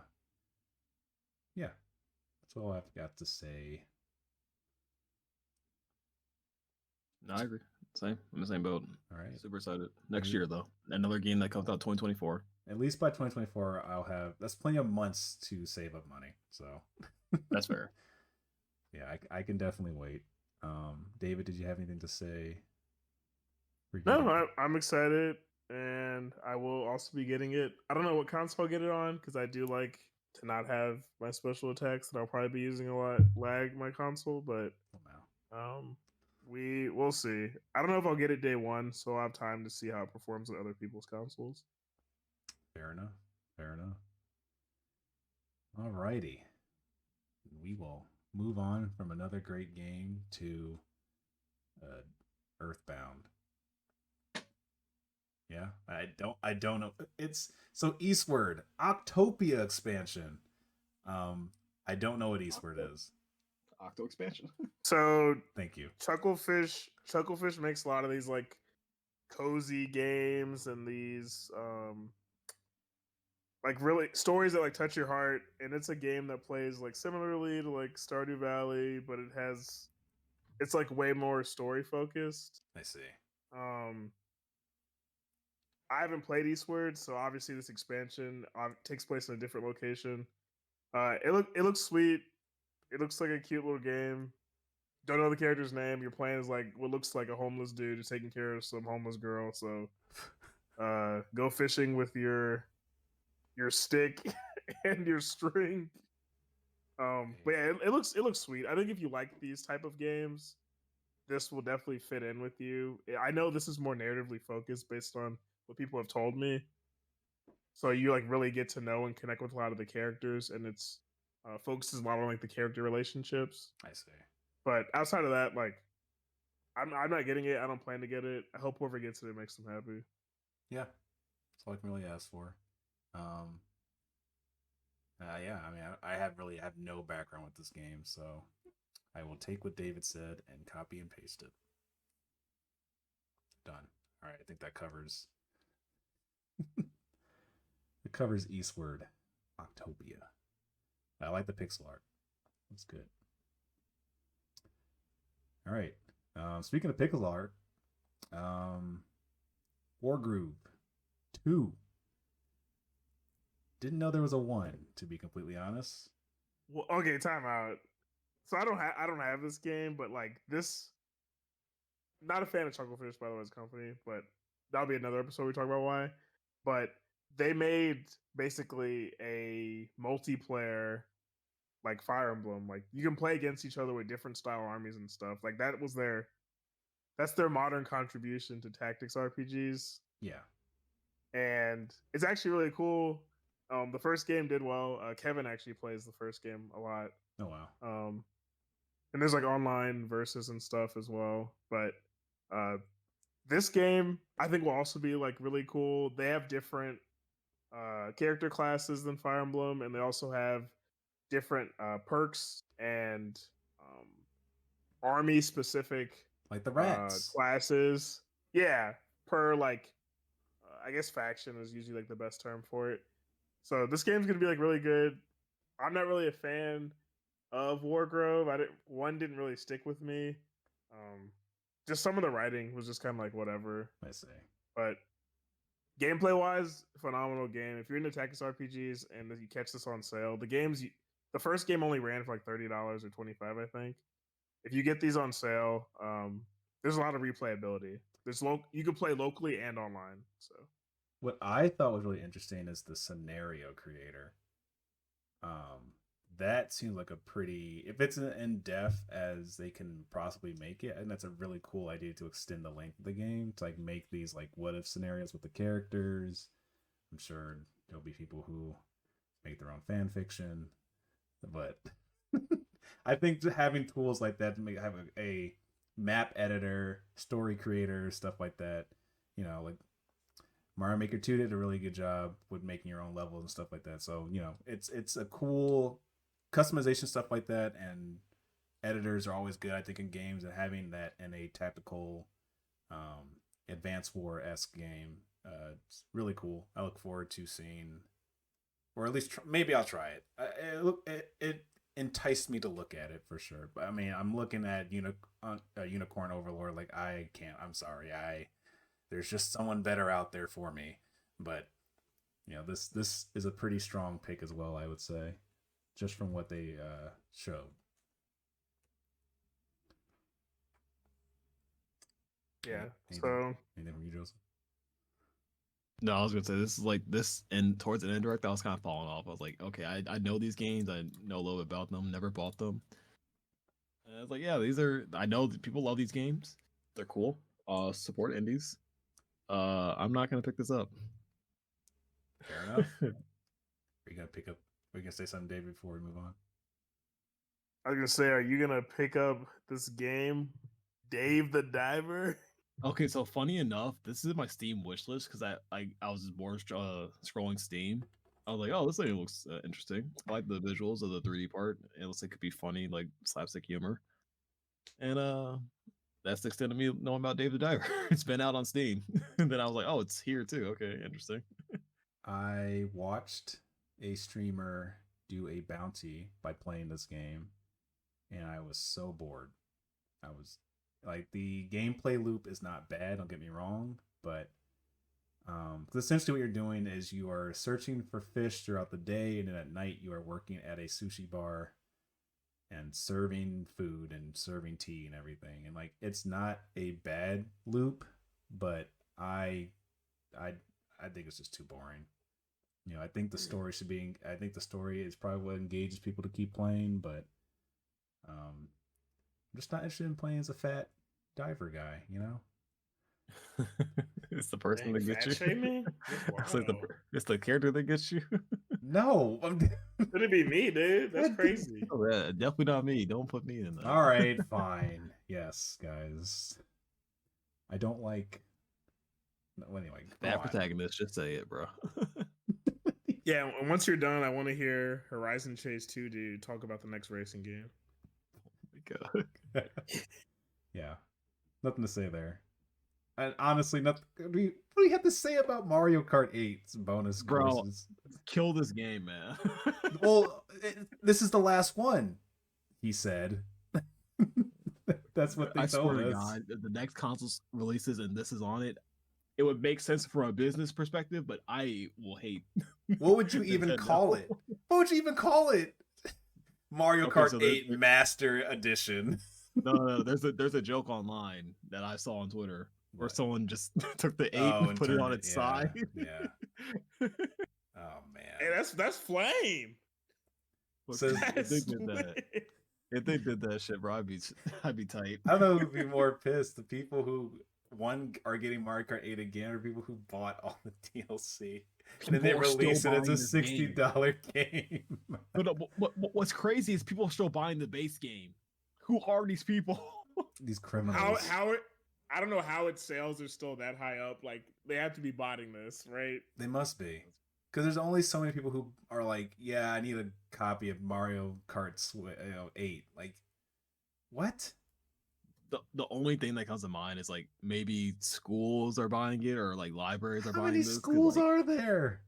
Speaker 1: that's all I've got to say.
Speaker 3: No, I agree. Same. I'm in the same boat.
Speaker 1: All right.
Speaker 3: Super excited. Next year, though. Another game that comes out 2024.
Speaker 1: At least by 2024, I'll have... That's plenty of months to save up money, so...
Speaker 3: That's fair.
Speaker 1: Yeah, I can definitely wait. David, did you have anything to say?
Speaker 2: No, I'm excited, and I will also be getting it. I don't know what console I'll get it on, because I do like to not have my special attacks that I'll probably be using a lot lag my console, but... We'll see. I don't know if I'll get it day one, so I'll have time to see how it performs with other people's consoles.
Speaker 1: Fair enough. Alrighty. We will move on from another great game to Earthbound. Yeah, I don't know. It's so Eastward Octopia expansion. I don't know what Eastward is.
Speaker 3: Octo expansion.
Speaker 2: So
Speaker 1: thank you.
Speaker 2: Chucklefish makes a lot of these like cozy games and these like really stories that like touch your heart, and it's a game that plays like similarly to like Stardew Valley, but it's like way more story focused.
Speaker 1: I see.
Speaker 2: I haven't played Eastward, so obviously this expansion takes place in a different location. It looks sweet. It looks like a cute little game. Don't know the character's name. Your plan is like what looks like a homeless dude who's taking care of some homeless girl. So, go fishing with your stick and your string. But yeah, it looks sweet. I think if you like these type of games, this will definitely fit in with you. I know this is more narratively focused based on what people have told me. So you like really get to know and connect with a lot of the characters, and it's focuses a lot on like the character relationships.
Speaker 1: I see.
Speaker 2: But outside of that, like, I'm not getting it. I don't plan to get it. I hope whoever gets it makes them happy.
Speaker 1: Yeah, that's all I can really ask for. Yeah, I mean, I have no background with this game, so I will take what David said and copy and paste it. Done. All right, I think that covers. It covers Eastward Octopia. I like the pixel art. That's good. All right. Speaking of pixel art, Wargroove 2. Didn't know there was a 1, to be completely honest.
Speaker 2: Well, okay, time out. So I don't have this game, but like this, not a fan of Chucklefish, by the way, as a company, but that'll be another episode we talk about why. But they made basically a multiplayer like Fire Emblem. Like you can play against each other with different style armies and stuff. Like that's their modern contribution to tactics RPGs.
Speaker 1: Yeah.
Speaker 2: And it's actually really cool. The first game did well. Kevin actually plays the first game a lot.
Speaker 1: Oh wow.
Speaker 2: And there's like online versus and stuff as well. But this game I think will also be like really cool. They have different character classes than Fire Emblem, and they also have different perks and army specific
Speaker 1: like the rats
Speaker 2: classes. Yeah, per like I guess faction is usually like the best term for it. So this game's gonna be like really good. I'm not really a fan of Wargrove. One didn't really stick with me. just some of the writing was just kind of like whatever.
Speaker 1: I see.
Speaker 2: But gameplay wise, phenomenal game. If you're into Tactics RPGs and you catch this on sale, the first game only ran for like $30 or $25, I think. If you get these on sale, there's a lot of replayability. You can play locally and online. So
Speaker 1: what I thought was really interesting is the scenario creator. That seems like a pretty, if it's in depth as they can possibly make it, and that's a really cool idea to extend the length of the game to like make these like what if scenarios with the characters. I'm sure there'll be people who make their own fan fiction, but I think having tools like that to have a map editor, story creator, stuff like that, like Mario Maker 2 did a really good job with making your own levels and stuff like that. So, it's a cool customization stuff like that, and editors are always good, I think, in games, and having that in a tactical Advanced War-esque game, it's really cool. I look forward to seeing, or at least maybe I'll try it. It enticed me to look at it for sure. But I mean, I'm looking at Unicorn Overlord like I can't. I'm sorry. There's just someone better out there for me. But this is a pretty strong pick as well, I would say, just from what they showed.
Speaker 2: Yeah. So
Speaker 1: anything from you, Joseph?
Speaker 3: No, I was gonna say this is like this, and towards the end direct, I was kind of falling off. I was like, okay, I know these games, I know a little bit about them, never bought them. And I was like, yeah, I know that people love these games. They're cool. Support indies. I'm not gonna pick this up.
Speaker 1: Fair enough. Are you gonna pick up? Are you gonna say something, David, before we move on?
Speaker 2: I was gonna say, are you gonna pick up this game, Dave the Diver?
Speaker 3: Okay, so funny enough, this is my Steam wish list because I was more scrolling Steam. I was like, oh, this thing looks interesting. I like the visuals of the 3D part. It looks like it could be funny, like slapstick humor. And that's the extent of me knowing about Dave the Diver. It's been out on Steam. And then I was like, oh, it's here too. Okay, interesting.
Speaker 1: I watched a streamer do a bounty by playing this game, and I was so bored. I was like, the gameplay loop is not bad, don't get me wrong, but essentially what you're doing is you are searching for fish throughout the day, and then at night you are working at a sushi bar and serving food and serving tea and everything. And like, it's not a bad loop, but I think it's just too boring. I think the story the story is probably what engages people to keep playing, but I'm just not interested in playing as a fat diver guy,
Speaker 3: It's the person that gets you.
Speaker 2: Shaming?
Speaker 3: It's the character that gets you.
Speaker 1: No.
Speaker 2: Could it be me, dude? That's crazy.
Speaker 3: Oh, yeah, definitely not me. Don't put me in that.
Speaker 1: All right, fine. Yes, guys. I don't like. No, anyway,
Speaker 3: bad protagonist. Just say it, bro.
Speaker 2: Yeah, and once you're done, I want to hear Horizon Chase 2 dude talk about the next racing game.
Speaker 3: Oh my god.
Speaker 1: Yeah, nothing to say there. And honestly, nothing. What do you have to say about Mario Kart 8's bonus courses?
Speaker 3: Kill this game, man.
Speaker 1: Well, this is the last one, he said. That's what they told us.
Speaker 3: God, the next console releases and this is on it, it would make sense from a business perspective, but I will hate.
Speaker 1: What would you even call it? What would you even call it? Mario Kart 8 Master Edition.
Speaker 3: No, there's a joke online that I saw on Twitter where someone just took the 8 and put it on its side.
Speaker 1: Yeah. Oh man.
Speaker 2: Hey, that's flame.
Speaker 3: If they did that shit, bro, I'd be tight.
Speaker 1: I don't know who'd be more pissed: the people who are getting Mario Kart 8 again, or people who bought all the DLC and then they release it as a $60 game.
Speaker 3: But what's crazy is people are still buying the base game. Who are these people?
Speaker 1: These criminals.
Speaker 2: I don't know how its sales are still that high up. Like, they have to be buying this, right?
Speaker 1: They must be. Because there's only so many people who are like, yeah, I need a copy of Mario Kart 8. Like, what?
Speaker 3: The only thing that comes to mind is like maybe schools are buying it or like libraries are buying it. How many
Speaker 1: schools are there?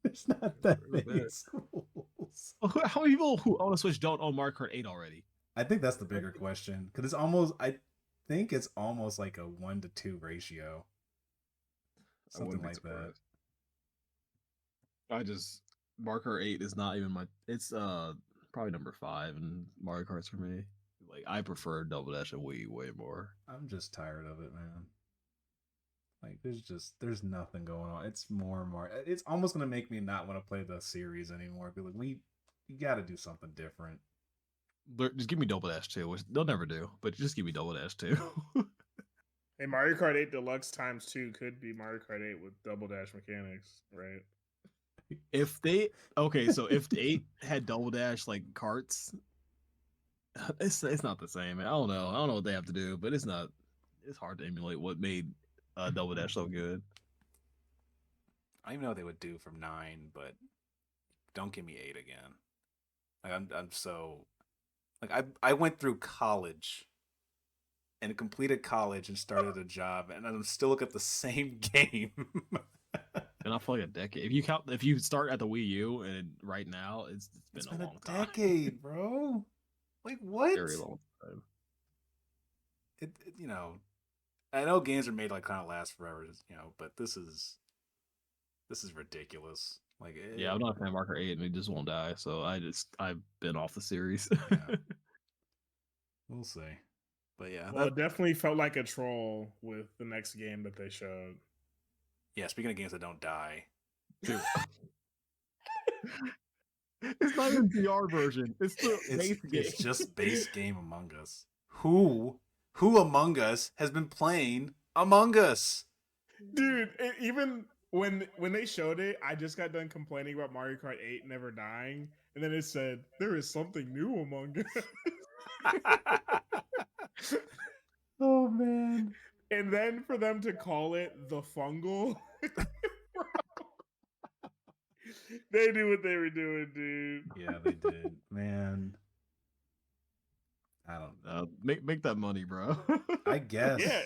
Speaker 1: There's not that many schools.
Speaker 3: How many people who own a Switch don't own Mario Kart 8 already?
Speaker 1: I think that's the bigger question. Because it's almost think it's almost like a 1-to-2 ratio.
Speaker 3: I wouldn't
Speaker 1: Something
Speaker 3: be
Speaker 1: like that.
Speaker 3: surprised. Mario Kart 8 is not even my. It's probably number 5 in Mario Karts for me. Like I prefer Double Dash and Wii way more.
Speaker 1: I'm just tired of it, man. Like there's nothing going on. It's more and more. It's almost gonna make me not want to play the series anymore. Be like, you got to do something different.
Speaker 3: Just give me Double Dash 2, which they'll never do, but just give me Double Dash 2.
Speaker 2: Hey, Mario Kart 8 Deluxe times 2 could be Mario Kart 8 with Double Dash mechanics, right?
Speaker 3: If the 8 had Double Dash like carts, it's not the same. I don't know what they have to do, but it's not. It's hard to emulate what made Double Dash so good.
Speaker 1: I don't even know what they would do from 9, but don't give me 8 again. Like I'm so like I went through college and completed college and started a job, and I'm still looking at the same game.
Speaker 3: And I feel like a decade. If you start at the Wii U and right now, it's been a long time.
Speaker 1: Decade, bro. Like what?
Speaker 3: Very long time.
Speaker 1: It I know games are made like kind of last forever, but this is ridiculous. Like
Speaker 3: yeah, I'm not a fan of Mario Kart 8, and it just won't die. So I've been off the series.
Speaker 1: Yeah. We'll see. But yeah,
Speaker 2: well, it definitely felt like a troll with the next game that they showed.
Speaker 1: Yeah, speaking of games that don't die,
Speaker 3: it's not even VR version. It's the base game.
Speaker 1: It's just base game Among Us. Who Among Us has been playing Among Us?
Speaker 2: Dude, even when they showed it, I just got done complaining about Mario Kart 8 never dying, and then it said there is something new Among Us.
Speaker 1: Oh man.
Speaker 2: And then for them to call it the fungal, they knew what they were doing, dude.
Speaker 1: Yeah, they did, man. I don't know.
Speaker 3: Make that money, bro.
Speaker 1: I guess.
Speaker 2: Yeah,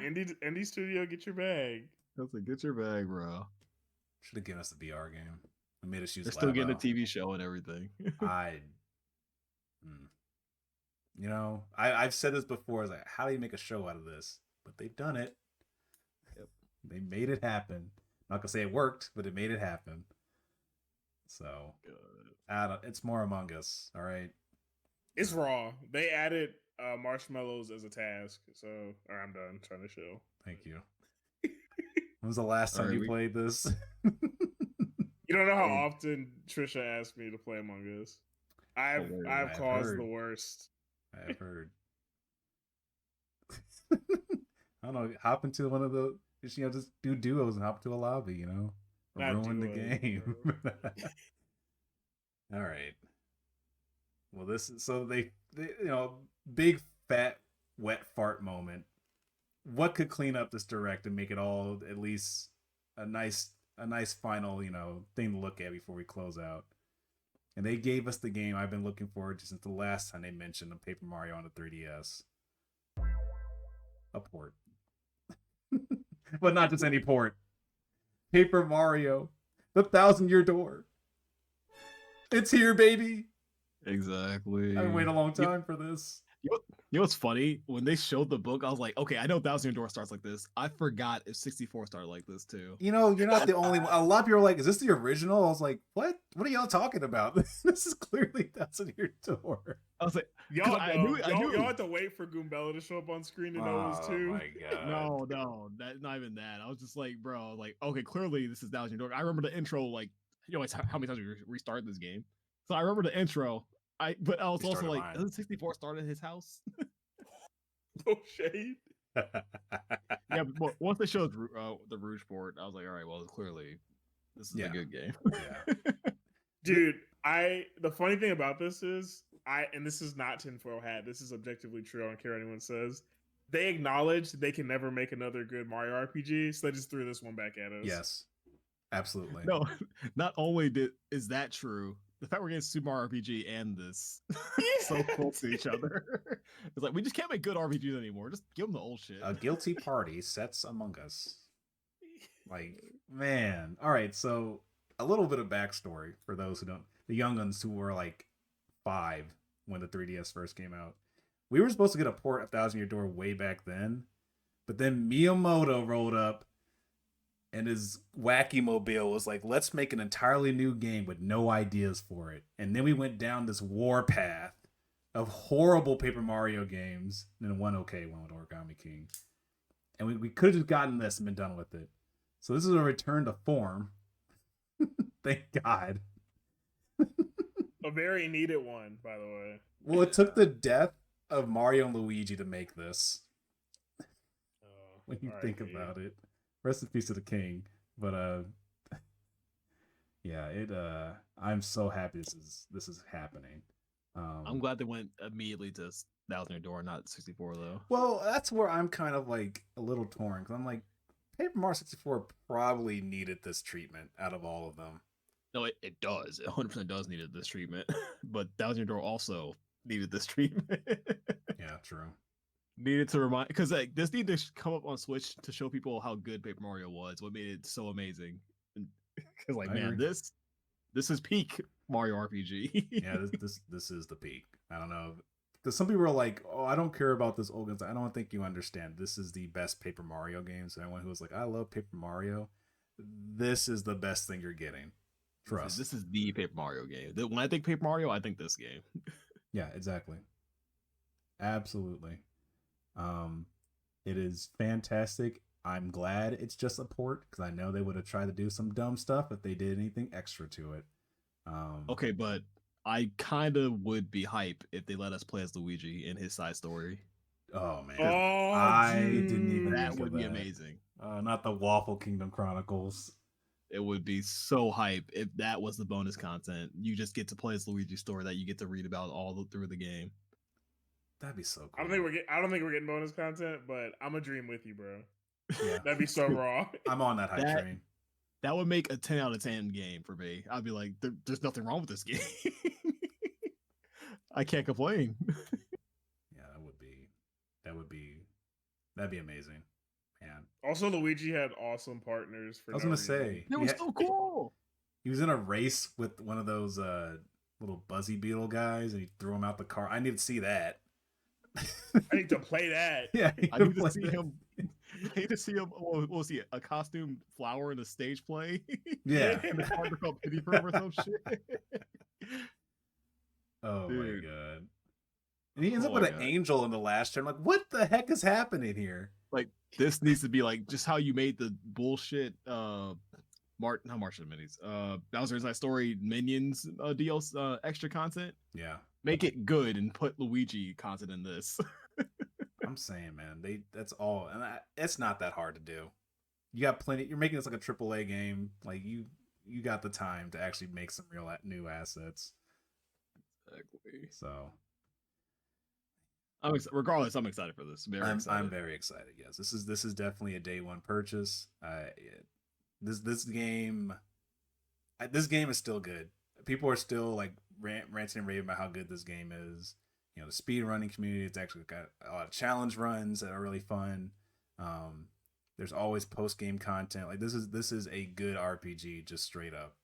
Speaker 2: Indie Studio, get your bag.
Speaker 3: That's like, get your bag, bro.
Speaker 1: Should have given us the VR game. I made us use.
Speaker 3: They're still getting a TV show and everything.
Speaker 1: I've said this before. It's like, how do you make a show out of this? But they've done it.
Speaker 3: Yep.
Speaker 1: They made it happen. I'm not gonna say it worked, but it made it happen. So, it's more Among Us. All right.
Speaker 2: It's raw. They added marshmallows as a task. So, I'm done trying to show.
Speaker 1: Thank you. When was the last time you played this?
Speaker 2: You don't know how often Trisha asked me to play Among Us. I've caused the worst.
Speaker 1: I have heard. I don't know. Hop into one of the, just do duos and hop to a lobby. Ruin the game. All right. Well, they big fat wet fart moment. What could clean up this direct and make it all at least a nice final thing to look at before we close out? And they gave us the game I've been looking forward to since the last time they mentioned a Paper Mario on the 3DS. A port. But not just any port. Paper Mario, the 1,000-Year Door. It's here, baby.
Speaker 3: Exactly.
Speaker 1: I've been waiting a long time for this.
Speaker 3: You know what's funny? When they showed the book, I was like, okay, I know 1,000-Year Door starts like this. I forgot if 64 started like this too.
Speaker 1: You're not the only one. A lot of people are like, is this the original? I was like, what? What are y'all talking about? This is clearly 1,000-Year Door.
Speaker 3: I was like,
Speaker 2: y'all had to wait for Goombella to show up on screen to know it was 2.
Speaker 1: Oh my god.
Speaker 3: No, not even that. I was just like, bro, okay, clearly this is 1,000-Year Door. I remember the intro, it's how many times we restart this game. So I remember the intro. But I was also like, doesn't 64 start at his house?
Speaker 2: No shade.
Speaker 3: Yeah, but once they showed the Rouge port, I was like, all right, well, clearly this is a good game.
Speaker 1: Yeah.
Speaker 2: Dude, the funny thing about this is, and this is not tinfoil hat, this is objectively true, I don't care what anyone says. They acknowledge they can never make another good Mario RPG, so they just threw this one back at us.
Speaker 1: Yes. Absolutely.
Speaker 3: No, not only is that true, the fact we're getting Super Mario RPG and this so close to each other. It's like, we just can't make good RPGs anymore. Just give them the old shit.
Speaker 1: A guilty party sets Among Us. Like, man. All right, so a little bit of backstory for those who don't, the young ones who were like 5 when the 3DS first came out. We were supposed to get a port of Thousand Year Door way back then, but then Miyamoto rolled up and his wacky mobile was like, let's make an entirely new game with no ideas for it. And then we went down this warpath of horrible Paper Mario games, and then one with Origami King. And we could have just gotten this and been done with it. So this is a return to form. Thank God.
Speaker 2: A very needed one, by the way.
Speaker 1: Well, it took the death of Mario and Luigi to make this. When you think about it. Rest in peace to the king. But yeah, I'm so happy this is happening.
Speaker 3: I'm glad they went immediately to Thousand Year Door, not 64 though.
Speaker 1: Well, that's where I'm kind of like a little torn, because I'm like, Paper Mario 64 probably needed this treatment out of all of them.
Speaker 3: No, it does. It 100% does needed this treatment. But Thousand Year Door also needed this treatment.
Speaker 1: Yeah, true.
Speaker 3: Needed to remind, because like this needed to come up on Switch to show people how good Paper Mario was. What made it so amazing? Because like, man, this is peak Mario RPG.
Speaker 1: Yeah, this is the peak. I don't know, because some people are like, oh, I don't care about this old games. I don't think you understand. This is the best Paper Mario game. So anyone who was like, I love Paper Mario, this is the best thing you're getting. Trust.
Speaker 3: This is the Paper Mario game. When I think Paper Mario, I think this game.
Speaker 1: Yeah, exactly. Absolutely. It is fantastic. I'm glad it's just a port, because I know they would have tried to do some dumb stuff if they did anything extra to it.
Speaker 3: Okay, but I kind of would be hype if they let us play as Luigi in his side story.
Speaker 1: Oh man,
Speaker 2: I
Speaker 1: didn't even.
Speaker 3: That would be amazing.
Speaker 1: Not the Waffle Kingdom Chronicles.
Speaker 3: It would be so hype if that was the bonus content. You just get to play as Luigi's story that you get to read about through the game.
Speaker 1: That'd be so cool.
Speaker 2: I don't think we're getting bonus content, but I'm a dream with you, bro.
Speaker 1: Yeah.
Speaker 2: That'd be so raw.
Speaker 1: I'm on that hype train.
Speaker 3: That would make a 10 out of 10 game for me. I'd be like, there's nothing wrong with this game. I can't complain.
Speaker 1: Yeah, that'd be amazing. Man.
Speaker 2: Also, Luigi had awesome partners.
Speaker 1: I was gonna say,
Speaker 3: it was so cool.
Speaker 1: He was in a race with one of those little Buzzy Beetle guys, and he threw him out the car. I need to see that.
Speaker 2: I need to play that.
Speaker 1: Yeah,
Speaker 3: I need to see him. I need to see him. What was he? A costume flower in a stage play?
Speaker 1: Yeah.
Speaker 3: And it's hard to call pity for him or some shit.
Speaker 1: Oh my god. And he ends up with an angel in the last turn. Like, what the heck is happening here?
Speaker 3: Like, this needs to be like just how you made the bullshit not Martian Minis. Bowser's Inside Story Minions DLC extra content.
Speaker 1: Yeah.
Speaker 3: Make it good and put Luigi content in this.
Speaker 1: I'm saying, man, that's all, and it's not that hard to do. You got plenty. You're making this like a AAA game. Like you got the time to actually make some real new assets.
Speaker 3: Exactly.
Speaker 1: So,
Speaker 3: regardless, I'm excited for this.
Speaker 1: I'm very excited. Yes, this is definitely a day one purchase. This game is still good. People are still like ranting and raving about how good this game is. You know, the speed running community, it's actually got a lot of challenge runs that are really fun. There's always post game content. Like this is a good RPG, just straight up.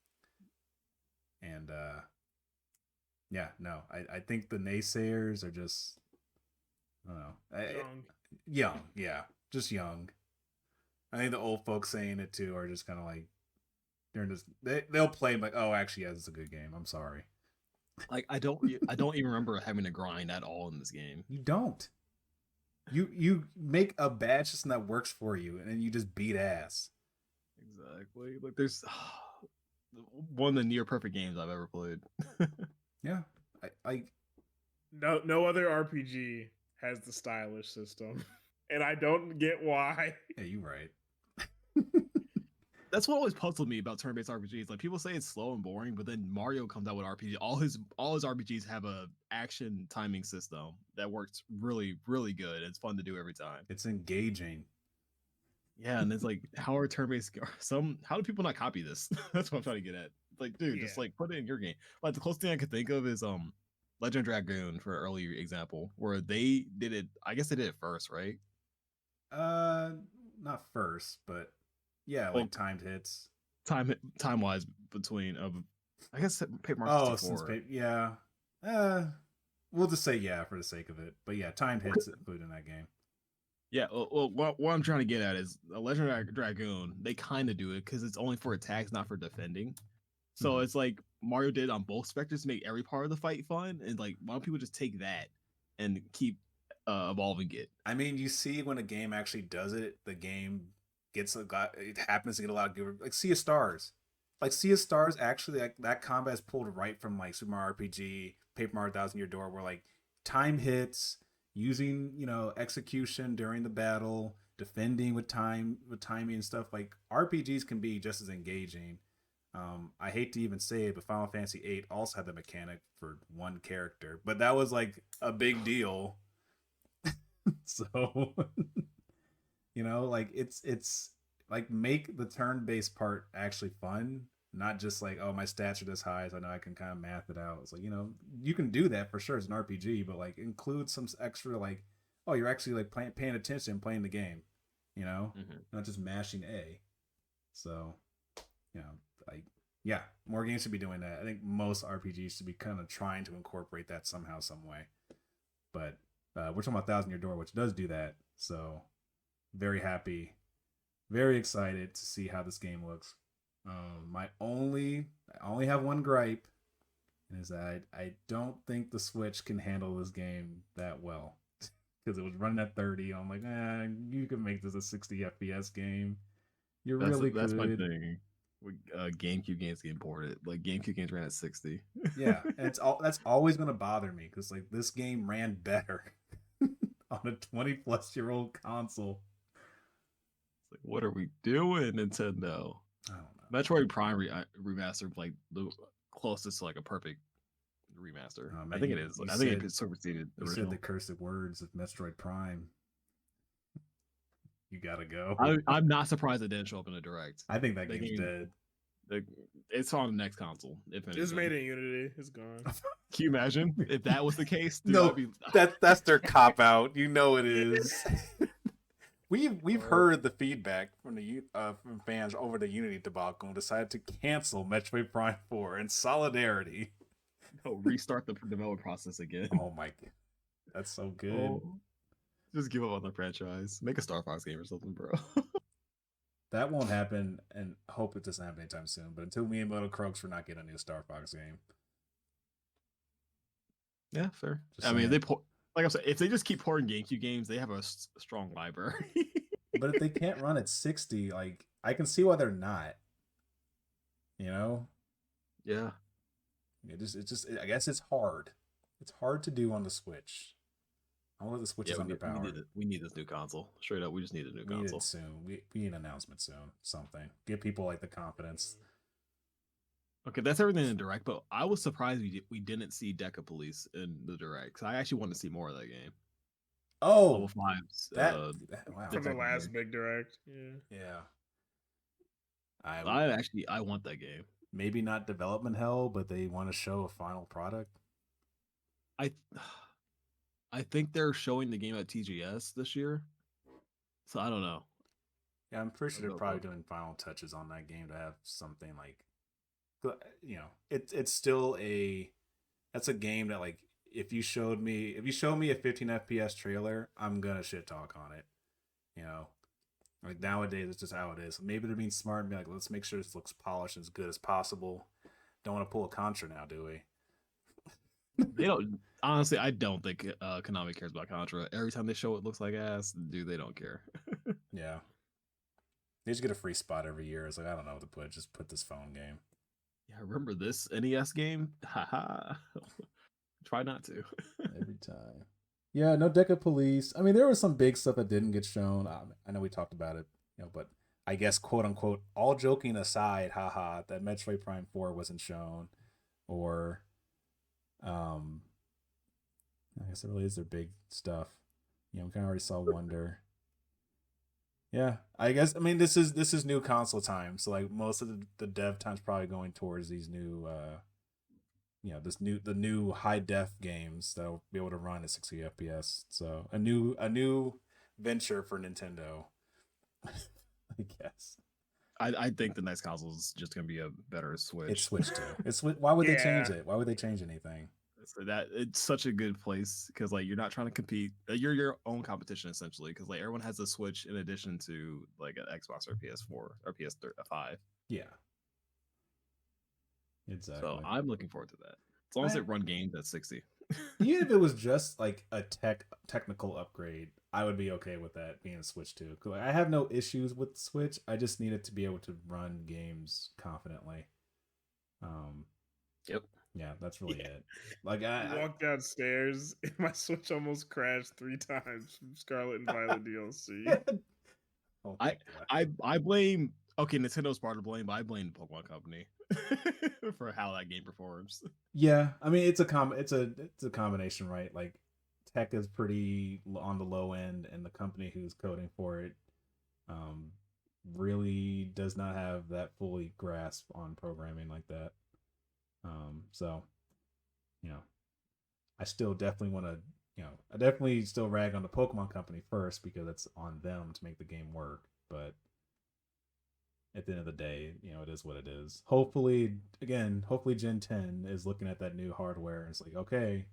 Speaker 1: And yeah, no, I think the naysayers are just, I don't know, young, yeah, just young. I think the old folks saying it too are just kind of like, they'll play like, oh, actually, yeah, it's a good game. I'm sorry.
Speaker 3: Like I don't even remember having to grind at all in this game.
Speaker 1: You don't. You make a badge system that works for you, and then you just beat ass.
Speaker 3: Exactly. Like there's one of the near perfect games I've ever played.
Speaker 1: Yeah, I
Speaker 2: no other RPG has the stylish system, and I don't get why.
Speaker 1: Yeah, you're right.
Speaker 3: That's what always puzzled me about turn-based RPGs. Like people say it's slow and boring, but then Mario comes out with RPG. All his RPGs have a action timing system that works really, really good. It's fun to do every time.
Speaker 1: It's engaging.
Speaker 3: Yeah, and it's like, how are turn-based? How do people not copy this? That's what I'm trying to get at. Like, dude, just like put it in your game. Like the closest thing I could think of is Legend Dragoon for an earlier example, where they did it. I guess they did it first, right?
Speaker 1: Not first, but. Yeah, like timed hits.
Speaker 3: Time wise between I guess Paper Mario 64.
Speaker 1: Yeah. we'll just say yeah for the sake of it. But yeah, timed hits included in that game.
Speaker 3: Yeah, well, what I'm trying to get at is a Legendary Dragoon. They kind of do it because it's only for attacks, not for defending. So it's like Mario did on both specters to make every part of the fight fun. And like, why don't people just take that and keep evolving it?
Speaker 1: I mean, you see when a game actually does it, the game gets it happens to get a lot of good, like Sea of Stars. Like Sea of Stars actually, like that combat is pulled right from like Super Mario RPG, Paper Mario Thousand Year Door, where like time hits, using execution during the battle, defending with timing and stuff. Like RPGs can be just as engaging. I hate to even say it, but Final Fantasy VIII also had the mechanic for one character, but that was like a big deal. So like it's like make the turn-based part actually fun, not just like, oh, my stats are this high, so I know I can kind of math it out. It's like, you can do that for sure as an RPG, but like include some extra, like, oh, you're actually like paying attention, playing the game, not just mashing A. So like, yeah, more games should be doing that. I think most RPGs should be kind of trying to incorporate that somehow, some way. But we're talking about Thousand Year Door, which does do that. So very happy, very excited to see how this game looks. I only have one gripe, and is that I don't think the Switch can handle this game that well, because it was running at 30. I'm like, you can make this a 60 FPS game.
Speaker 3: That's my thing. GameCube games get ported. Like GameCube games ran at 60.
Speaker 1: Yeah, and that's always gonna bother me because like this game ran better on a 20-plus-year-old console.
Speaker 3: It's like, what are we doing, Nintendo?
Speaker 1: I don't know.
Speaker 3: Metroid Prime remaster, like the closest to like a perfect remaster. I think it is. I think it superseded the original.
Speaker 1: You said the cursive words of Metroid Prime. You gotta go.
Speaker 3: I'm not surprised it didn't show up in a direct.
Speaker 1: I think that game's dead.
Speaker 3: It's on the next console. If anything.
Speaker 2: It's made in Unity. It's gone.
Speaker 3: Can you imagine if that was the case? Dude,
Speaker 1: no, that's their cop out. You know it is. We've heard the feedback from from fans over the Unity debacle and decided to cancel Metroid Prime 4 in solidarity.
Speaker 3: No, restart the development process again.
Speaker 1: Oh my god, that's so good. Oh.
Speaker 3: Just give up on the franchise. Make a Star Fox game or something, bro.
Speaker 1: That won't happen, and hope it doesn't happen anytime soon. But until Miyamoto croaks, we're not getting a new Star Fox game.
Speaker 3: Yeah, fair. I mean, like I said, if they just keep porting GameCube games, they have a strong library.
Speaker 1: But if they can't run at 60, like, I can see why they're not.
Speaker 3: Yeah.
Speaker 1: It's just I guess it's hard. It's hard to do on the Switch. I don't know if the Switch is underpowered.
Speaker 3: We need this new console. Straight up, we just need a new console.
Speaker 1: We need it soon. We need an announcement soon. Something. Give people like the confidence.
Speaker 3: Okay, that's everything in Direct, but I was surprised we didn't see Deca Police in the Direct, because I actually want to see more of that game.
Speaker 1: Oh,
Speaker 3: Level 5's,
Speaker 2: wow. From the last big Direct.
Speaker 1: Yeah.
Speaker 3: I want that game.
Speaker 1: Maybe not development hell, but they want to show a final product.
Speaker 3: I think they're showing the game at TGS this year, so I don't know.
Speaker 1: Yeah, I'm pretty sure they're probably doing final touches on that game to have something like, it's still that's a game that, like, if you show me a 15 FPS trailer, I'm gonna shit talk on it. Like nowadays it's just how it is. Maybe they're being smart and be like, let's make sure this looks polished and as good as possible. Don't want to pull a Contra now, do we?
Speaker 3: They don't. Honestly, I don't think Konami cares about Contra. Every time they show it looks like ass, dude, they don't care.
Speaker 1: Yeah. They just get a free spot every year. It's like, I don't know what to put. Just put this phone game.
Speaker 3: Yeah, remember this NES game? Haha. Try not to.
Speaker 1: Every time. Yeah, no Deca Police. I mean, there was some big stuff that didn't get shown. I know we talked about it, but I guess, quote unquote, all joking aside, haha, that Metroid Prime 4 wasn't shown. Or I guess it really is their big stuff. We kind of already saw Wonder. Yeah, I guess. I mean, this is new console time, so like most of the dev time's probably going towards these new, the new high def games that'll be able to run at 60 FPS. So a new venture for Nintendo, I guess.
Speaker 3: I think the next console is just gonna be a better Switch.
Speaker 1: It's Switch too. Why would they change it? Why would they change anything?
Speaker 3: So that it's such a good place because like you're not trying to compete. You're your own competition essentially because like everyone has a Switch in addition to like an Xbox or PS4 or PS5.
Speaker 1: Yeah, exactly.
Speaker 3: So I'm looking forward to that. As long as it run games at 60.
Speaker 1: Even if it was just like a technical upgrade, I would be okay with that being a Switch too. Like, I have no issues with Switch. I just need it to be able to run games confidently.
Speaker 3: Yep.
Speaker 1: Yeah, that's really it. Like I
Speaker 2: walked downstairs and my Switch almost crashed 3 times from Scarlet and Violet DLC.
Speaker 1: Oh
Speaker 3: I blame Nintendo's part to blame, but I blame the Pokemon Company for how that game performs.
Speaker 1: Yeah, I mean it's a combination, right? Like tech is pretty on the low end, and the company who's coding for it really does not have that fully grasp on programming like that. So, I still definitely want to, I definitely still rag on the Pokemon Company first because it's on them to make the game work. But at the end of the day, it is what it is. Hopefully Gen 10 is looking at that new hardware and it's like, okay,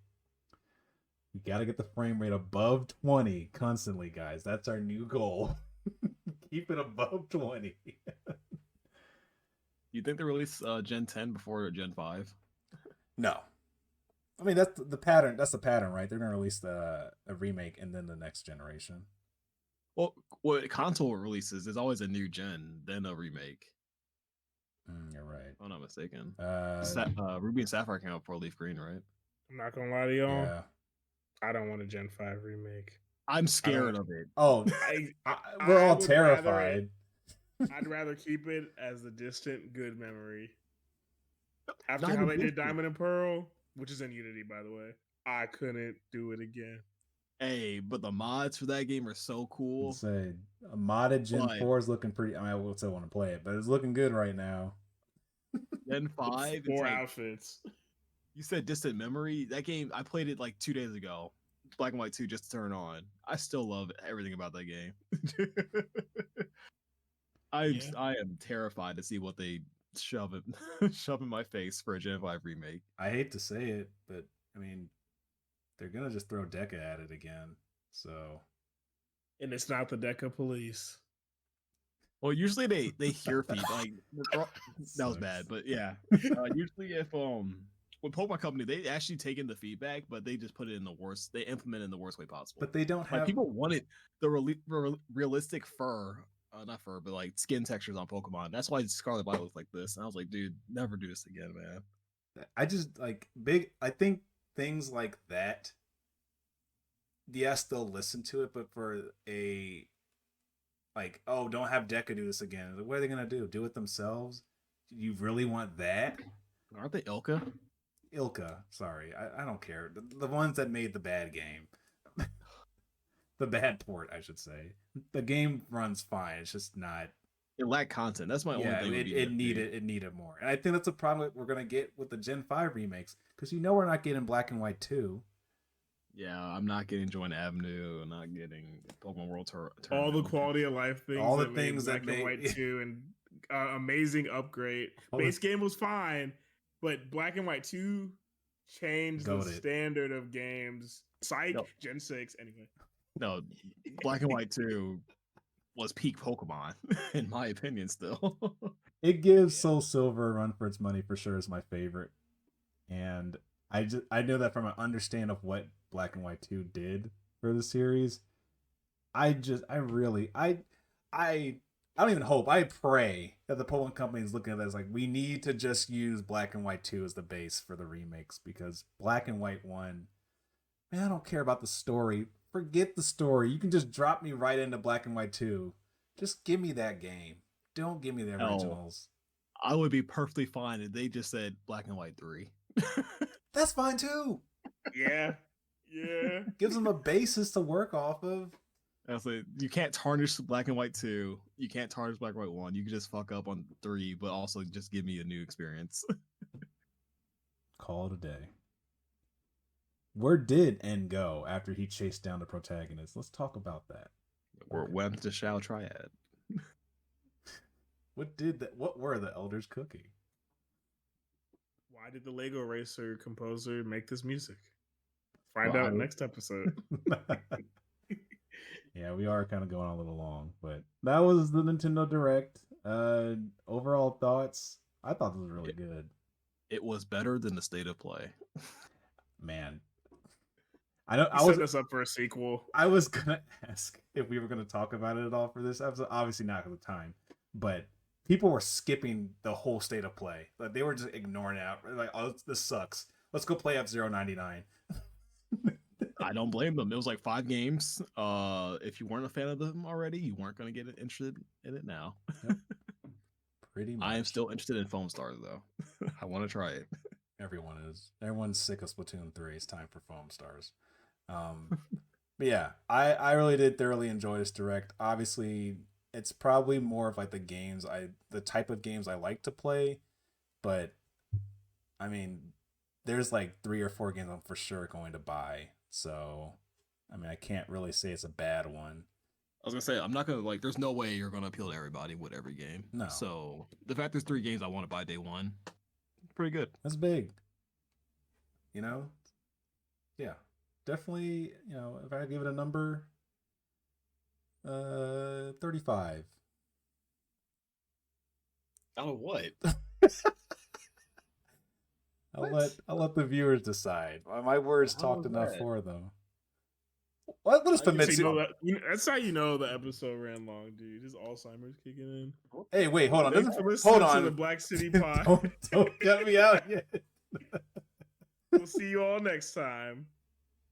Speaker 1: we got to get the frame rate above 20 constantly, guys. That's our new goal. Keep it above 20.
Speaker 3: You think they release Gen 10 before Gen 5?
Speaker 1: No. I mean, that's the pattern. That's the pattern, right? They're going to release a remake and then the next generation.
Speaker 3: Well, what console releases is always a new gen, then a remake.
Speaker 1: You're right.
Speaker 3: If I'm not mistaken. Ruby and Sapphire came out before Leaf Green, right?
Speaker 2: I'm not going to lie to y'all.
Speaker 1: Yeah.
Speaker 2: I don't want a Gen 5 remake.
Speaker 3: I'm scared of it.
Speaker 1: Oh, we're all terrified.
Speaker 2: I'd rather keep it as a distant good memory. After how they did Diamond and Pearl, which is in Unity, by the way, I couldn't do it again.
Speaker 3: Hey, but the mods for that game are so cool.
Speaker 1: Say a modded Gen 4 is looking pretty. I will still want to play it, but it's looking good right now.
Speaker 3: Gen 5,
Speaker 2: 4 outfits.
Speaker 3: You said distant memory. That game, I played it like 2 days ago. Black and White 2 just to turn on. I still love everything about that game. I am terrified to see what they shove in my face for a Gen 5 remake.
Speaker 1: I hate to say it, but I mean, they're gonna just throw Deca at it again. So,
Speaker 2: and it's not the Deca police.
Speaker 3: Well, usually they hear feedback. That was bad, but yeah. Usually, if with Pokemon Company, they actually take in the feedback, but they just put it in the worst. They implement it in the worst way possible.
Speaker 1: But they don't have
Speaker 3: people wanted the realistic fur. Not fur, but like skin textures on Pokemon. That's why Scarlet Violet looks like this. And I was like, dude, never do this again, man.
Speaker 1: I just I think things like that, yes, they'll listen to it, but for don't have Deca do this again. What are they gonna do? Do it themselves? You really want that?
Speaker 3: Aren't they Ilka?
Speaker 1: Ilka, sorry, I don't care. The ones that made the bad game. The bad port, I should say. The game runs fine. It's just not.
Speaker 3: It lacked content. That's my only thing.
Speaker 1: It needed more, and I think that's a problem we're gonna get with the Gen 5 remakes because we're not getting Black and White 2.
Speaker 3: Yeah, I'm not getting Joint Avenue. I'm not getting Pokemon World Tour.
Speaker 2: All the quality of life things.
Speaker 1: All the things that
Speaker 2: Black and White 2 and amazing upgrade. Base game was fine, but Black and White 2 changed the standard of games. Psych, Gen 6, anyway.
Speaker 3: No, Black and White 2 was peak Pokemon, in my opinion, still.
Speaker 1: It gives Soul Silver a run for its money for sure is my favorite. And I know that from an understand of what Black and White 2 did for the series. I don't even hope. I pray that the Pokemon Company is looking at this like we need to just use Black and White 2 as the base for the remakes because Black and White 1, man, I don't care about the story. Forget the story. You can just drop me right into Black and White 2. Just give me that game. Don't give me the originals.
Speaker 3: I would be perfectly fine if they just said Black and White 3.
Speaker 1: That's fine too.
Speaker 2: Yeah.
Speaker 1: Gives them a basis to work off of.
Speaker 3: You can't tarnish Black and White 2. You can't tarnish Black and White 1. You can just fuck up on 3, but also just give me a new experience.
Speaker 1: Call it a day. Where did N go after he chased down the protagonist? Let's talk about that.
Speaker 3: Went to Shao Triad.
Speaker 1: What were the elders cooking?
Speaker 2: Why Why did the Lego Racer composer make this music? Find out next episode.
Speaker 1: Yeah, we are kind of going on a little long, but that was the Nintendo Direct. Overall thoughts, I thought this was really good.
Speaker 3: It was better than the State of Play.
Speaker 1: Man, I
Speaker 2: was set us up for a sequel.
Speaker 1: I was gonna ask if we were gonna talk about it at all for this episode. Obviously not at the time, but people were skipping the whole State of Play. Like they were just ignoring it out. Like, oh, this sucks. Let's go play F-Zero 99.
Speaker 3: I don't blame them. It was like 5 games. If you weren't a fan of them already, you weren't going to get interested in it now.
Speaker 1: Yep. Pretty much.
Speaker 3: I am still interested in Foam Stars, though. I want to try it.
Speaker 1: Everyone is. Everyone's sick of Splatoon 3. It's time for Foam Stars. But yeah, I really did thoroughly enjoy this Direct. Obviously, it's probably more of like the type of games I like to play. But, I mean, there's like 3 or 4 games I'm for sure going to buy. So, I mean, I can't really say it's a bad one.
Speaker 3: I was gonna say, I'm not gonna there's no way you're gonna appeal to everybody with every game.
Speaker 1: No.
Speaker 3: So the fact there's 3 games I want to buy day one, pretty good.
Speaker 1: That's big. You know? Yeah. Definitely, you know, if I give it a number, 35.
Speaker 3: Out of what?
Speaker 1: I'll let the viewers decide. My words talked enough for them. What is Famitsu?
Speaker 2: That's how you know the episode ran long, dude. His Alzheimer's kicking in.
Speaker 1: Hey, wait, hold on.
Speaker 2: Hold on. To the Black City Pod.
Speaker 1: don't get me out yet.
Speaker 2: We'll see you all next time.